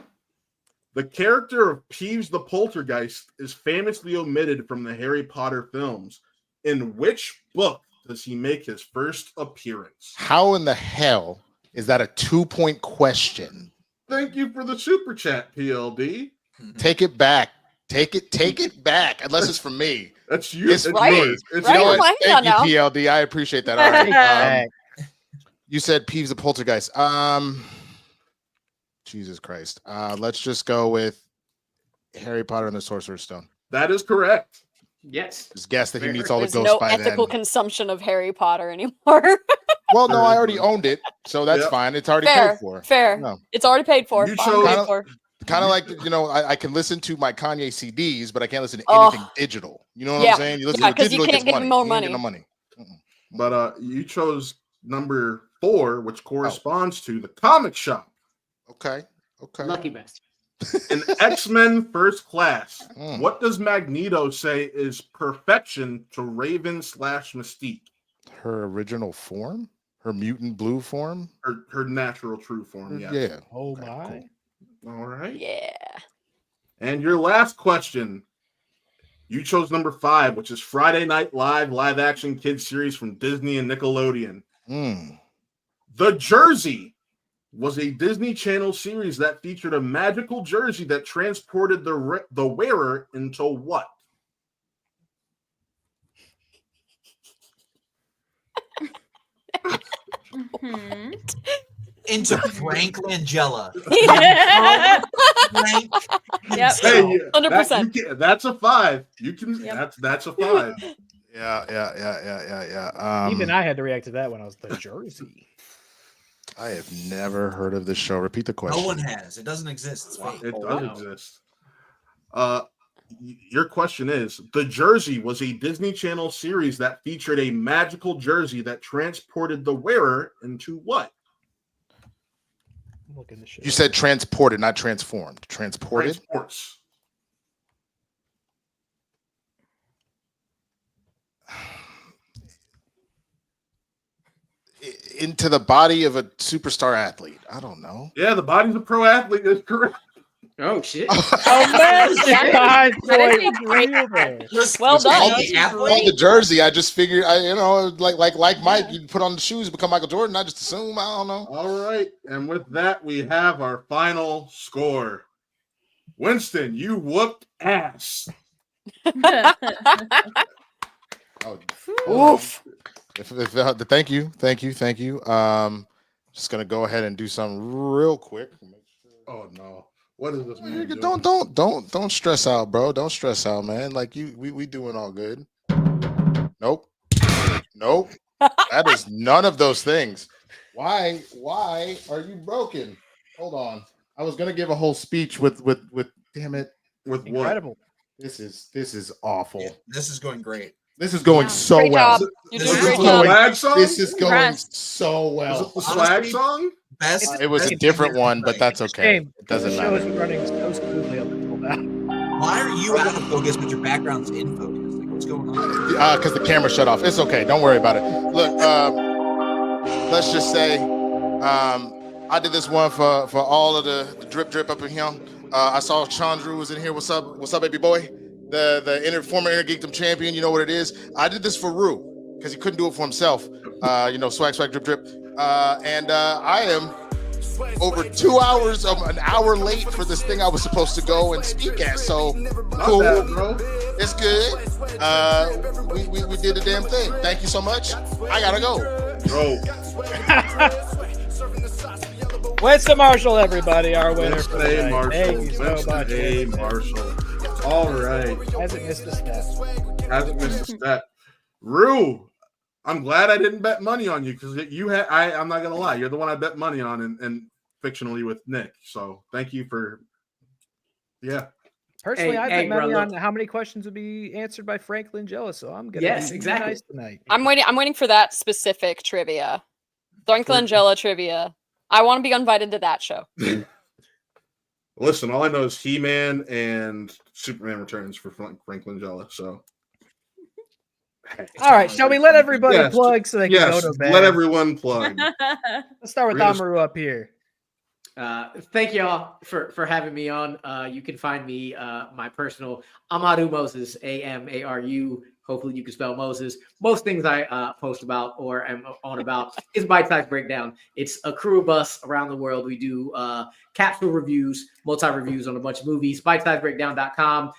The character of Peeves the Poltergeist is famously omitted from the Harry Potter films. In which book does he make his first appearance? How in the hell is that a 2-point question? Thank you for the super chat, PLD. Take it back. Take it back. Unless it's from me. That's you. It's It's right. yours. It's Right, You know yours. what? Remind me Thank you, now. PLD. I appreciate that. All right. Hey, You said Peeves the Poltergeist. Jesus Christ. Let's just go with Harry Potter and the Sorcerer's Stone. That is correct. Yes. Just guess that he meets all the There's ghosts no by ethical then. consumption of Harry Potter anymore. Well, no, I already owned it, so that's Yep. fine. It's already Fair. paid for. Fair. No. It's already paid for. You Fine, chose- paid for. Kind of like, I can listen to my Kanye CDs, but I can't listen to Oh. anything digital. You know what Yeah. I'm saying? You listen Yeah, to 'cause you digital, it can't gets get money. more You ain't getting money. no money. But you chose number 4, which corresponds to the comic shop. Okay. Lucky bastard. In X-Men First Class, Mm. what does Magneto say is perfection to Raven/Mystique? Her original form? Her mutant blue form? Her natural true form, yes. Yeah. oh Okay, my. cool. All right. Yeah. And your last question, you chose number 5, which is Friday Night Live live-action kids series from Disney and Nickelodeon. Mm. The Jersey was a Disney Channel series that featured a magical jersey that transported the wearer into what? Mhm. Into Frank Langella. Yeah. Frank Yep. Hey, himself. 100%. That's a 5. You can. Yep. That's a 5. Yeah. Even I had to react to that when I was the Jersey. I have never heard of this show. Repeat the question. No one has. It doesn't exist. It's fake. It Oh, does wow. exist. Your question is: The Jersey was a Disney Channel series that featured a magical jersey that transported the wearer into what? Look in the shit. You said transported, not transformed. Transported? Transports. Into the body of a superstar athlete. I don't know. Yeah, the body's a pro athlete is correct. Oh shit. Oh, man. That is a great Well done. All the On athlete. the jersey, I just figured, like Mike, you put on the shoes, become Michael Jordan. I just assume. I don't know. All right, and with that, we have our final score. Winston, you whooped ass. Oh, Oof. thank you. Just gonna go ahead and do something real quick. Oh no, what is this man doing? Don't stress out, bro. Don't stress out, man. Like we doing all good. Nope. That is none of those things. Why are you broken? Hold on. I was gonna give a whole speech with damn it. With what? Incredible. This is awful. Yeah, this is going great. This is going Yeah. so Great well. job. You're This doing a is great The going- job. swag song? This is going Impressed. so Is well. it the swag Honestly, song? Best. It was a best different ever. one, but that's okay. Shame. It doesn't The show matter. is running so smoothly up until now. Why are you out of focus, but your background's in focus? Like, what's going on? Because the camera shut off. It's okay. Don't worry about it. Look, let's just say I did this one for all of the drip up in here. I saw Chandru was in here. What's up, baby boy? The former Inner Geekdom champion. You know what it is. I did this for Rue because he couldn't do it for himself. Swag, drip. And I am over 2 hours of an hour late for this thing I was supposed to go and speak at. So cool, bad, bro. It's good. We did the damn thing. Thank you so much. I gotta go, bro. Winston Marshall, everybody, our winner for Winston A. tonight. Marshall. Thank you so much. A. Marshall. All right. Hasn't missed a step. Hasn't missed a step. Rue, I'm glad I didn't bet money on you because you had. I'm not gonna lie, you're the one I bet money on, and fictionally with Nick. So thank you for. Yeah. Personally, I bet money on how many questions would be answered by Franklin Jella. So I'm gonna be nice tonight. I'm waiting for that specific trivia. Franklin Jella trivia. I want to be invited to that show. Listen, all I know is He-Man and Superman Returns for Franklin Jella. So, all right, shall we let everybody plug so they can go to bed? Let everyone plug. Let's start with Amaru up here. Thank you all for having me on. You can find me my personal Amaru Moses, AMARU. Hopefully you can spell Moses. Most things I post about or am on about is Bite-Size Breakdown. It's a crew of us around the world. We do capsule reviews, multi-reviews on a bunch of movies. BitesizeBreakdown.com.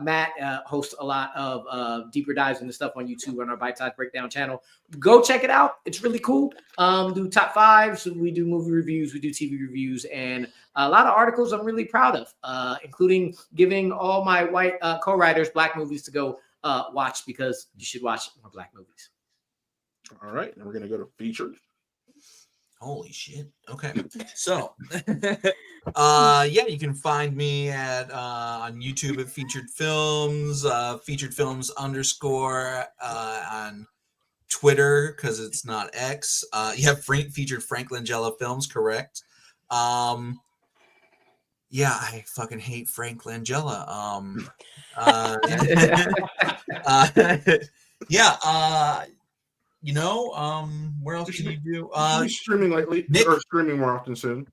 Matt hosts a lot of deeper dives into stuff on YouTube on our Bite-Size Breakdown channel. Go check it out. It's really cool. Do top fives. We do movie reviews. We do TV reviews. And a lot of articles I'm really proud of, including giving all my white co-writers black movies to go watch because you should watch more black movies. All right, and we're gonna go to featured. Holy shit. Okay. So yeah, you can find me at on YouTube at Featured Films, Featured Films _ on Twitter because it's not X. You have Featured Franklin Jella Films, correct? Yeah, I fucking hate Frank Langella. Where else can you do? Streaming lately, or streaming more often soon.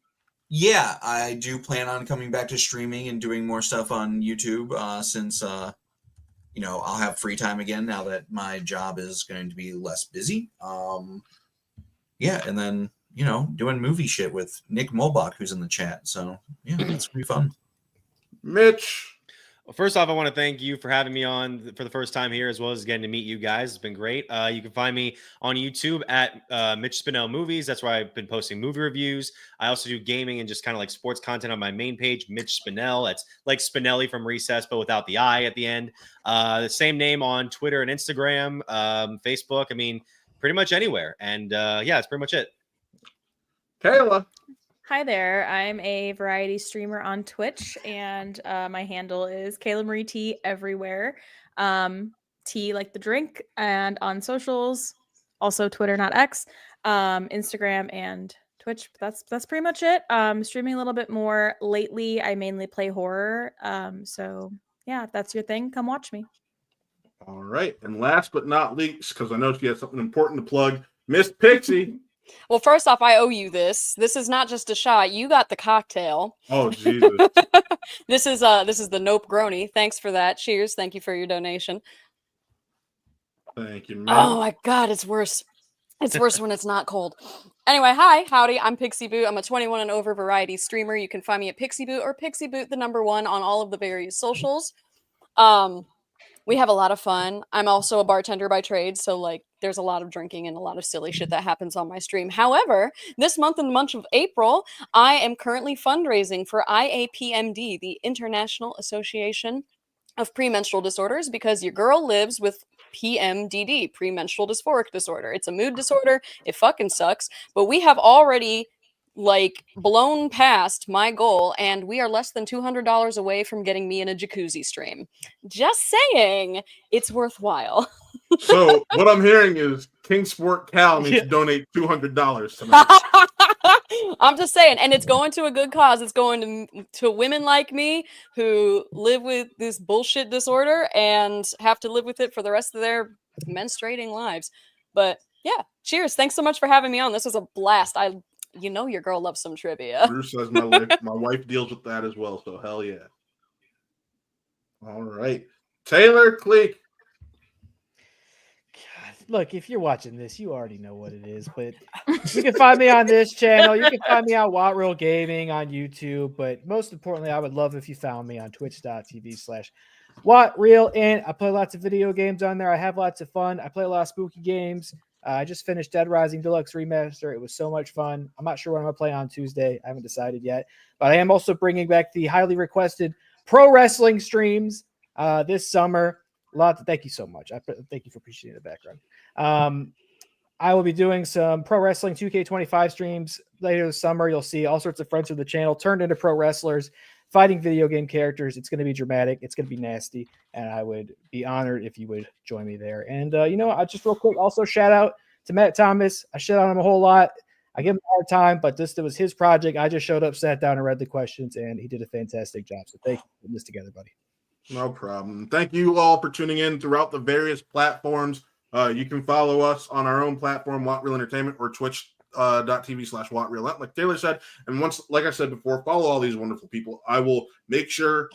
Yeah, I do plan on coming back to streaming and doing more stuff on YouTube since I'll have free time again now that my job is going to be less busy. Yeah, and then doing movie shit with Nick Molbach, who's in the chat. So yeah, it's pretty fun. Mitch. Well, first off, I want to thank you for having me on for the first time here, as well as getting to meet you guys. It's been great. You can find me on YouTube at Mitch Spinell Movies. That's where I've been posting movie reviews. I also do gaming and just kind of like sports content on my main page, Mitch Spinell. That's like Spinelli from Recess, but without the I at the end. The same name on Twitter and Instagram, Facebook. I mean, pretty much anywhere. And yeah, that's pretty much it. Kayla. Hi there. I'm a variety streamer on Twitch, and my handle is Kayla Marie T everywhere. Tea like the drink, and on socials, also Twitter, not X, Instagram, and Twitch. But that's pretty much it. Streaming a little bit more lately. I mainly play horror. So yeah, if that's your thing, come watch me. All right, and last but not least, because I know she has something important to plug, Miss Pixie. Well, first off, I owe you this. This is not just a shot. You got the cocktail. Oh, Jesus. This is the Nope Grony. Thanks for that. Cheers. Thank you for your donation. Thank you, man. Oh my God, it's worse. It's worse when it's not cold. Anyway, hi, howdy. I'm Pixie Boot. I'm a 21 and over variety streamer. You can find me at Pixie Boot or Pixie Boot, the #1 on all of the various socials. We have a lot of fun. I'm also a bartender by trade, so like there's a lot of drinking and a lot of silly shit that happens on my stream. However, this month in the month of April, I am currently fundraising for IAPMD, the International Association of Premenstrual Disorders, because your girl lives with PMDD, premenstrual dysphoric disorder. It's a mood disorder. It fucking sucks. But we have already like blown past my goal, and we are less than $200 away from getting me in a jacuzzi stream. Just saying, it's worthwhile. So what I'm hearing is King Sport Cal needs to donate $200 tonight. I'm just saying, and it's going to a good cause. It's going to women like me who live with this bullshit disorder and have to live with it for the rest of their menstruating lives. But yeah, cheers. Thanks so much for having me on. This was a blast. you know your girl loves some trivia. Bruce says my wife deals with that as well, so hell yeah. All right. Taylor Cleek. Look, if you're watching this, you already know what it is, but you can find me on this channel. You can find me on WAT Real Gaming on YouTube, but most importantly, I would love if you found me on twitch.tv/WAT Real, and I play lots of video games on there. I have lots of fun. I play a lot of spooky games. I just finished Dead Rising Deluxe Remaster. It was so much fun. I'm not sure what I'm going to play on Tuesday. I haven't decided yet, but I am also bringing back the highly requested pro wrestling streams this summer. Thank you so much. Thank you for appreciating the background. I will be doing some pro wrestling 2K25 streams later this summer. You'll see all sorts of friends of the channel turned into pro wrestlers, fighting video game characters. It's going to be dramatic. It's going to be nasty. And I would be honored if you would join me there. And, I just real quick also shout out to Matt Thomas. I shout out him a whole lot. I give him a hard time, but this was his project. I just showed up, sat down, and read the questions, and he did a fantastic job. So thank you for putting this together, buddy. No problem. Thank you all for tuning in throughout the various platforms. You can follow us on our own platform, WAT Real Entertainment, or twitch.tv/WAT Real. Like Taylor said, and once, like I said before, follow all these wonderful people. I will make sure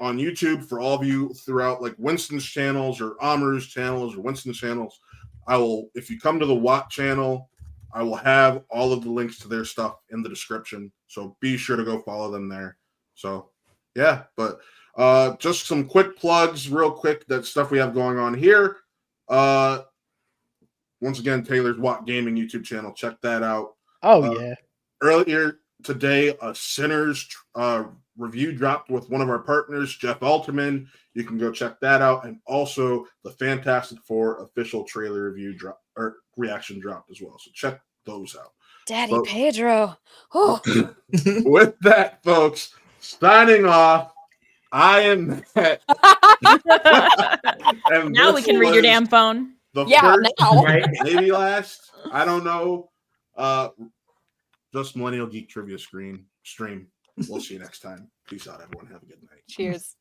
on YouTube for all of you throughout, like Winston's channels or Amaru's channels or Winston's channels. I will, if you come to the WAT channel, I will have all of the links to their stuff in the description. So be sure to go follow them there. So yeah, but just some quick plugs real quick, that stuff we have going on here. Once again, Taylor's WAT Gaming YouTube channel. Check that out. Yeah. Earlier today, a Sinners review dropped with one of our partners, Jeff Alterman. You can go check that out. And also the Fantastic Four official trailer review reaction dropped as well. So check those out. Daddy Pedro. Oh. With that, folks, signing off. I am Matt. Now we can read your damn phone. Now. Maybe last. I don't know. Just Millennial Geek Trivia stream. We'll see you next time. Peace out, everyone. Have a good night. Cheers.